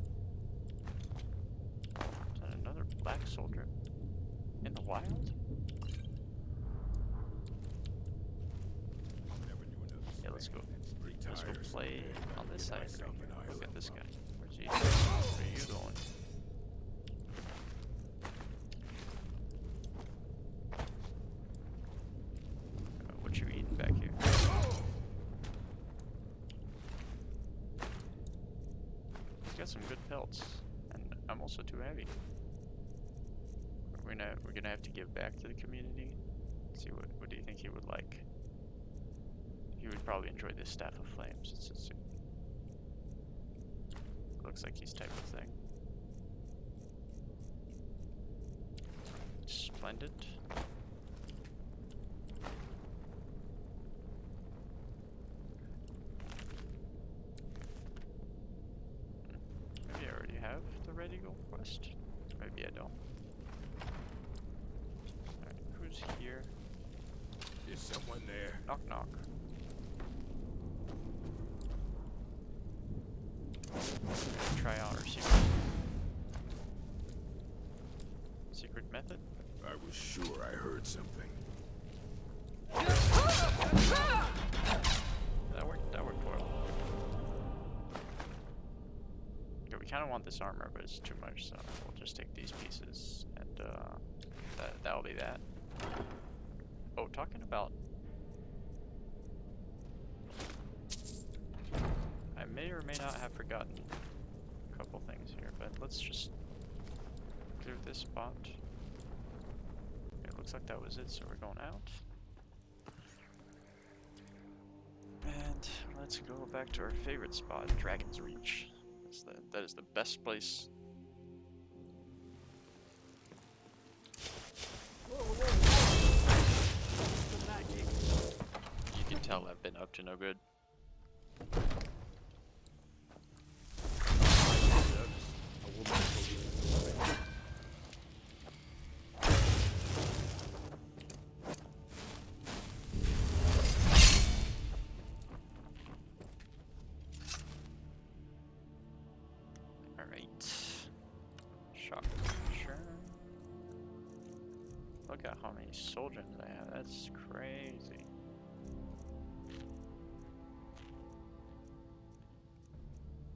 Is that another black soldier in the wild? Yeah, let's go. Let's go play on this side. Look at this guy. Where's he? Where are you going? What you eating back here? He's got some good pelts, and I'm also too heavy. We're gonna have to give back to the community. Let's see what do you think he would like? He would probably enjoy this Staff of Flames. Looks like his type of thing. Splendid. Maybe I already have the ready gold quest? Maybe I don't. Alright, who's here? Is someone there? Knock knock. Try out our secret method. I was sure I heard something. That worked well. Okay, we kind of want this armor, but it's too much, so we'll just take these pieces, and that'll be that. Oh, talking about... I may or may not have forgotten a couple things here, but let's just clear this spot. It looks like that was it, so we're going out. And let's go back to our favorite spot, Dragon's Reach. That is the best place. You can tell I've been up to no good. Look at how many soldiers I have. That's crazy.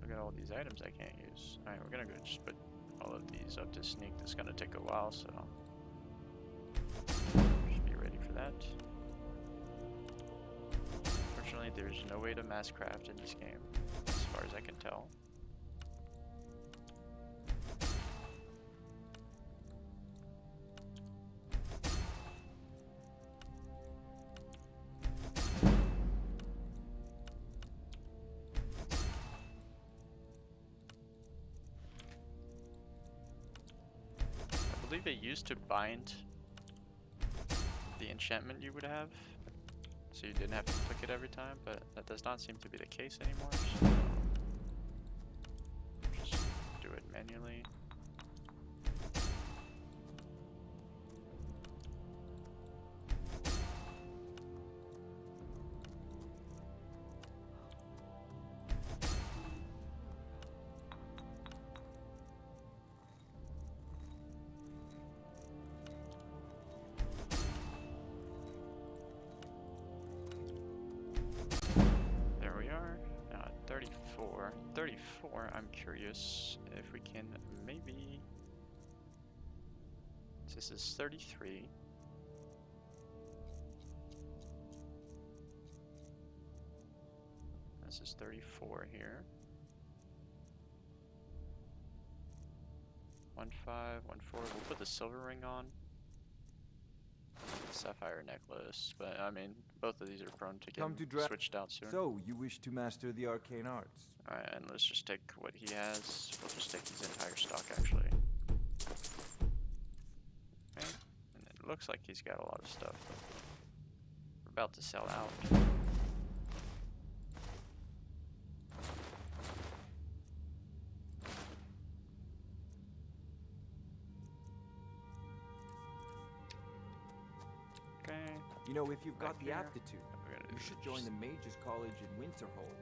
Look at all these items I can't use. Alright, we're gonna go just put all of these up to sneak. This is gonna take a while, so just be ready for that. Unfortunately, there's no way to mass craft in this game, as far as I can tell. I believe it used to bind the enchantment you would have, so you didn't have to click it every time, but that does not seem to be the case anymore, so just do it manually. There we are, 34. 34, I'm curious if we can maybe... This is 33. This is 34 here. 15, 14. We'll put the silver ring on. Sapphire necklace, but I mean, both of these are prone to Come get to switched out soon. So, you wish to master the arcane arts? Alright, and let's just take what he has. We'll just take his entire stock, actually. Okay, and it looks like he's got a lot of stuff. We're about to sell out. Okay. You know, if you've got Back the here. aptitude, We're gonna you do should join the Mages College in Winterhold.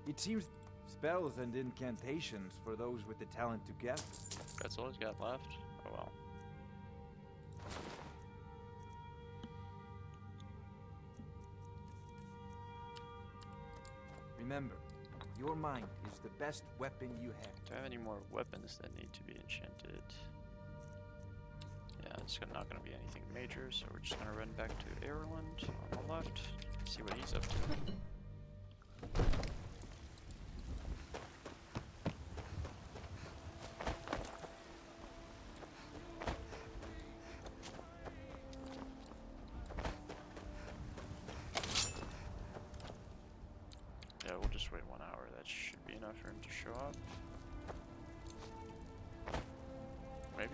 It seems spells and incantations for those with the talent to get. That's all he's got left. Oh well. Remember, your mind is the best weapon you have. Do I have any more weapons that need to be enchanted? Yeah, it's not going to be anything major, so we're just going to run back to Ireland on the left, see what he's up to. just wait 1 hour. That should be enough for him to show up. Maybe?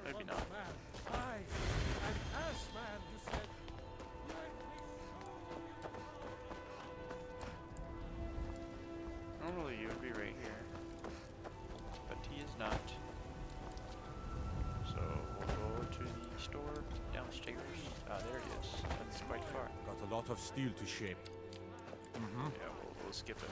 Maybe not. Aye, an ass man, you said. Let me Normally you would be right here, but he is not. So we'll go to the store downstairs. Ah, there he is. That's quite far. Got a lot of steel to shape. Yeah, we'll skip it.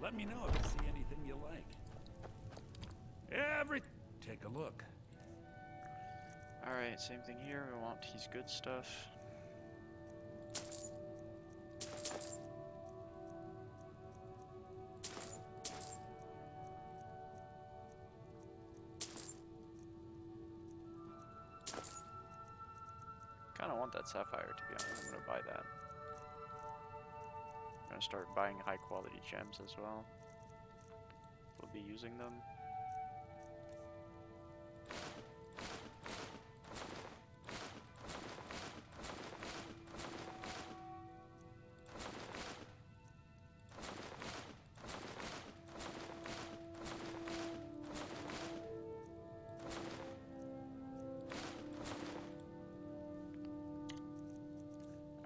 Let me know if you see anything you like. Take a look. Alright, same thing here. We want his good stuff. Kinda want that sapphire, to be honest. I'm gonna buy that. I'm gonna start buying high quality gems as well. We'll be using them.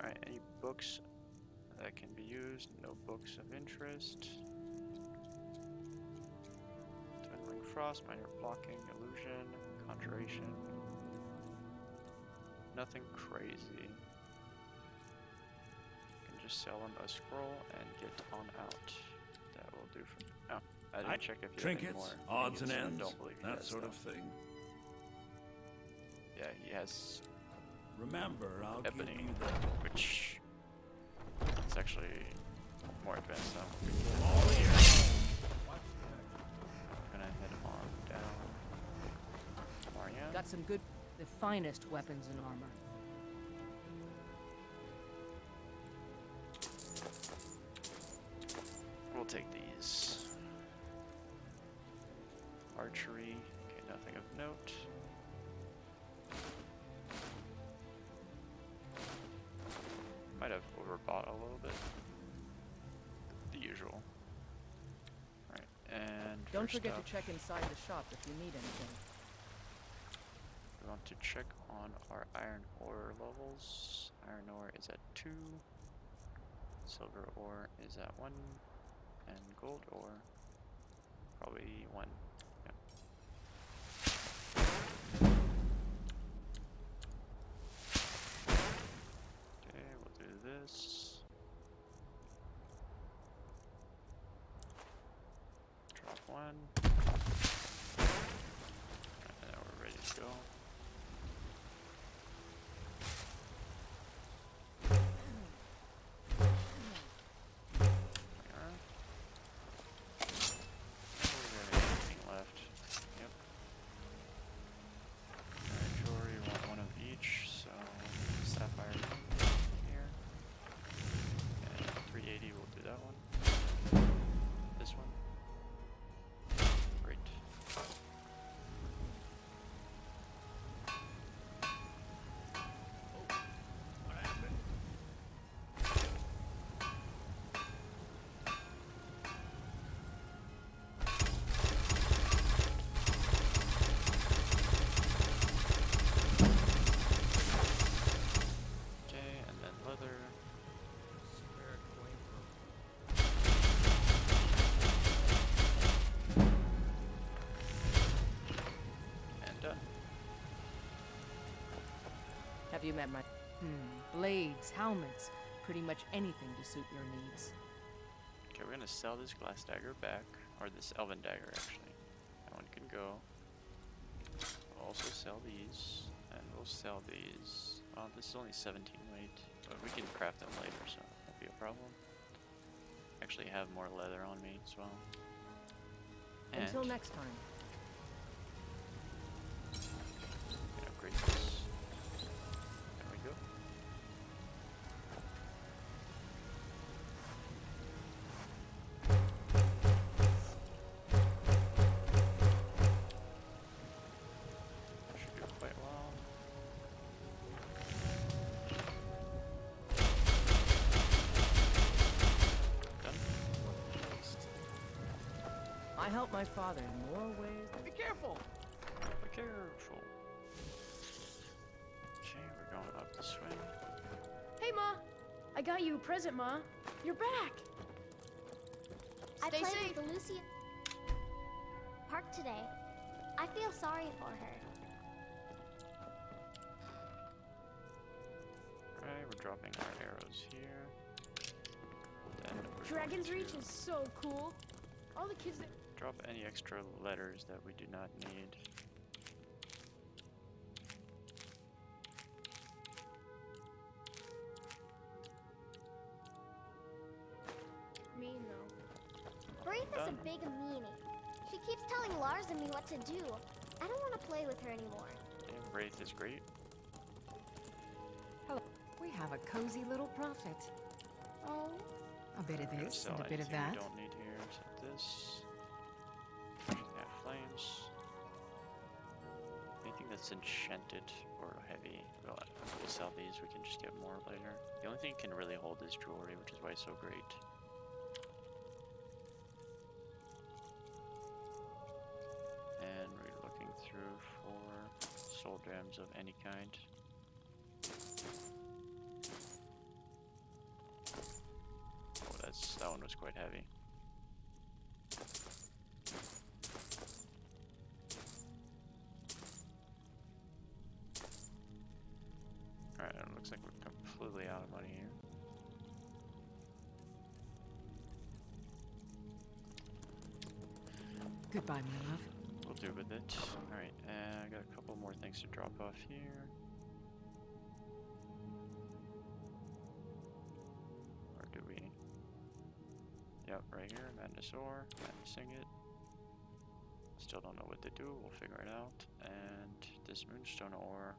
Alright, any books that can be used? No books of interest. Dwindling Frost, Minor Blocking, Illusion, Conjuration. Nothing crazy. Can just sell them a scroll and get on out. That will do for. Oh, I didn't check if you have any more. Trinkets, odds and things, I ends, don't believe he that has sort them. of thing. Yeah, he has Remember, I'll give ebony, you the... which it's actually more advanced now. All here. I'm gonna head on down. Maria. Got some good, the finest weapons and armor. We'll take these. Archery. Okay, nothing of note. Might have overbought a little bit. The usual. Alright, and Don't first forget up, to check inside the shop if you need anything. we want to check on our iron ore levels. Iron ore is at 2. Silver ore is at 1. And gold ore, probably 1. Yeah. Okay, we'll do this. Drop 1. And now we're ready to go. Have you met my... blades, helmets, pretty much anything to suit your needs. Okay, we're gonna sell this glass dagger back, or this elven dagger actually. That one can go. We'll also sell these, and we'll sell these. Well, this is only 17 weight, but we can craft them later, so it won't be a problem. Actually have more leather on me as well. And Until next time. upgrade this. There we go. I help my father in more ways than... Be careful! Be careful. Okay, we're going up this way. Hey, Ma! I got you a present, Ma. You're back! I Stay played safe. with Lucy Park today. I feel sorry for her. Alright, we're dropping our arrows here. Then we're Dragon's going Reach to is so cool. All the kids that... drop any extra letters that we do not need. Mean, though. Braith is a Done. big meanie. She keeps telling Lars and me what to do. I don't want to play with her anymore. And Wraith is great. Hello. We have a cozy little prophet. Oh. A bit of We're gonna this sell and a bit of anything that. we don't need here, except this. Yeah, flames. Anything that's enchanted or heavy, we'll sell these. We can just get more later. The only thing it can really hold is jewelry, which is why it's so great. And we're looking through for soul gems of any kind. Oh, that one was quite heavy. Alright, it looks like we're completely out of money here. Goodbye, my love. We'll do with it. Alright, I got a couple more things to drop off here. Or do we? Yep, right here, Madness Ore, Madness Ingot. Still don't know what to do, we'll figure it out. And this Moonstone Ore,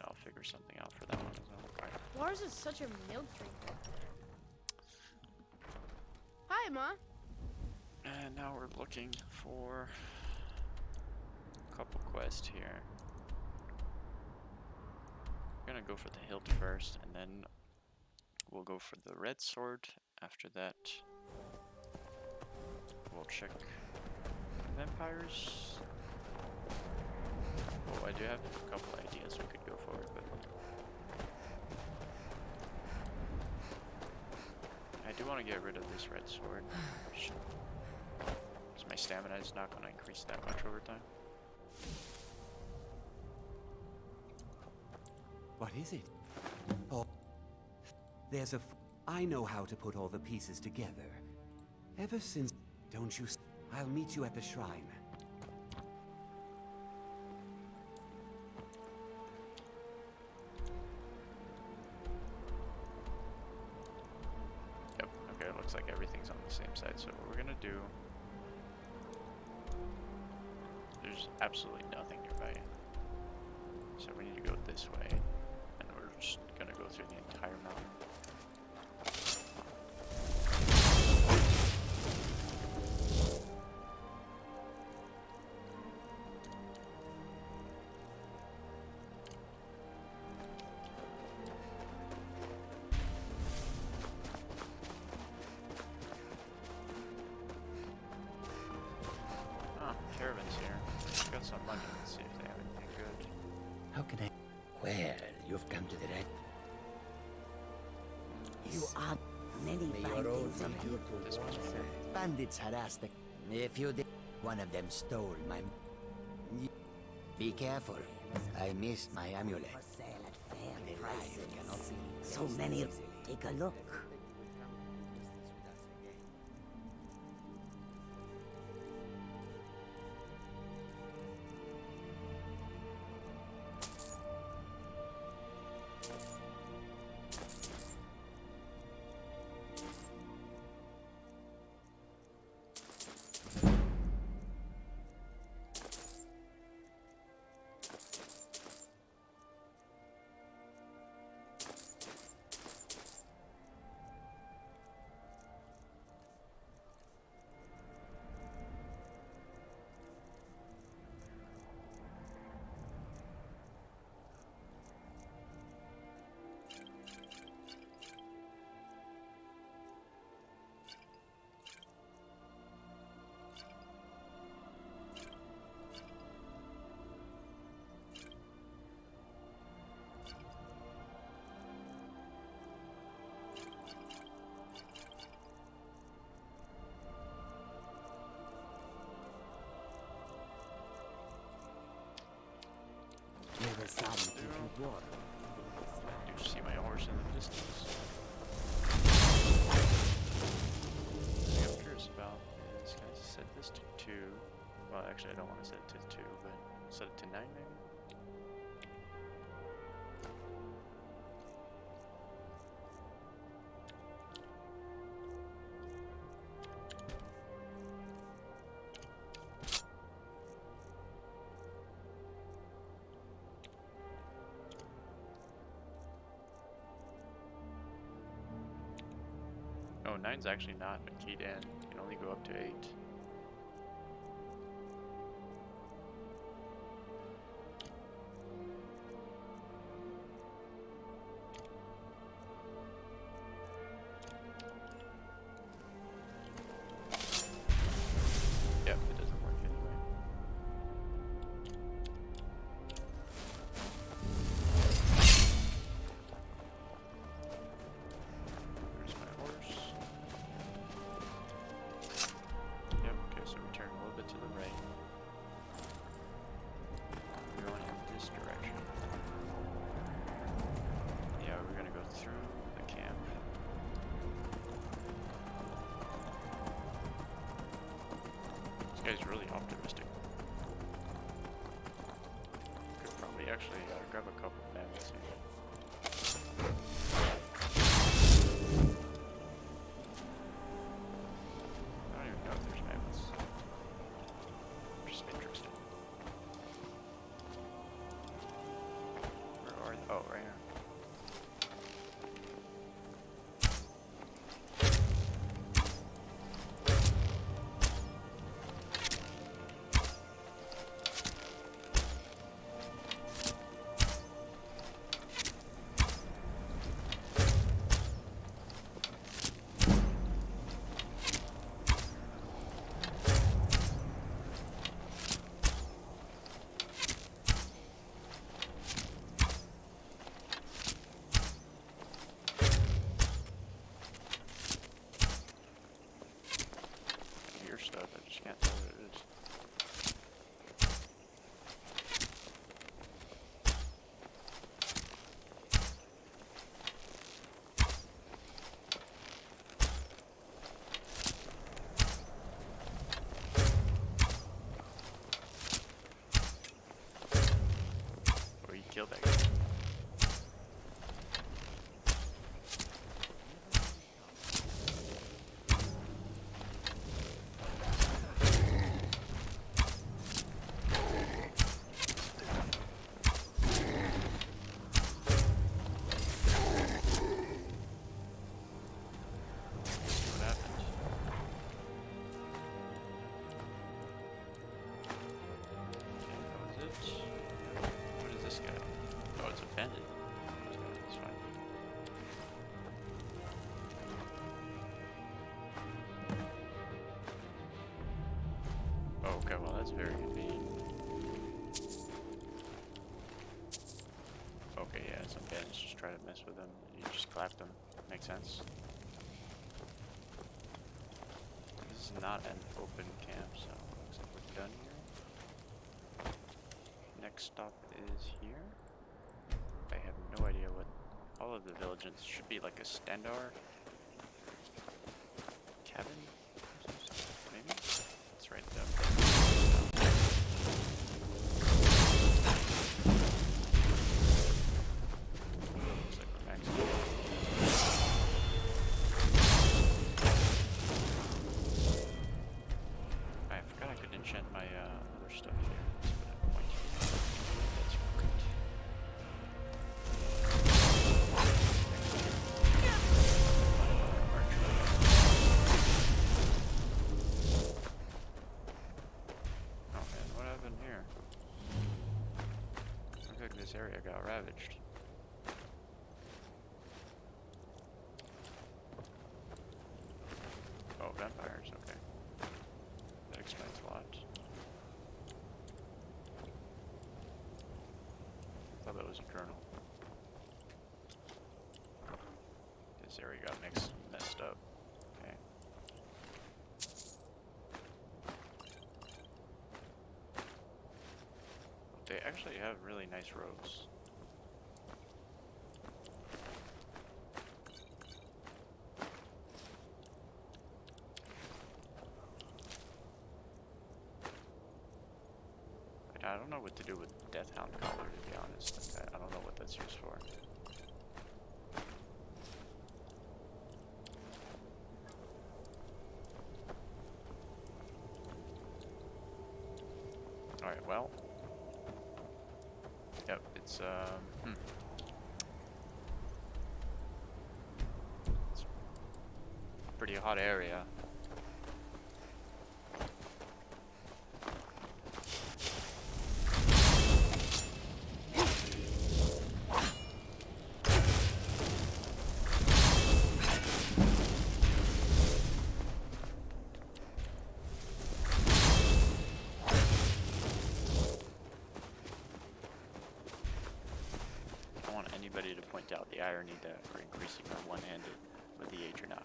I'll figure something out for that one as well. Alright. Lars is such a milk drinker. Hi, Ma. And now we're looking for a couple quests here. We're gonna go for the hilt first, and then we'll go for the red sword. After that, we'll check vampires. Oh, I do have a couple ideas we could go for, but I do want to get rid of this red sword. My stamina is not going to increase that much over time. What is it? Oh, there's a... I know how to put all the pieces together. Ever since... Don't you... I'll meet you at the shrine. Yep, okay, it looks like everything's on the same side, so what we're going to do... There's absolutely nothing nearby. So we need to go this way, and we're just gonna go through the entire mountain. Ah, caravan's here. Got some money. Let's see if they have anything good. How can I... Well, you've come to the right... You are many May fine your old things in come here. to This one one's side. Bandits harass the... If you did... One of them stole my... Be careful. I missed my amulet. For sale at fair The prices. life cannot be So many... Take a look. water. I do see my horse in the distance. The thing I'm curious about is, can I set this to 2? Well, actually, I don't want to set it to 2, but set it to 9 maybe? Oh, 9's actually not been keyed in. You can only go up to 8. Yep, it doesn't work anyway. There's my horse. Yep, okay, so we turn a little bit to the right. We're going in this direction. Yeah, we're gonna go through the camp. This guy's really optimistic. Could probably actually grab a couple of mammoths here. I don't even know if there's mammoths. Just interesting. Where are they? Oh, right here. Stuff, I just can't tell what it is. Oh, he killed that guy. What happened? Okay, that was it. What is this guy? Oh, it's a bandit. That's fine. Oh, okay, well that's very convenient. Okay, yeah, some bandits just try to mess with them. You just clap them. Makes sense. This is not an open camp, so looks like we're done here. Next stop is here. I have no idea what all of the villages should be, like a standard cabin? Maybe? It's right there. Looks like we're maxed out. I forgot I could enchant my other stuff here. Let's put a point here. That's right. Oh man, what happened here? Looks like this area got ravaged. Oh, vampires, okay. That explains a lot. I thought that was a journal. This area got messed up. Okay. They actually have really nice roads. don't know what to do with Death Hound collar, to be honest. Like, I don't know what that's used for. Alright, well. Yep, it's, it's a pretty hot area. To point out the irony that we're increasing our one-handed with the age or not.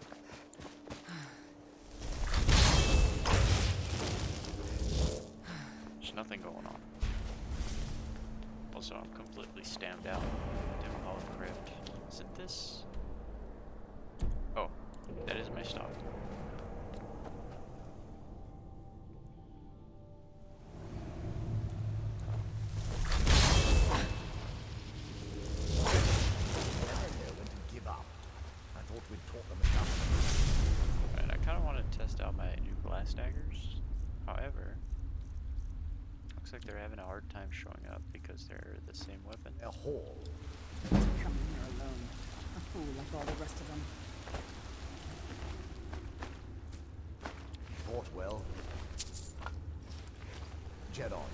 There's nothing going on. Also, I'm completely stammed out. Dim Hollow Crypt. Isn't this? Oh, that is my stop. Daggers. However, looks like they're having a hard time showing up because they're the same weapon. A hole. Come here alone. A fool like all the rest of them. Fought well. Jet on.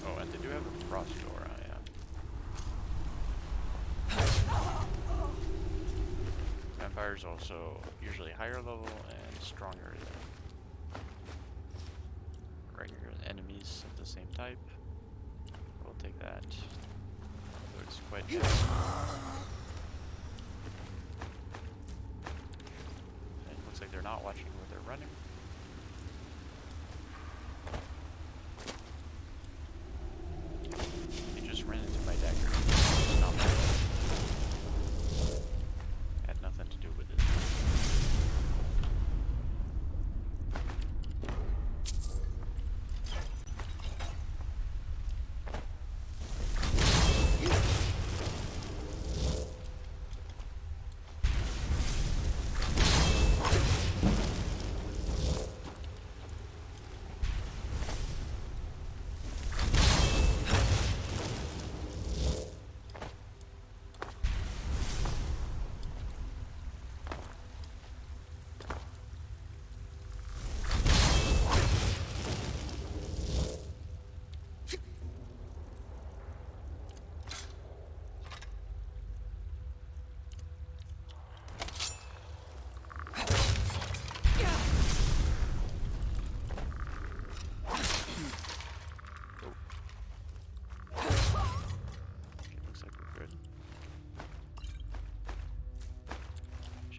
Oh, and they do have a frost door, Vampires also usually higher level and stronger than regular enemies of the same type. We'll take that. Looks quite good. It looks like they're not watching where they're running. He just ran into my dagger. Not my fault. Had nothing to do with it.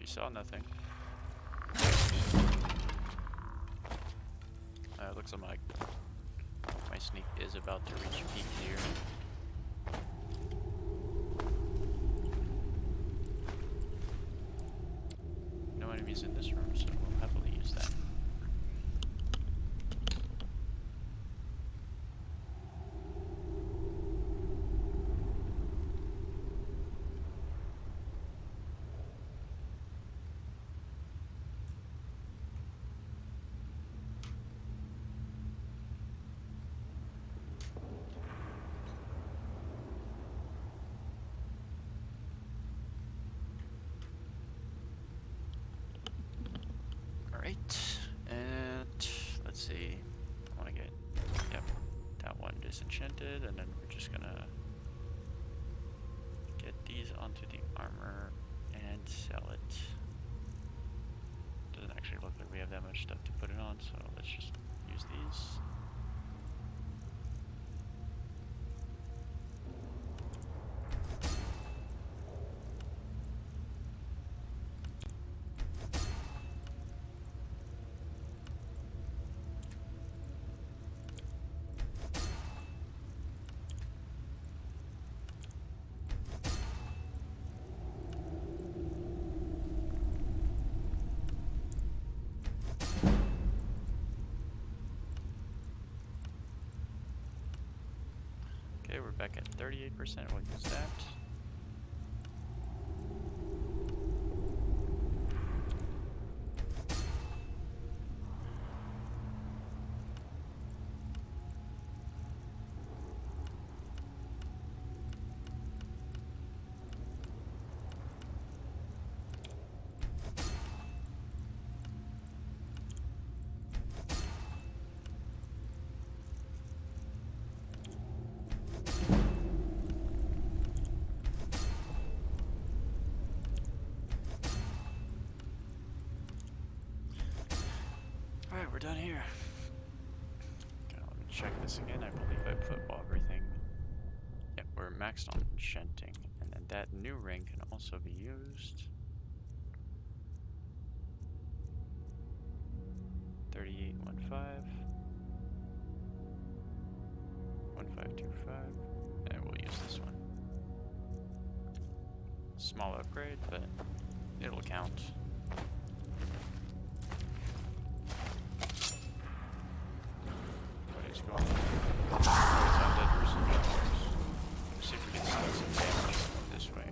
Saw nothing. Looks like my sneak is about to reach peak here. No enemies in this room, so we'll happily use that. Alright, and let's see. I want to get, yep, that one disenchanted, and then we're just gonna get these onto the armor and sell it. Doesn't actually look like we have that much stuff to put it on, so let's just use these. 38%. We'll use that. Alright, we're done here. Okay, let me check this again. I believe I put everything. Yep, we're maxed on enchanting. And then that new ring can also be used. 3815. 1525. And we'll use this one. Small upgrade, but it'll count. What is going on? It's undead versus vampires. Let's see if we can start some damage this way.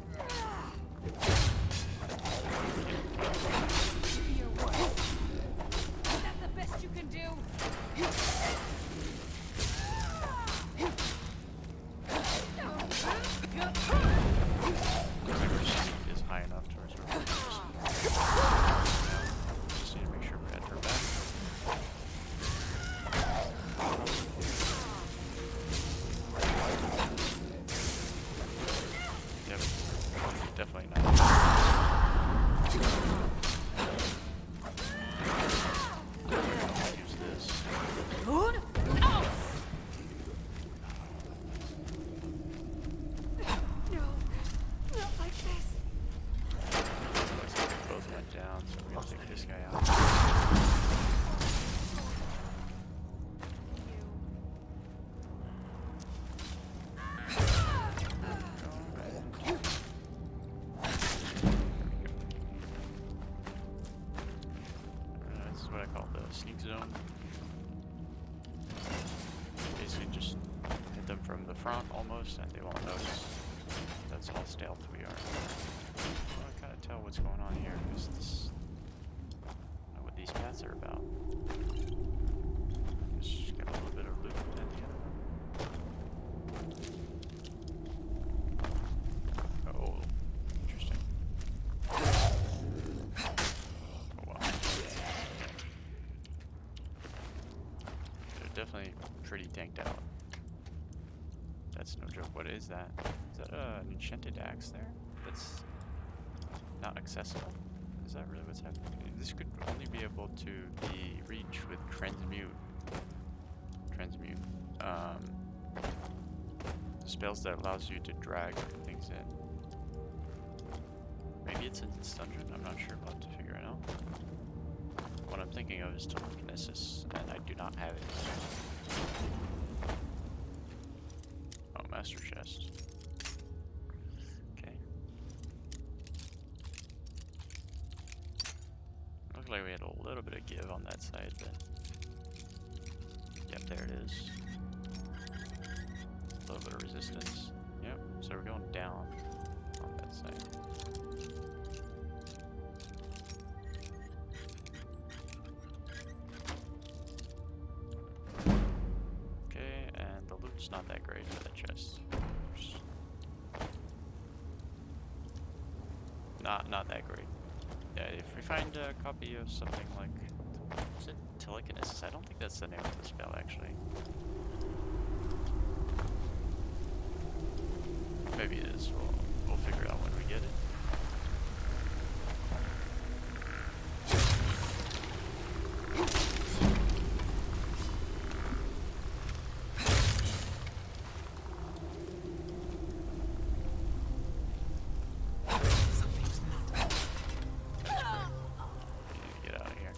Do your worst. Is that the best you can do? Looks like our speed is high enough towards where we're just need to make sure we're at her back. Yep, definitely not. Use this. Good? Oh! No, not like this. Looks like they both went down, so we're gonna take this guy out. This is what I call the sneak zone. Basically just hit them from the front almost and they won't notice. That's how stealth we are. Well, I kind of tell what's going on here because this, I don't know what these paths are about. Just got a little bit of loot at the end. Oh, interesting. Oh wow. They're definitely pretty tanked out. That's no joke. What is that? Is that an enchanted axe there? That's not accessible? Is that really what's happening? This could only be able to be reached with transmute. Spells that allows you to drag things in. Maybe it's in this dungeon? I'm not sure. I'll have to figure it out. What I'm thinking of is telekinesis, and I do not have it. Oh, master chest. Okay. Looks like we had a little bit of give on that side, but yep, there it is. A little bit of resistance. Yep, so we're going down on that side. Okay, and the loot's not that great for that chest. Not that great. Yeah, if we find a copy of something like, is it telekinesis? I don't think that's the name of the spell actually. Maybe it is. We'll figure it out when we get it. Get out of here.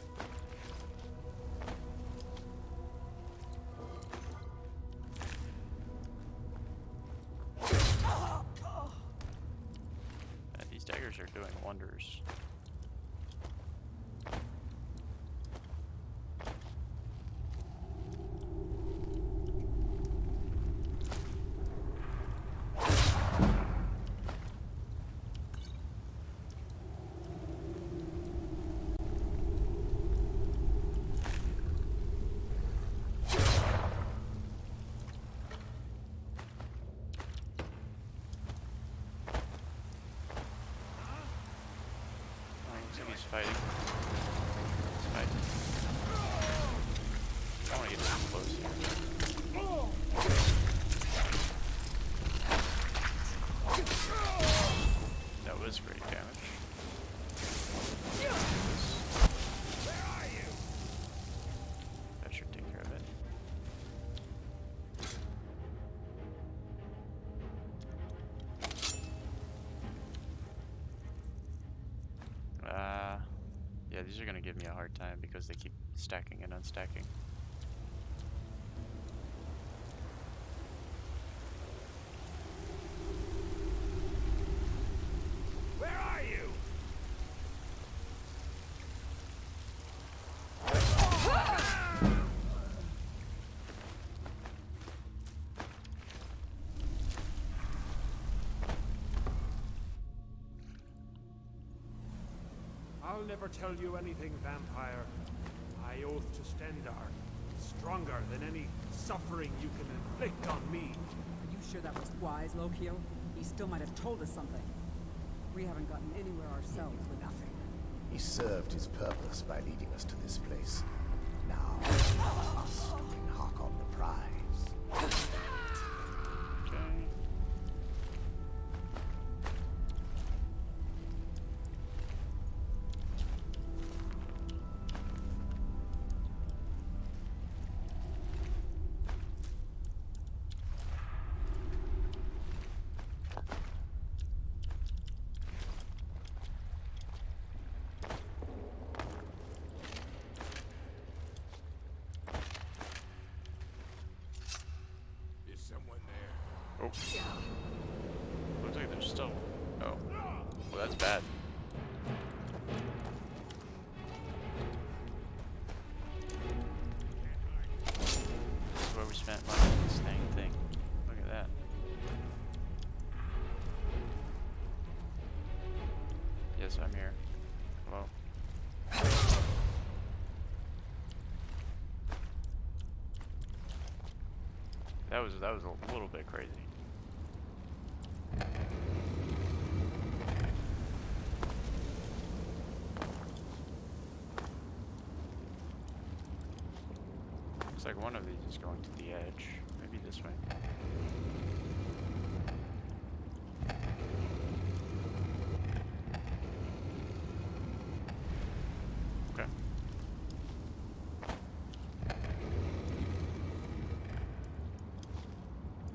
These daggers are doing wonders. fighting. He's fighting. I don't want to get too close here. That was great damage. Where are you? That should take care of it. Yeah, these are gonna give me a hard time because they keep stacking and unstacking. Where are you? I'll never tell you anything, vampire. I oath to Stendar, stronger than any suffering you can inflict on me. Are you sure that was wise, Lokio? He still might have told us something. We haven't gotten anywhere ourselves with nothing. He served his purpose by leading us to this place. Now, us bring Hakon the prize. Okay. Is someone there? Oh. Looks like there's still. Oh. Well, that's bad. This is where we spent money on this thing. Look at that. Yes, I'm here. Hello. That was a little bit crazy. Looks like one of these is going to the edge. Maybe this way. Okay.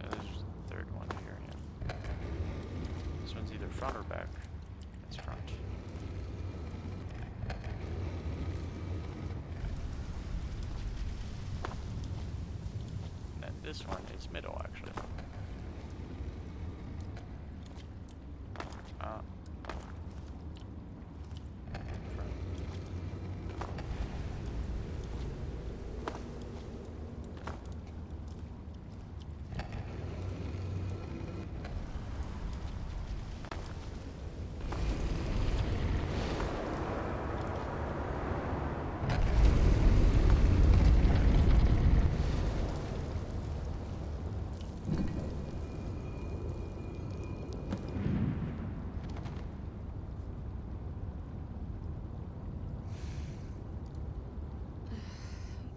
Yeah, there's the third one here, yeah. This one's either front or back. It's front. And then this one is middle, actually. Ah. Front.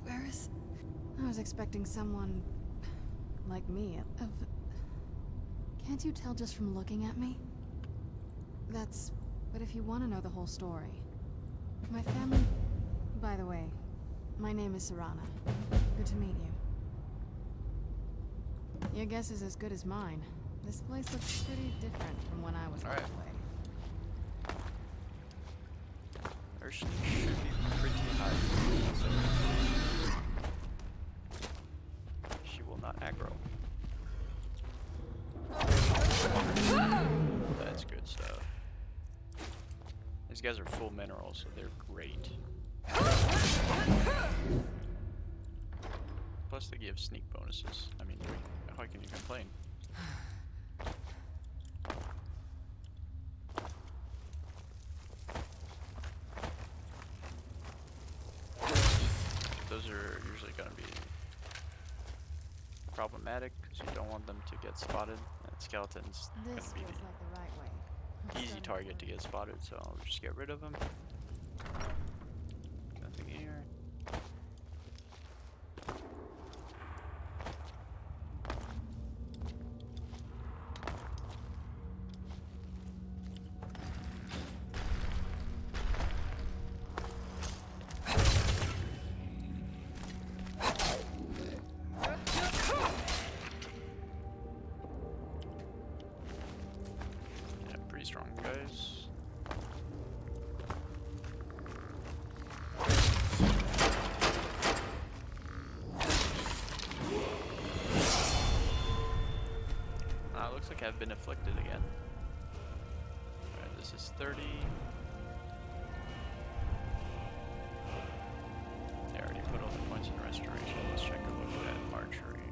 Where is... I was expecting someone... like me, of... Can't you tell just from looking at me? That's... But if you want to know the whole story... My family... By the way, my name is Serana. Good to meet you. Your guess is as good as mine. This place looks pretty different from when I was Alright. that way. Ursula should be pretty high. She will not aggro. That's good stuff. These guys are full minerals, so they're great. Plus they give sneak bonuses. I mean, how can you complain? Those are usually going to be problematic because you don't want them to get spotted. And skeletons going This to be feels like the right way. the easy target to get spotted, so I'll just get rid of them. Nothing here. Yeah, pretty strong guys. Looks like I've been afflicted again. Alright, this is 30. I already put all the points in restoration. Let's check a look at archery.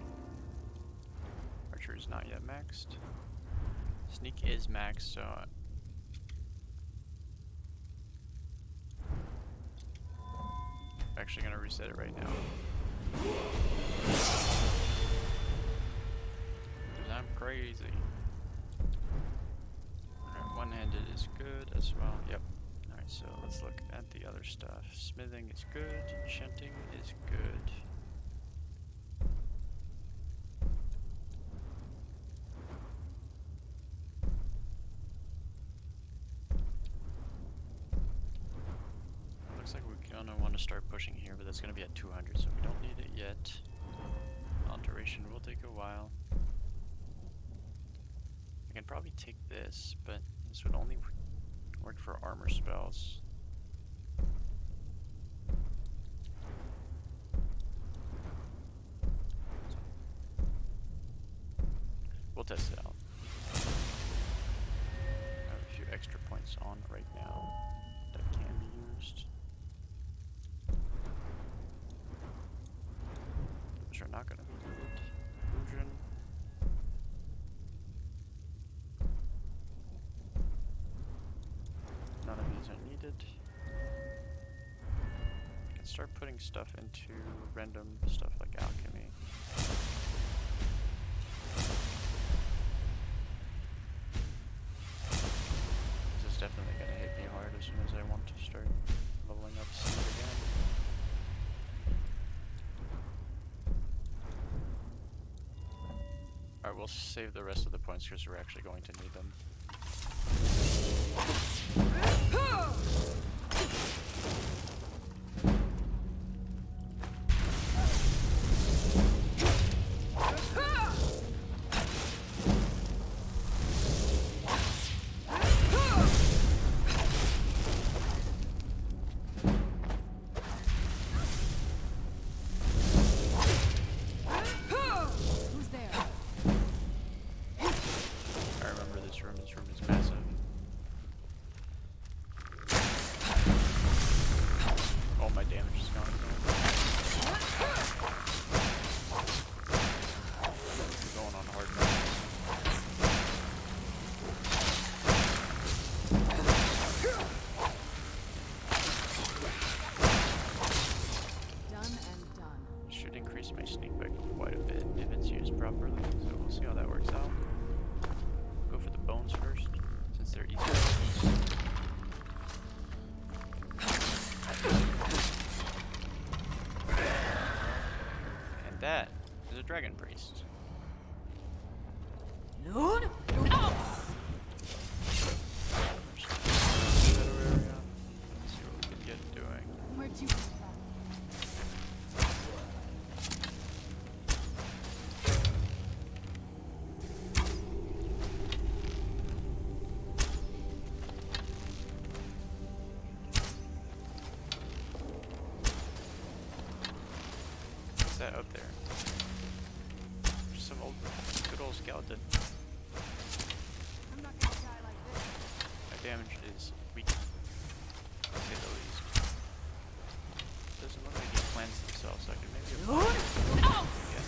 Archery is not yet maxed. Sneak is maxed, so I'm actually gonna reset it right now. I'm crazy. Alright, one-handed is good as well. Yep. Alright, so let's look at the other stuff. Smithing is good. Enchanting is good. Looks like we're gonna want to start pushing here, but that's gonna be at 200, so we don't need it yet. Alteration will take a while. I can probably take this, but this would only work for armor spells. We'll test it out. I have a few extra points on right now that can be used. Which are not going to be good. Illusion. None of these are needed. I can start putting stuff into random stuff like alchemy. This is definitely going to hit me hard as soon as I want to start leveling up Sneak again. Alright, we'll save the rest of the points because we're actually going to need them. My sneak back quite a bit if it's used properly, so we'll see how that works out. Go for the bones first, since they're easier to use. And that is a dragon priest. Lord? Let's see what we can get doing. Where'd you that up there? Just some good old skeleton. I'm not gonna die like this. My damage is weak, to say the least. Doesn't look like he plants himself, so I can maybe avoid again.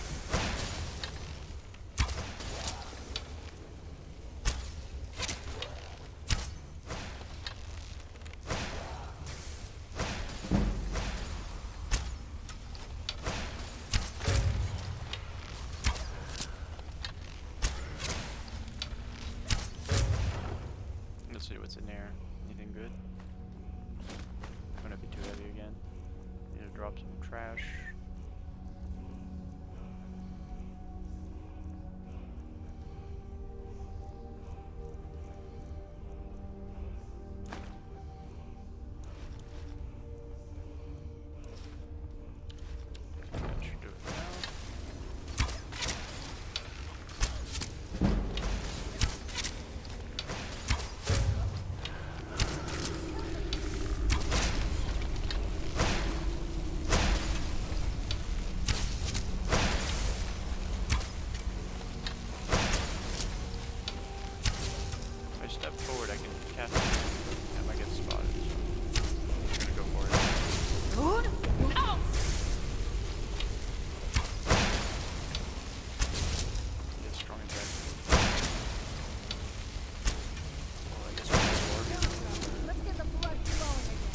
Let's see what's in there. Anything good? drop some trash. Should do it now. If I step forward, I can cast it. I might get spotted, so I'm gonna go for it. Yeah, strong attack. Well, I guess we'll go for it. Let's get the blood flowing again.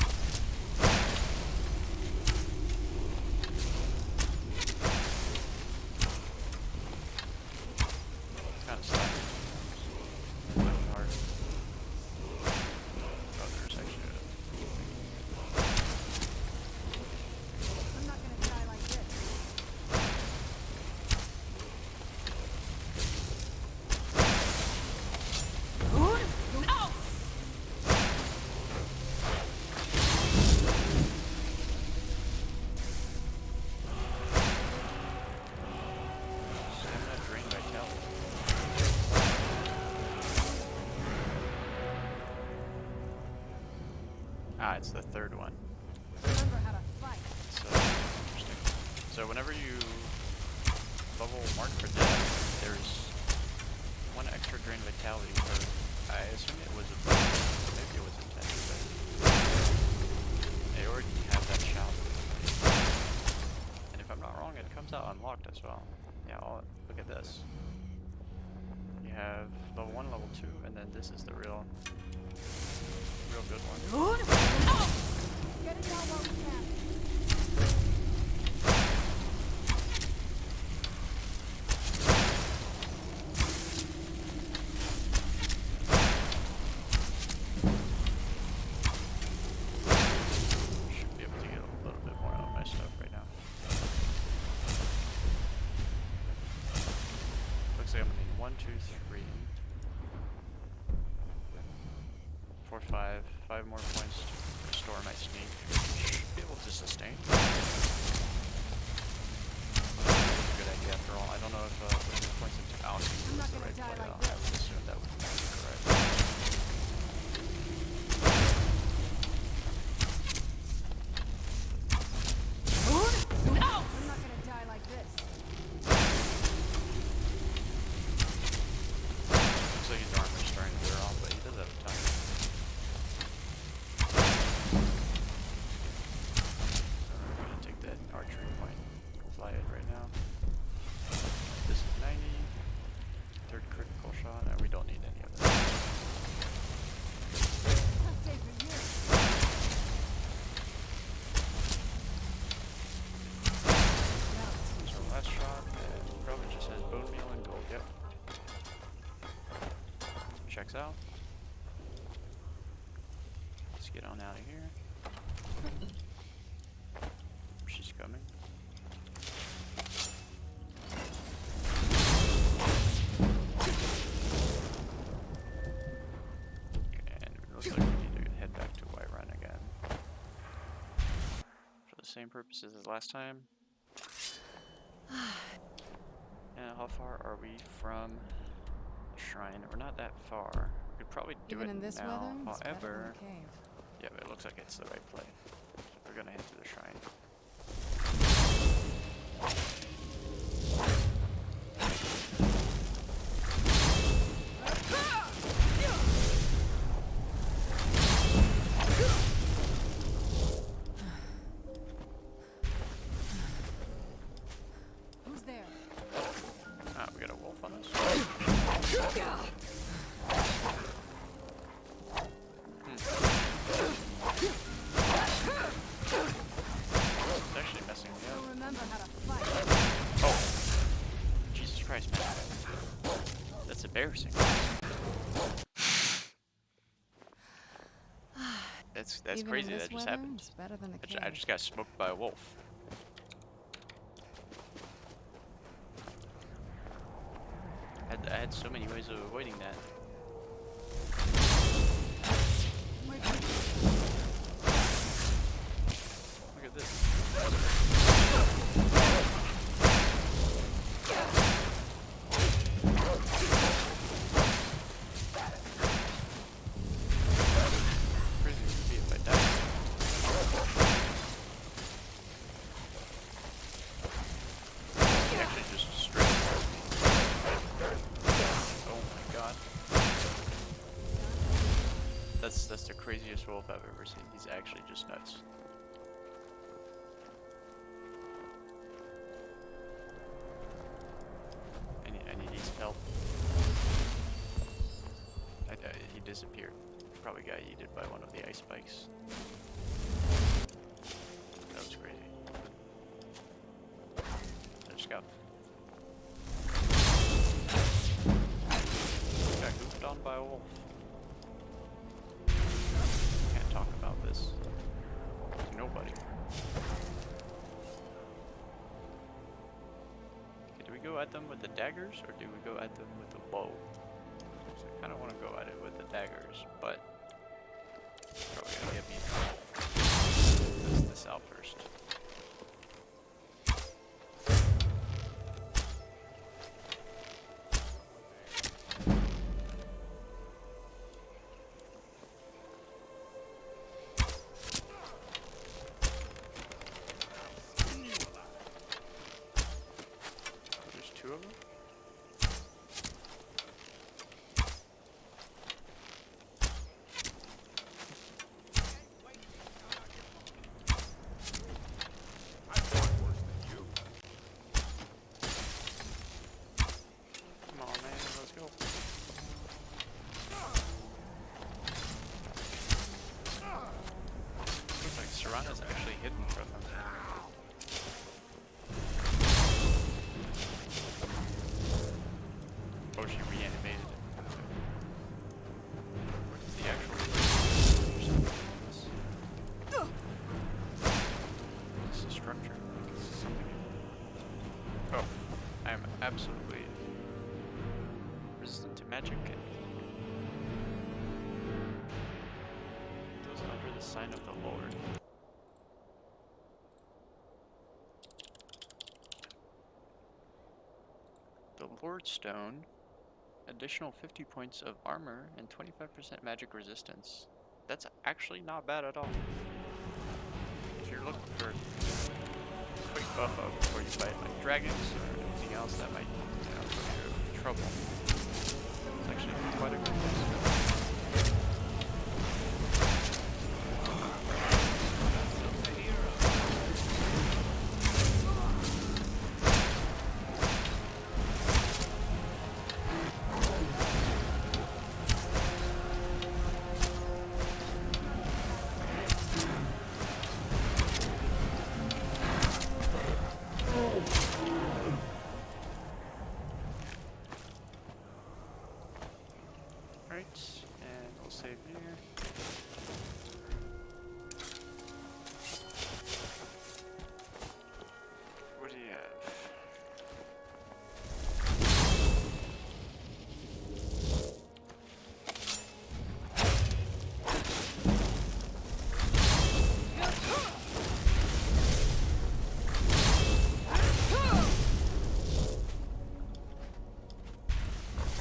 It's kind of slappy. That was hard. Oh, there's actually I'm not gonna die like this. stamina drain vitality. Ah, it's the third one. Remember how to fight. So interesting. So whenever you level mark for death, there's one extra drain vitality per. I assume it was a bug. Maybe it was intended, but they already have that shout. And if I'm not wrong, it comes out unlocked as well. Yeah, look at this. You have level 1, level 2, and then this is the real good one. Get it out while we can. Should be able to get a little bit more out of my stuff right now. Looks like I'm gonna need 1, 2, 3, 4, 5. 5 more points to restore my sneak. Should be able to sustain. Good idea after all. I don't know if putting the points into alchemy is the right play. I would assume that would be correct. I'm not gonna die like this. Looks like his armor's starting to wear off, but he does have time. I'm gonna take that archery point. Fly it right now. This is 90. Third critical shot, and we don't need any of that. I'll save for you. So last shot, and probably just has bone meal and gold. Yep. Checks out. Let's get on out of here. She's coming. And it looks like we need to head back to Whiterun again. For the same purposes as last time. And how far are we from the shrine? We're not that far. We could probably do Even it in this now. weather, it's better than However, the cave. yeah, but it looks like it's the right play. So we're gonna head to the shrine. Who's there? Ah, we got a wolf on us. It's actually messing me You'll up. remember how to fight. Oh! Jesus Christ, man. That's embarrassing. That's Even crazy in that this just weather, happened. it's better than the I cave. just got smoked by a wolf. I had so many ways of avoiding that. Look at this. Crazy would be if I died. He actually just straight past me. Oh my god. That's the craziest wolf I've ever seen. He's actually just nuts. I need his help. He disappeared. Probably got eaten by one of the ice spikes. That was crazy. I just got goofed on by a wolf. Can't talk about this to nobody. Okay, do we go at them with the daggers or do we go at them with the bow? So I kind of want to go at it with the daggers, but it's probably gonna get me in trouble. Test this out first. There's two of them? Come on, man, let's go. Looks like Serana's actually hidden from them. Oh, she reanimated it. What is the actual this is a structure. This is something. Oh, I am absolutely resistant to magic. Those under the sign of the Lord. The Lord Stone. Additional 50 points of armor and 25% magic resistance. That's actually not bad at all. If you're looking for a quick buff up before you fight like dragons or anything else that might, put you in trouble, it's actually quite a good place. Alright, and we'll save here. What do you have?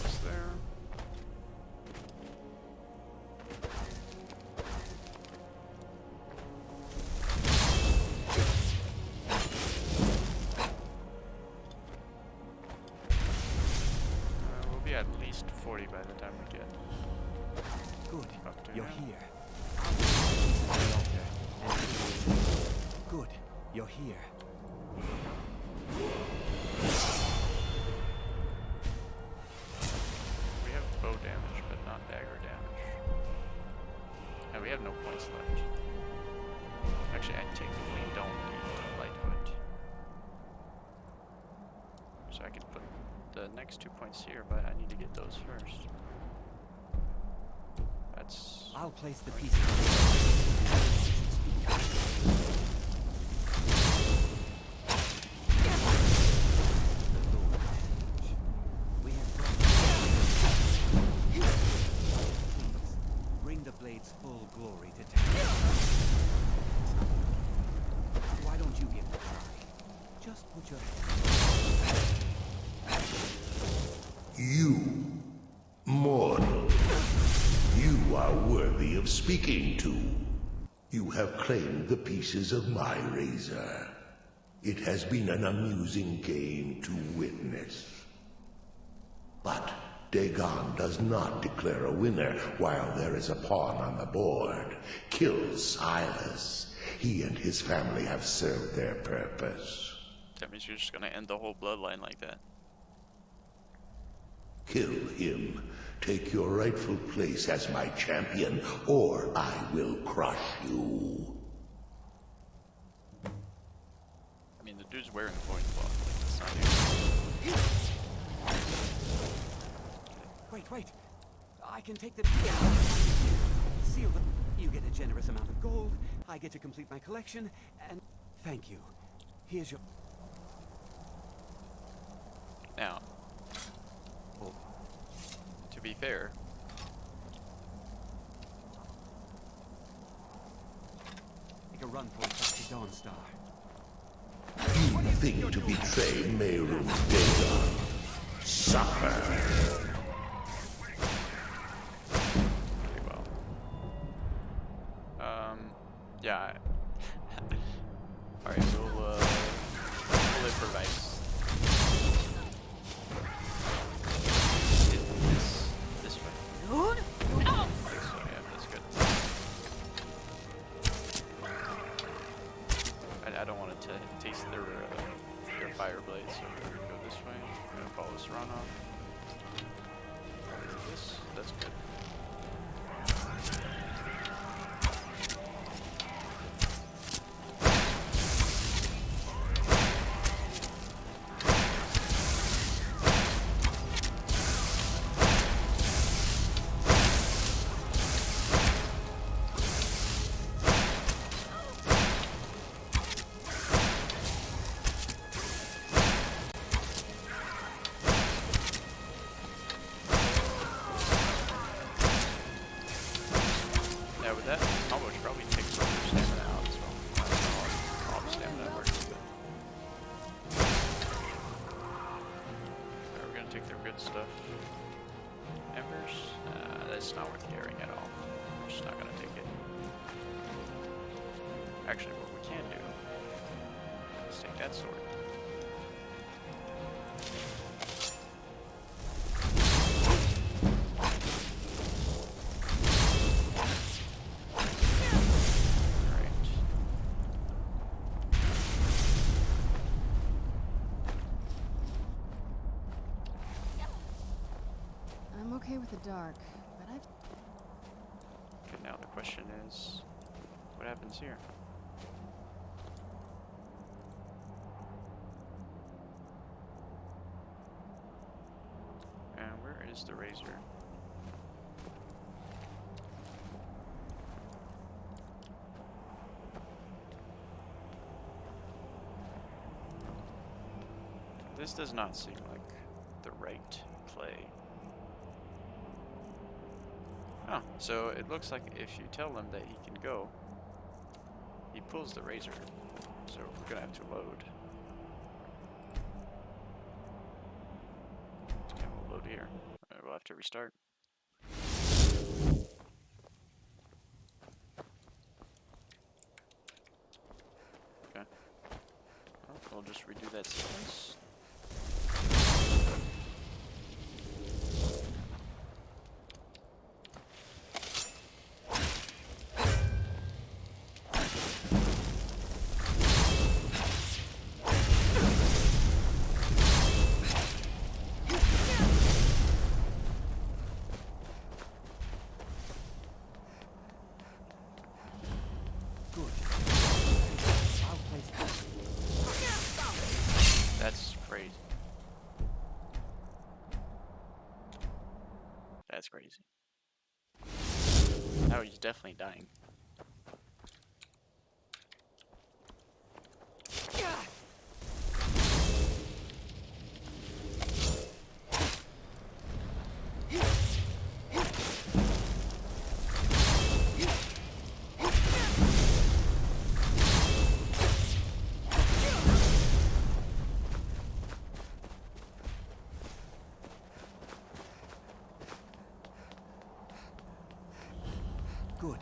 What's there? We'll be at least 40 by the time we get Good. up to You're now. here. On the altar. And good. You're here. We have bow damage, but not dagger damage. And we have no points left. Actually, I technically don't need Lightfoot. So I can put the next 2 points here, but I need to get those first. That's... I'll place the pieces. We have speaking to. You have claimed the pieces of my razor. It has been an amusing game to witness. But Dagon does not declare a winner while there is a pawn on the board. Kill Silas. He and his family have served their purpose. That means you're just gonna end the whole bloodline like that. Kill him. Take your rightful place as my champion, or I will crush you. I mean, the dude's wearing a loincloth. Like, that's not Wait, wait. I can take the seal. You get a generous amount of gold. I get to complete my collection, and thank you. Here's your. Now, to be fair, make a run for it back to Dawnstar. You think to betray Mehrunes Dagon. Suffer. pretty well. Yeah. Alright, we'll improvise. This way. Okay, so yeah, that's good. I don't want to taste their fire blades, so we're gonna go this way. I'm gonna follow this runoff. This, that's good. Yeah, with that combo, should probably take some of your stamina out as well. I don't know how all the stamina works, but... Alright, we're gonna take their good stuff. Embers? That's not worth carrying at all. We're just not gonna take it. Actually, what we can do is take that sword. I'm okay with the dark, but I've... Okay, now the question is, what happens here? And where is the razor? This does not seem like the right play. Oh, so it looks like if you tell him that he can go, he pulls the razor. So we're gonna have to load. And we'll load here. We'll have to restart. Okay. Well, we'll just redo that sequence. That's crazy. That's crazy. Oh, he's definitely dying. Good.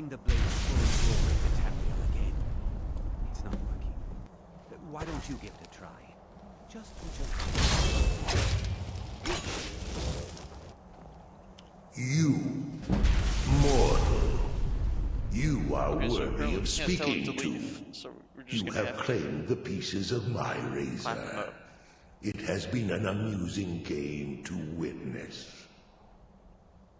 Bring the blade's full glory to Tamriel again. It's not working. Why don't you give it a try? Just put your... You, mortal. You are Okay, so worthy apparently of we can't tell him speaking to to. leave, so we're just You gonna have have claimed the pieces of my clap him razor. up. It has been an amusing game to witness.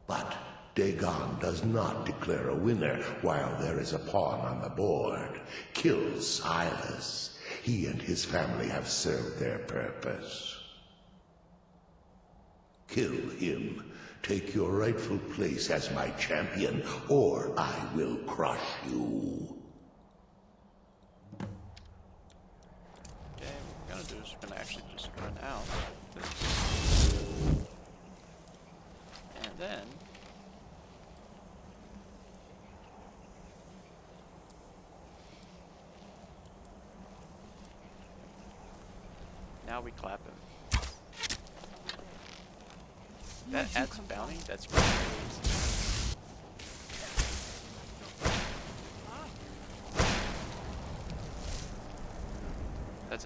But Dagon does not declare a winner while there is a pawn on the board. Kill Silas. He and his family have served their purpose. Kill him. Take your rightful place as my champion, or I will crush you. Okay, what we're gonna do is we're gonna actually just run out. And then now we clap him. That adds bounty? That's really crazy.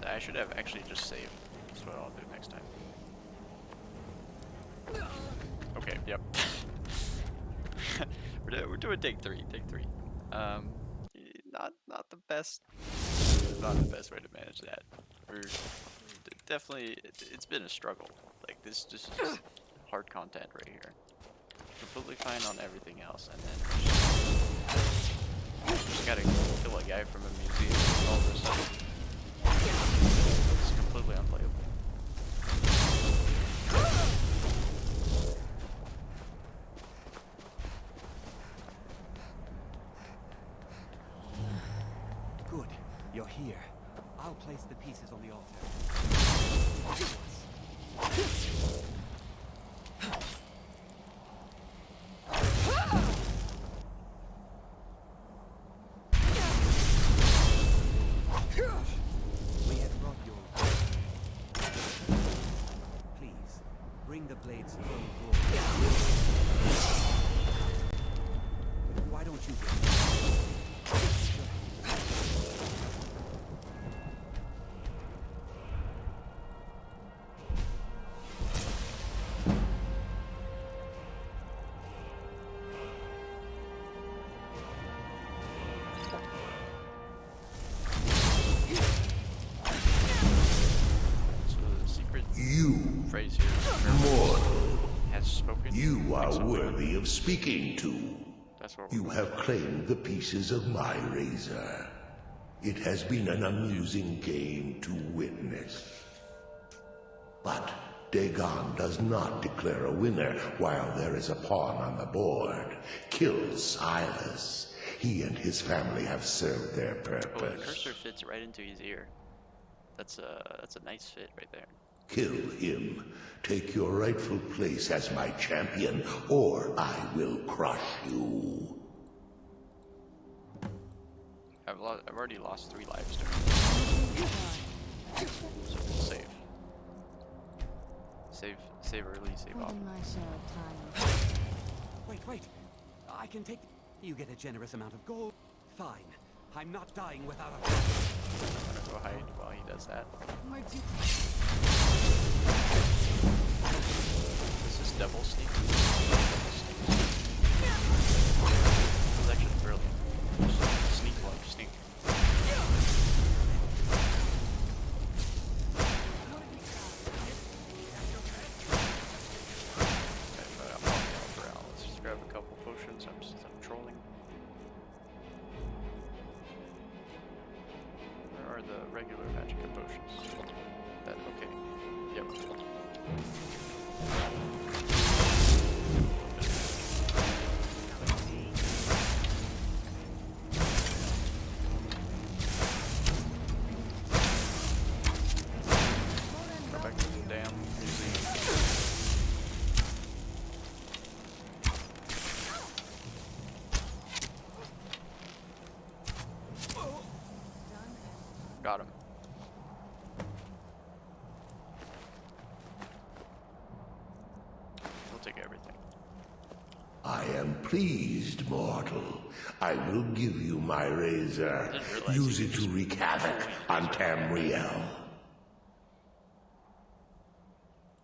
I should have actually just saved. That's what I'll do next time. Okay, yep. we're doing take three. Not the best way to manage that. We're definitely it's been a struggle. Like this just is hard content right here. Completely fine on everything else, and then just gotta kill a guy from a museum and all of a sudden it's completely unplayable. Good. You're here. I'll place the pieces on the altar. We have brought your... Please, bring the blades full glory. Why don't you get... Phrase here. Mortal. Has spoken. You are worthy of speaking to. That's what you have claimed the pieces of my razor. It has been an amusing game to witness. But Dagon does not declare a winner while there is a pawn on the board. Kill Silas. He and his family have served their purpose. Oh, the cursor fits right into his ear. That's a nice fit right there. Kill him. Take your rightful place as my champion, or I will crush you. I've already lost 3 lives during this. So we'll save. Save early, save often. Wait. I can take... You get a generous amount of gold. Fine. I'm not dying without a... I'm gonna go hide while he does that. This is double sneak. This is actually brilliant. Just sneak while you sneak. Okay, I'm off the Alpha. Let's just grab a couple potions. I'm trolling. Where are the regular magic potions? That okay. Yep. Go back to the damn museum. Got him. We'll take everything. I am pleased, mortal. I will give you my razor. Use it to wreak havoc on Tamriel.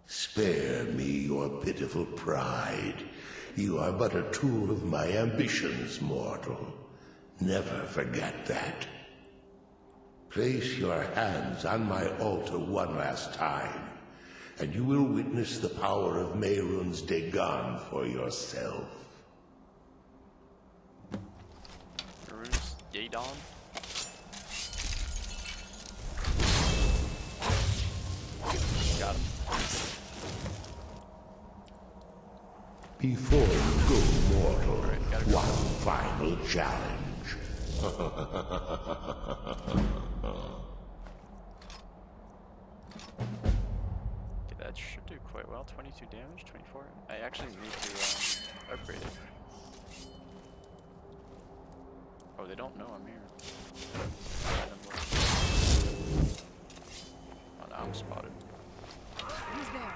Spare me your pitiful pride. You are but a tool of my ambitions, mortal. Never forget that. Place your hands on my altar one last time, and you will witness the power of Mehrunes Dagon for yourself. Mehrunes Dagon? Got him. Before you go, mortal, one final challenge. Okay, that should do quite well. 22 damage, 24. I actually need to upgrade it. Oh, they don't know I'm here. Oh, now I'm spotted. Who's there?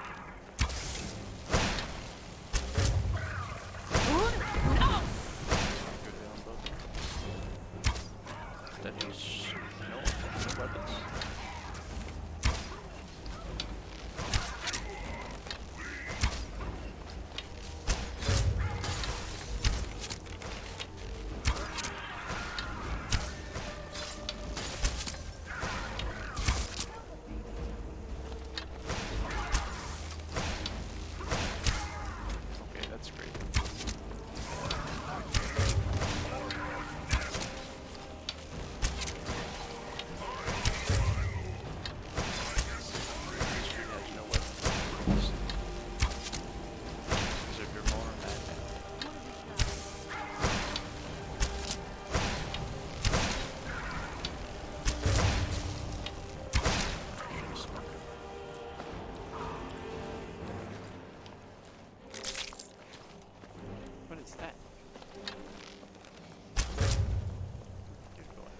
That is no weapons. Okay, that's great. What is that? Get going.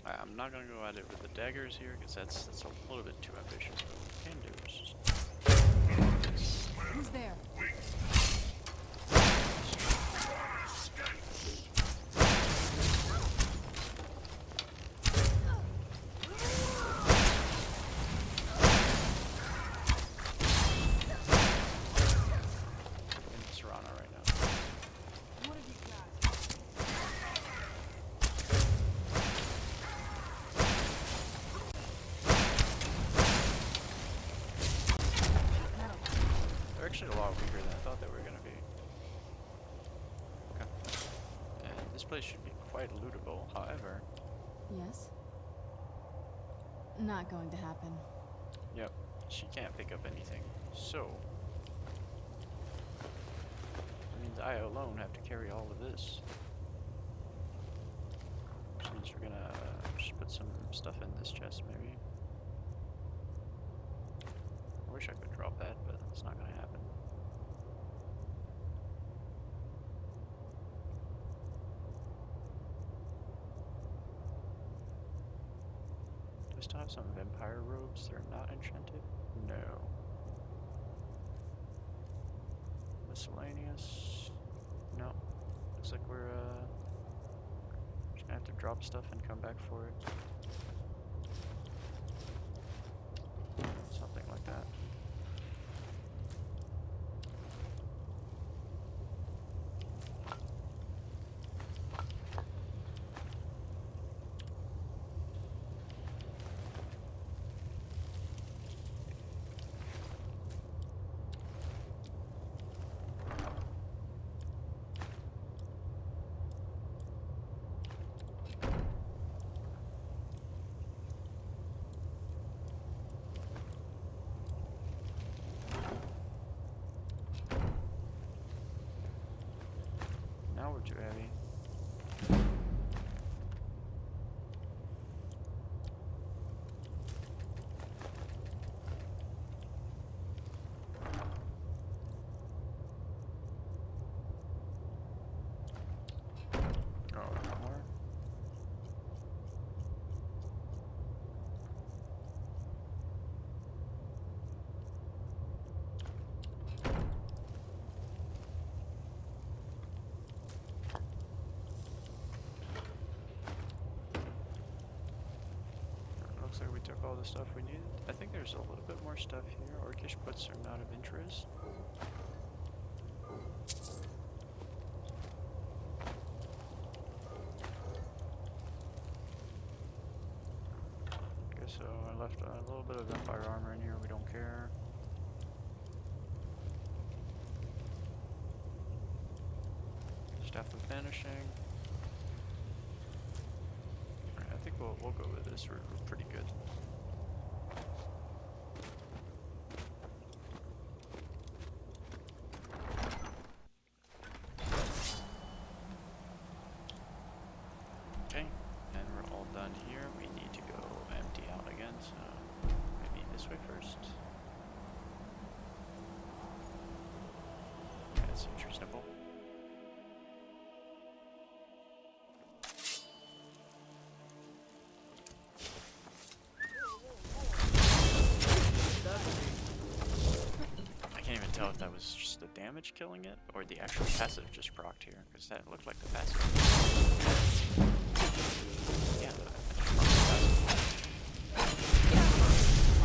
I'm not gonna go at it with the daggers here because that's a little bit too ambitious. But what we can do is just Who's there? in Serrano right now. What have you got? They're actually a lot weaker than I thought they were gonna be. Okay. And this place should be quite lootable, however. Yes? Not going to happen. Yep, she can't pick up anything. So that means I alone have to carry all of this. Which means we're gonna just put some stuff in this chest maybe. I wish I could drop that, but it's not gonna happen. Do I still have some vampire robes? They're not enchanted? No. Miscellaneous? No. Looks like we're just gonna have to drop stuff and come back for it. Something like that. Now we're too heavy. Oh, one more. took all the stuff we needed. I think there's a little bit more stuff here. Orcish puts are not of interest. Okay, so I left a little bit of vampire armor in here. We don't care. Staff of Vanishing. Alright, I think we'll go with this. We're pretty good. Okay, and we're all done here. We need to go empty out again, so maybe this way first. Yeah, that seems reasonable. Tell if that was just the damage killing it or the actual passive just procced here, because that looked like the passive. Yeah, the passive.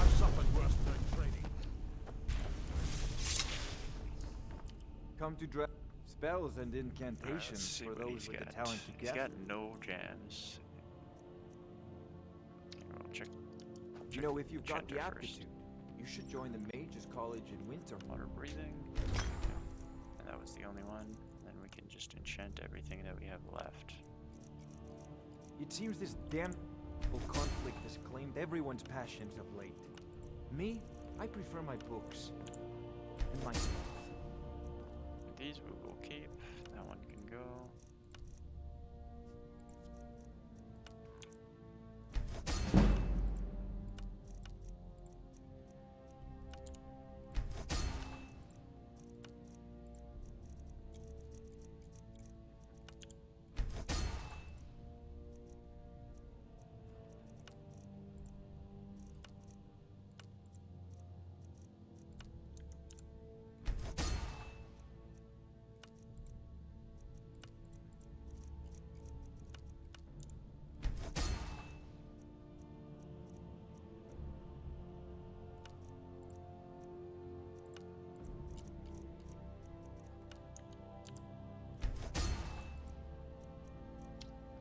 I've suffered worse than training. Come to draft spells and incantations for those with the talent to He's get. got no jams. I'll check. You know, if you've got the Enchanter aptitude, first. you should join the Mages College in winter. Water breathing. And that was the only one. Then we can just enchant everything that we have left. It seems this damn conflict has claimed everyone's passions of late. Me, I prefer my books and myself. These we will keep. That one can go.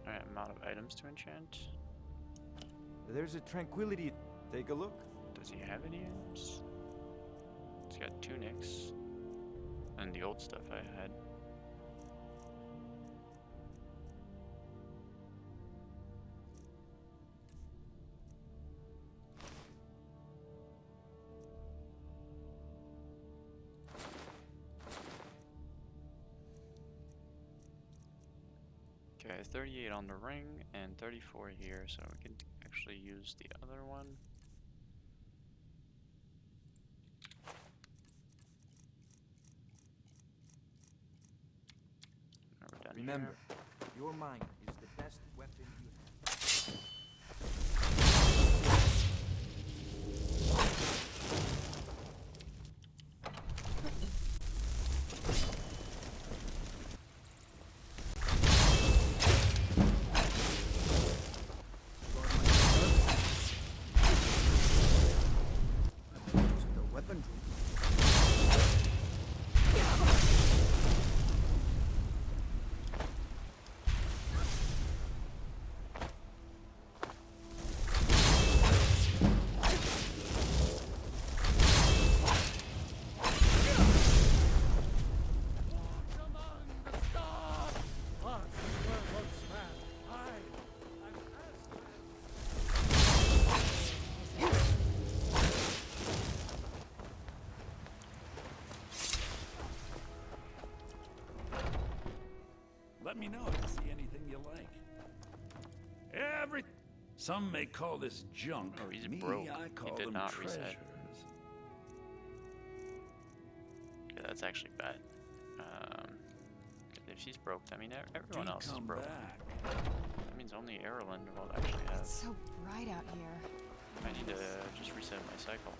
Alright, amount of items to enchant. There's a tranquility. Take a look. Does he have any items? He's got tunics. And the old stuff I had. Okay, 38 on the ring and 34 here, so we can actually use the other one. Remember, your mind is the best weapon you have. The weapon Let me know if you see anything you like. Some may call this junk. Oh, he's Me, broke. I call He did them not treasures. reset. Yeah, that's actually bad. If she's broke, I mean everyone Do else is come broke. back. That means only Erland will actually have. It's so bright out here. I need to just reset my cycle.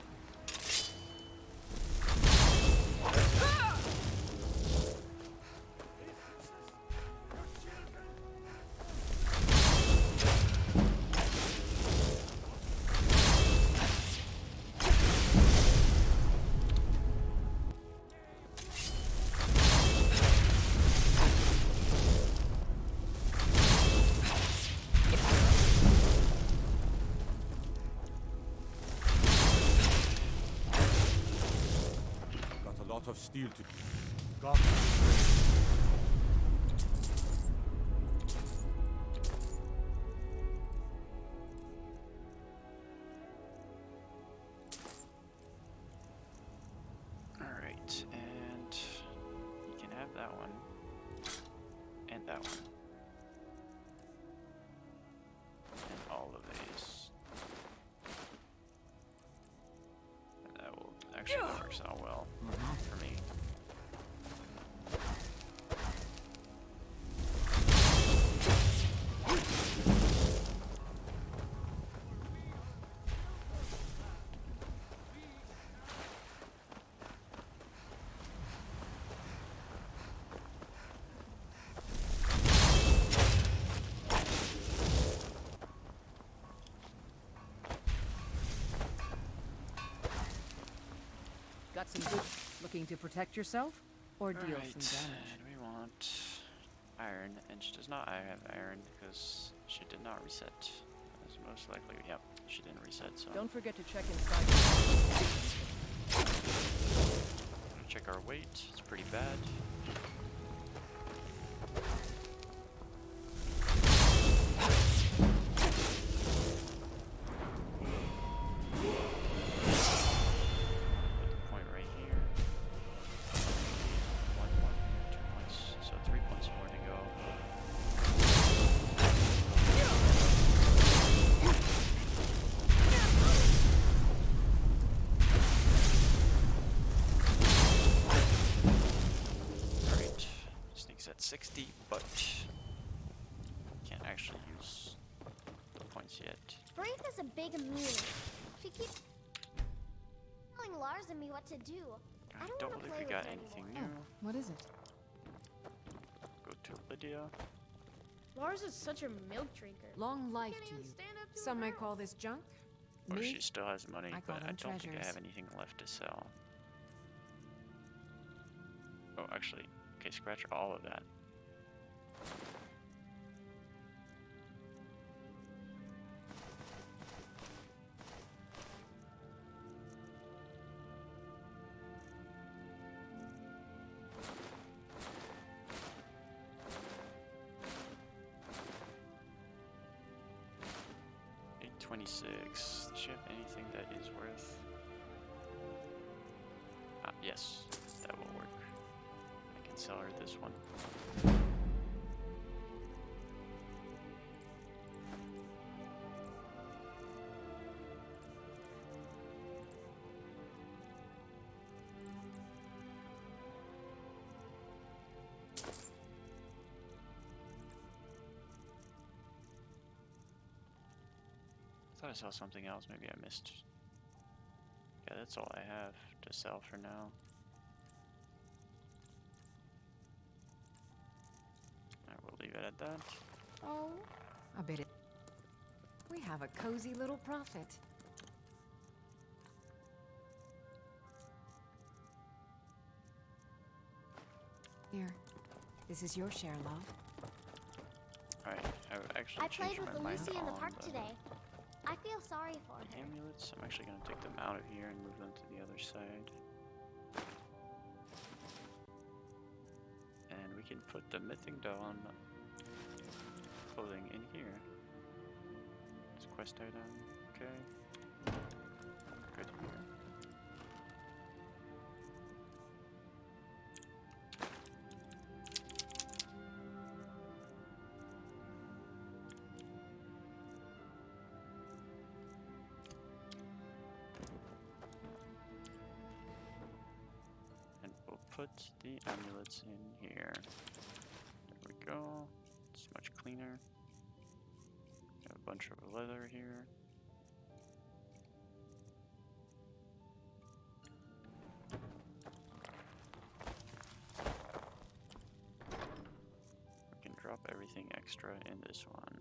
of steel to... God. Alright, and you can have that one. And that one. And all of these. And that will actually works out well for me. Got some good... Looking to protect yourself? Or deal Alright, some damage? and we want iron, and she does not have iron because she did not reset. That's most likely, yep, she didn't reset, so. Don't forget to check inside. Gonna check our weight, it's pretty bad. Alright, sneaks at 60, but can't actually use the points yet. Braith is a big meanie. She keeps telling Lars and me what to do. I don't Don't want to believe play we got with her anything anymore. new. What is it? Go to Lydia. Lars is such a milk drinker. Long life Can't to even you. stand up to Some a may girl. call this junk. Or Me? she still has money, I call but I them don't think I treasures. have anything left to sell. Oh, actually, okay, scratch all of that. $826. Does she have anything that is worth? Ah, yes, that will work. I can sell her this one. I thought I saw something else, maybe I missed. Yeah, that's all I have to sell for now. I will leave it at that. Oh, I bet it. We have a cozy little profit. Here, this is your share, love. Alright, I actually I played changed with my mind Lucy in the on park today. I feel sorry for the her. amulets. I'm actually going to take them out of here and move them to the other side. And we can put the Mythic Dawn clothing in here. It's a quest item, okay. Good here. And we'll put the amulets in here. There we go. It's much cleaner. Got a bunch of leather here. We can drop everything extra in this one.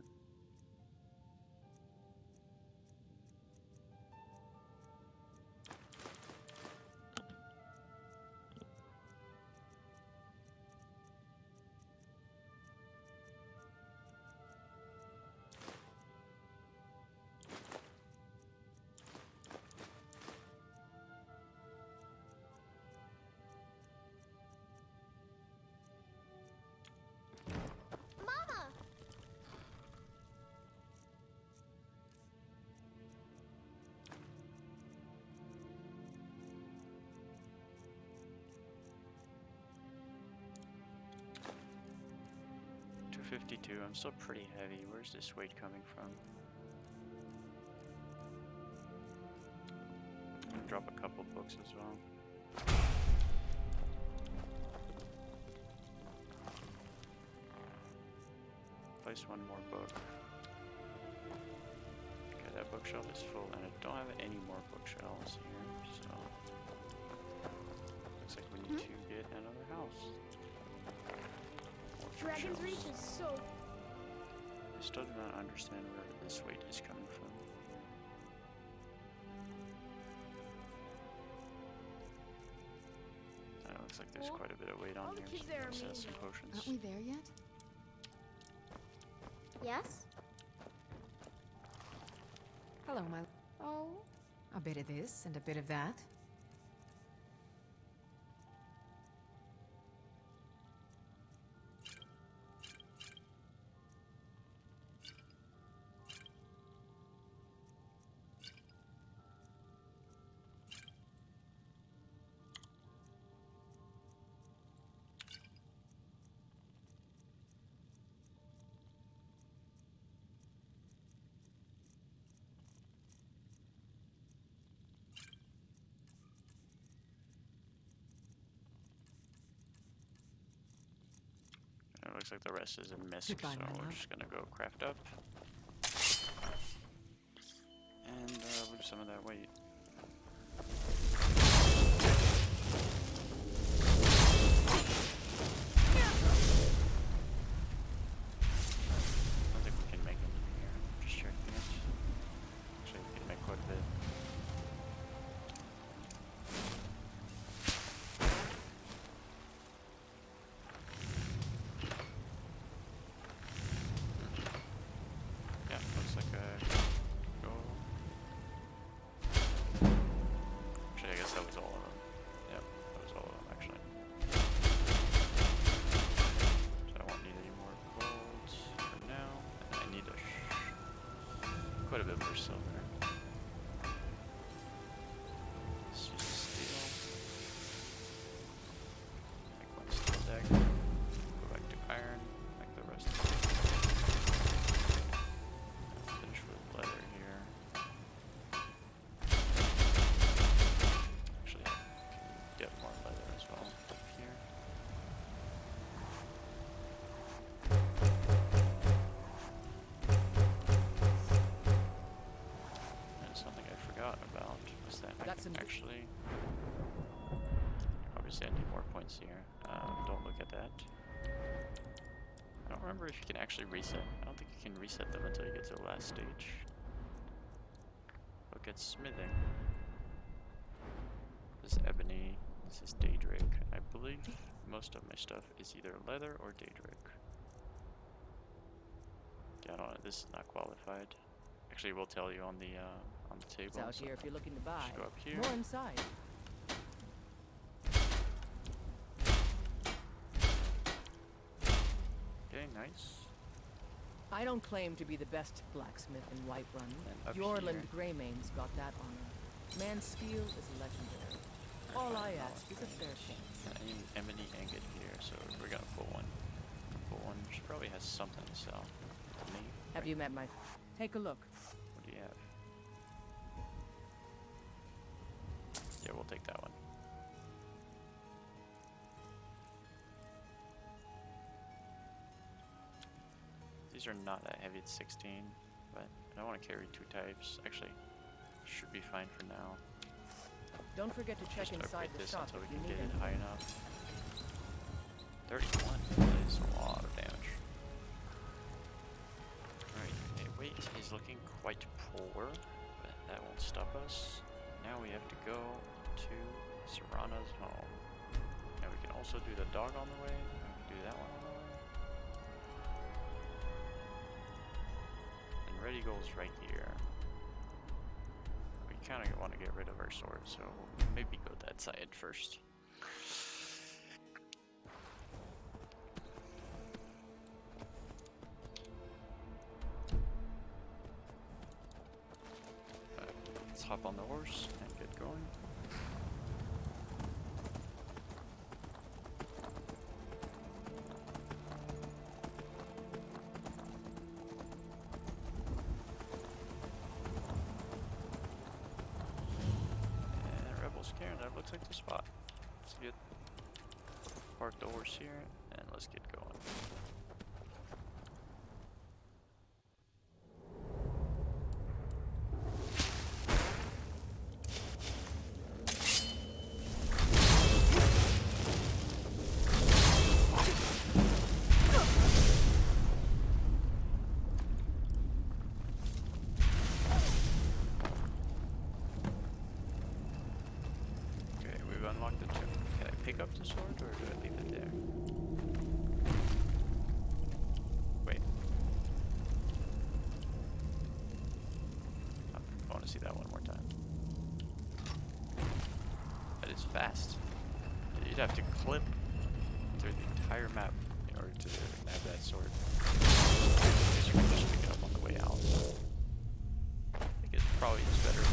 52. I'm still pretty heavy. Where's this weight coming from? I'm gonna drop a couple books as well. Place one more book. Okay, that bookshelf is full, and I don't have any more bookshelves here, so looks like we need to get another house. More Dragon's bookshelves. Reach is so... I still do not understand where this weight is coming from. It looks like there's quite a bit of weight on all the here. kids So there are let's mean, add some though. potions. Aren't we there yet? Yes? Hello, my... Oh, a bit of this and a bit of that. It looks like the rest is a mess, so Goodbye, my we're love. just gonna go craft up. And lose some of that weight. I don't think we can make anything here. Just checking it. Actually, we can make quite a bit. Yeah, looks like a go. Actually, I guess that was all of them. Yep, that was all of them actually. So I won't need any more gold for now. And I need quite a bit more silver. Let's use steel. Make one steel dagger. Go back to iron. Make the rest of it. Finish with leather here. Actually, I can get more leather as well up here. And something I forgot about was that I That's can an- actually... Obviously I need more points here. Don't look at that. I don't remember if you can actually reset. I don't think you can reset them until you get to the last stage. Look at smithing. This is ebony. This is daedric. I believe most of my stuff is either leather or daedric. Yeah, I don't know. This is not qualified. Actually, we'll tell you on the table. It's out so here if you're looking to buy. just go up here. More inside. Okay, nice. I don't claim to be the best blacksmith in Whiterun. up Yorland here. Greymane's got that honor. Man's skill is legendary. All I ask is a fair chance. I need an ebony ingot here, so we're gonna pull one. Pull one. She probably has something to sell. To me. Have you met my... Take a look. What do you have? Yeah, we'll take that one. These are not that heavy, it's 16, but I don't want to carry two types. Actually, should be fine for now. Don't forget to check Just inside upgrade the this shop until we if you can need get it anything. high enough. 31, that is a lot of damage. Alright, okay, weight is looking quite poor, but that won't stop us. Now we have to go to Serana's home. And we can also do the dog on the way, and we can do that one on the way. And Ready Goal's right here. We kind of want to get rid of our sword, so maybe go that side first. Let's hop on the horse and get going. almost here, and that looks like the spot. Let's get park the horse here, and let's get going. Unlock the tomb. Can I pick up the sword or do I leave it there? Wait. I want to see that one more time. That is fast. You'd have to clip through the entire map in order to have that sword. I guess you can just pick it up on the way out. I think it's probably just better.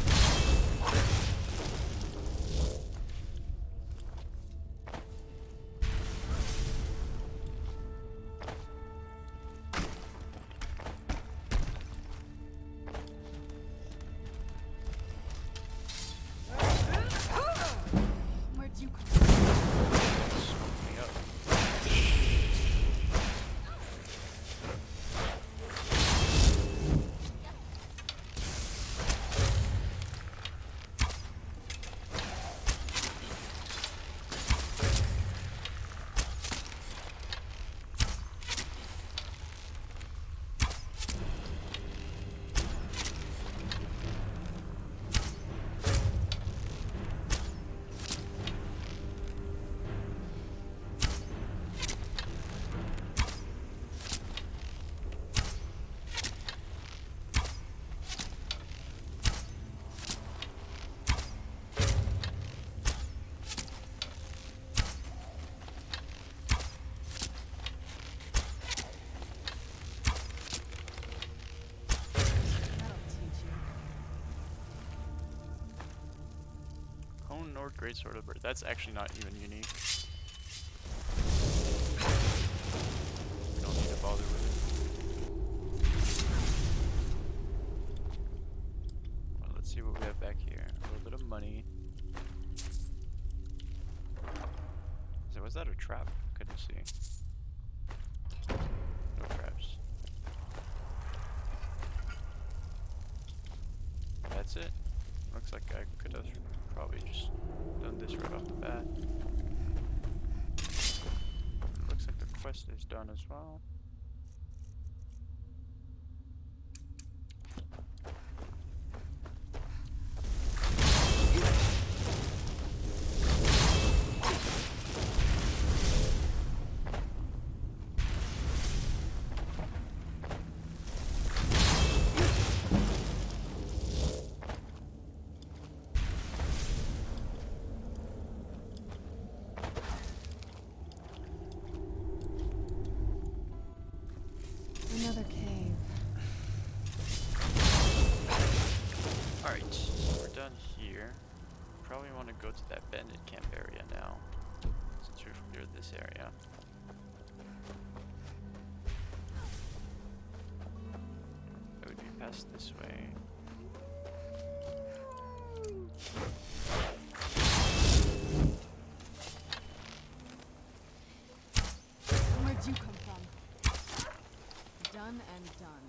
Nord Greatsword of Bird. That's actually not even unique. We don't need to bother with it. Well, let's see what we have back here. A little bit of money. So was that a trap? Couldn't see. No traps. That's it. Looks like I could have probably just done this right off the bat. Looks like the quest is done as well. Another cave. Alright, so we're done here. Probably want to go to that bandit camp area now, since we've cleared this area. It would be past this way. Where'd you come from? Done and done.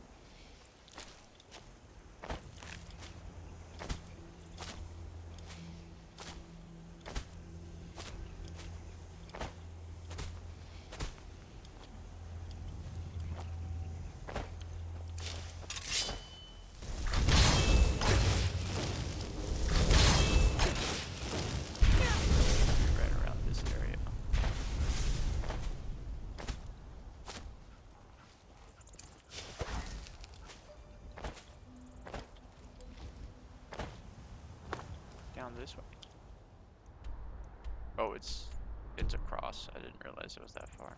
Right around this area. Down this way. Oh, it's across. I didn't realize it was that far.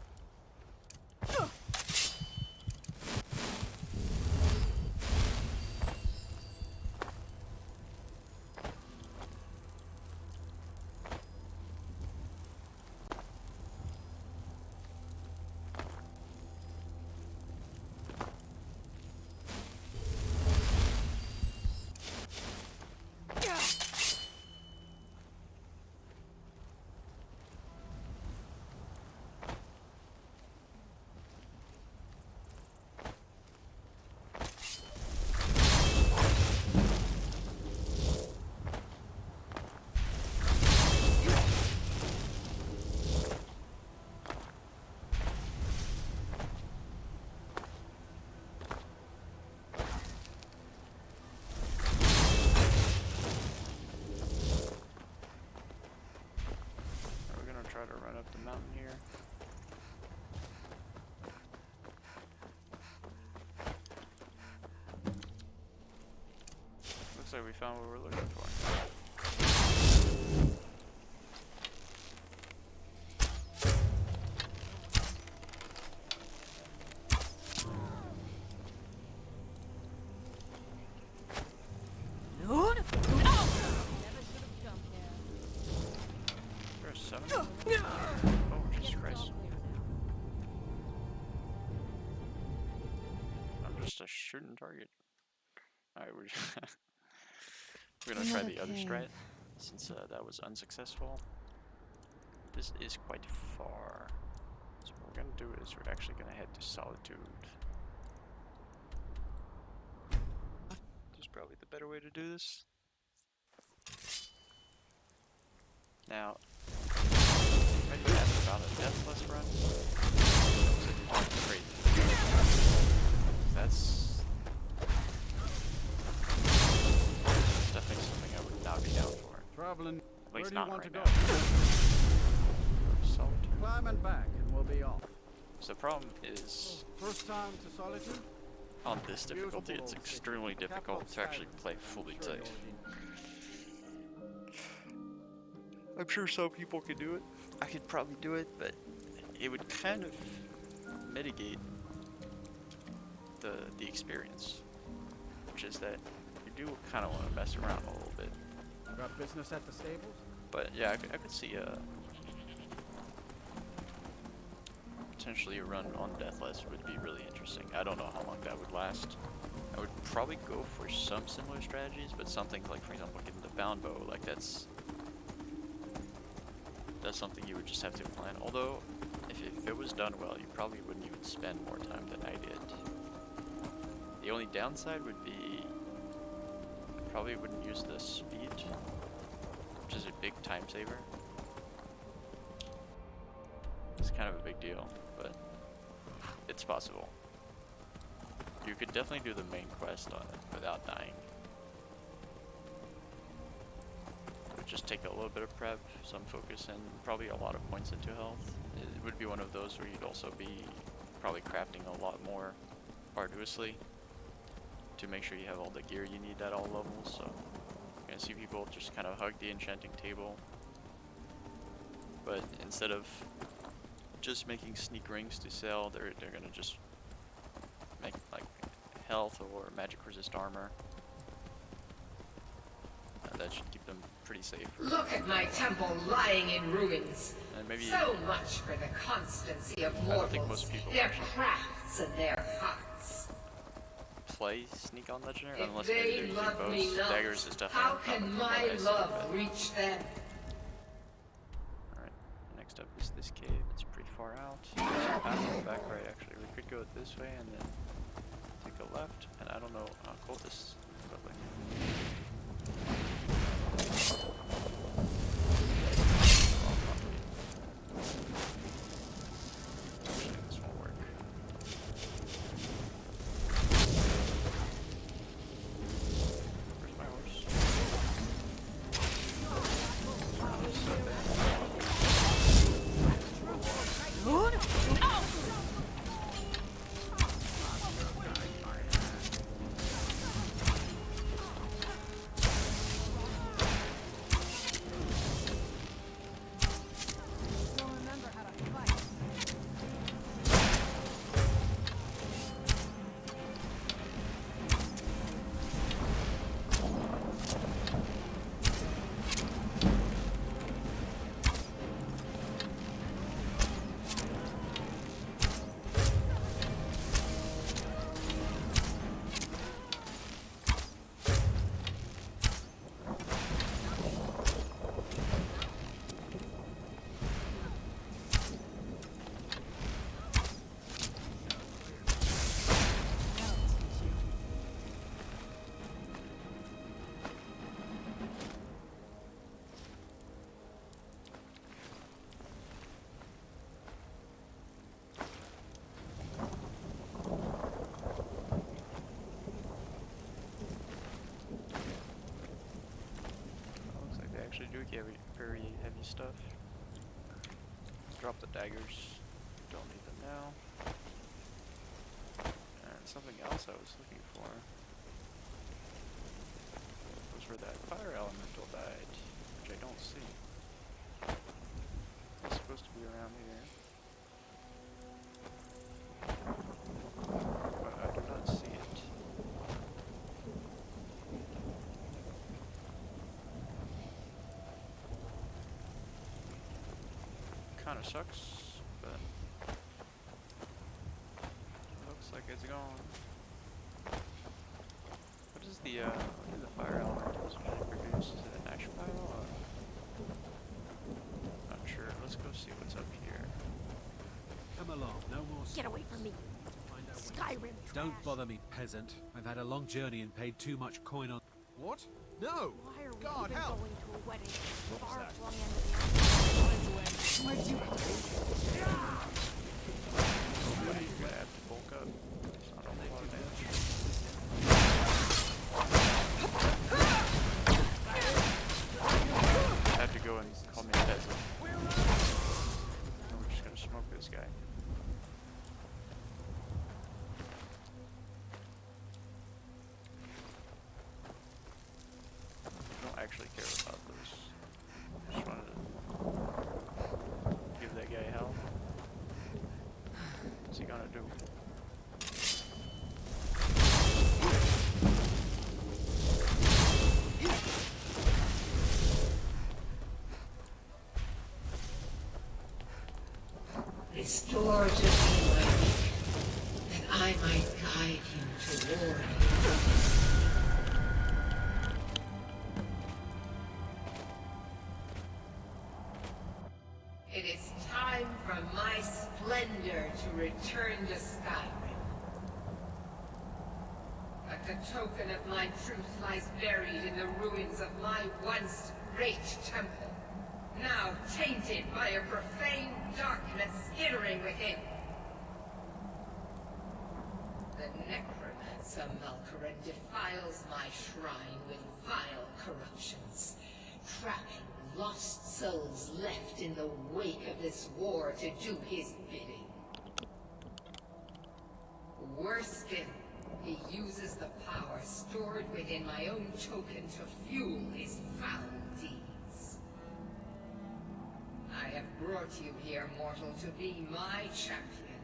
up the mountain here. Looks like we found what we're looking for. There's 7. Oh, Jesus Christ. I'm just a shooting target. Alright, we're gonna try the other strat, since that was unsuccessful. This is quite far. So what we're gonna do is we're actually gonna head to Solitude. This is probably the better way to do this. Now, I asked about a Deathless run. Great. That's definitely something I would not be down for. Traveling, At where least do you not want right to now. go? Solitude. Climb and back, and we'll be off. So the problem is, First time to Solitude? on this difficulty, it's extremely difficult to actually play fully safe. I'm sure some people could do it. I could probably do it, but it would kind of mitigate the experience, which is that you do kind of want to mess around a little bit. Got business at the stables? But yeah, I could see potentially a run on Deathless would be really interesting. I don't know how long that would last. I would probably go for some similar strategies, but something like, for example, getting the bound bow, like that's something you would just have to plan. Although, if it was done well, you probably wouldn't even spend more time than I did. The only downside would be I probably wouldn't use the speed, which is a big time saver. It's kind of a big deal, but it's possible. You could definitely do the main quest on it without dying. It would just take a little bit of prep, some focus, and probably a lot of points into health. It would be one of those where you'd also be probably crafting a lot more arduously to make sure you have all the gear you need at all levels. So you're gonna see people just kind of hug the enchanting table, but instead of just making sneak rings to sell, they're gonna just make like health or magic resist armor. That should keep them pretty safe. Look at my temple lying in ruins. And maybe So much for the constancy of I don't think mortals, most people their actually crafts and their hearts. play sneak on legendary If unless they maybe they're using love me bows. not, Daggers is definitely how not can the my one I see, love but- reach them? Alright, next up is this cave. It's pretty far out. There's a path on the back right actually. We could go this way and then take a left. And I don't know, cultists. Probably. Actually, this won't work. Where's my horse? Looks like they actually do carry very heavy stuff. drop the daggers. Don't need them now. And something else I was looking for was where that fire elemental died, which I don't see. It's supposed to be around here. But I do not see it. Kinda sucks, but looks like it's gone. What is the fire element usually produce? Is it an ash pile or? Not sure. Let's go see what's up here. Come along, no more. Get away from me. Skyrim trash. Don't bother me, peasant. I've had a long journey and paid too much coin on. What? No! Why are we God, even help! going to a wedding? What's Far that? flung end of the earth. Where'd you come from? Somebody gonna have to bulk up. It's not a whole lot of damage. I have to go and call me a peasant. We're just gonna smoke this guy. I don't actually care about those. Just wanted to give that guy hell. What's he gonna do? Restore to me my weak, that I might guide you toward It is time for my splendor to return to Skyrim. But the token of my truth lies buried in the ruins of my once great temple, now tainted by a profane darkness skittering within. The necromancer Malkaran defiles my shrine with vile corruptions, trapping lost souls left in the wake of this war to do his bidding. Worse still, he uses the power stored within my own token to fuel his foul deeds. I have brought you here, mortal, to be my champion.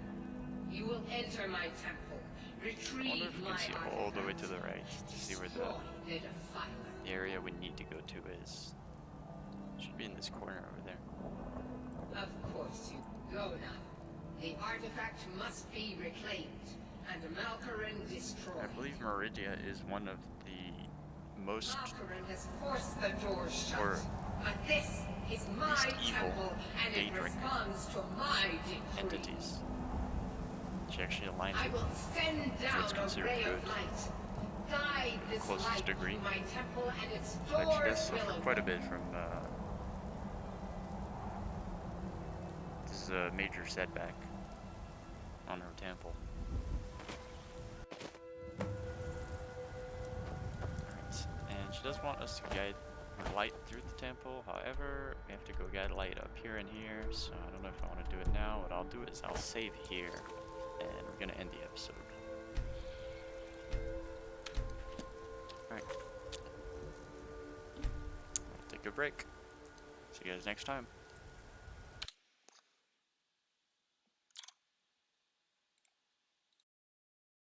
You will enter my temple, I wonder retrieve if we my can see all the way to the right to see where destroy the defiler. the area we need to go to is. Should be in this corner over there. Of course you go now. The artifact must be reclaimed, and Malkaran destroyed. I believe Meridia is one of the most Malkaran has forced the door shut. or But this is my least evil temple, and it Daedric responds to my decree. entities. She actually aligns I with will send what's down a considered ray good. of light. Guide this Closest light degree. to my temple, and its But she does doors suffer will quite a bit from this is a major setback on her temple. Alright, and she does want us to guide her light through the temple. However, we have to go guide light up here and here, so I don't know if I want to do it now. What I'll do is I'll save here, and we're gonna end the episode. Alright. Take a break. See you guys next time.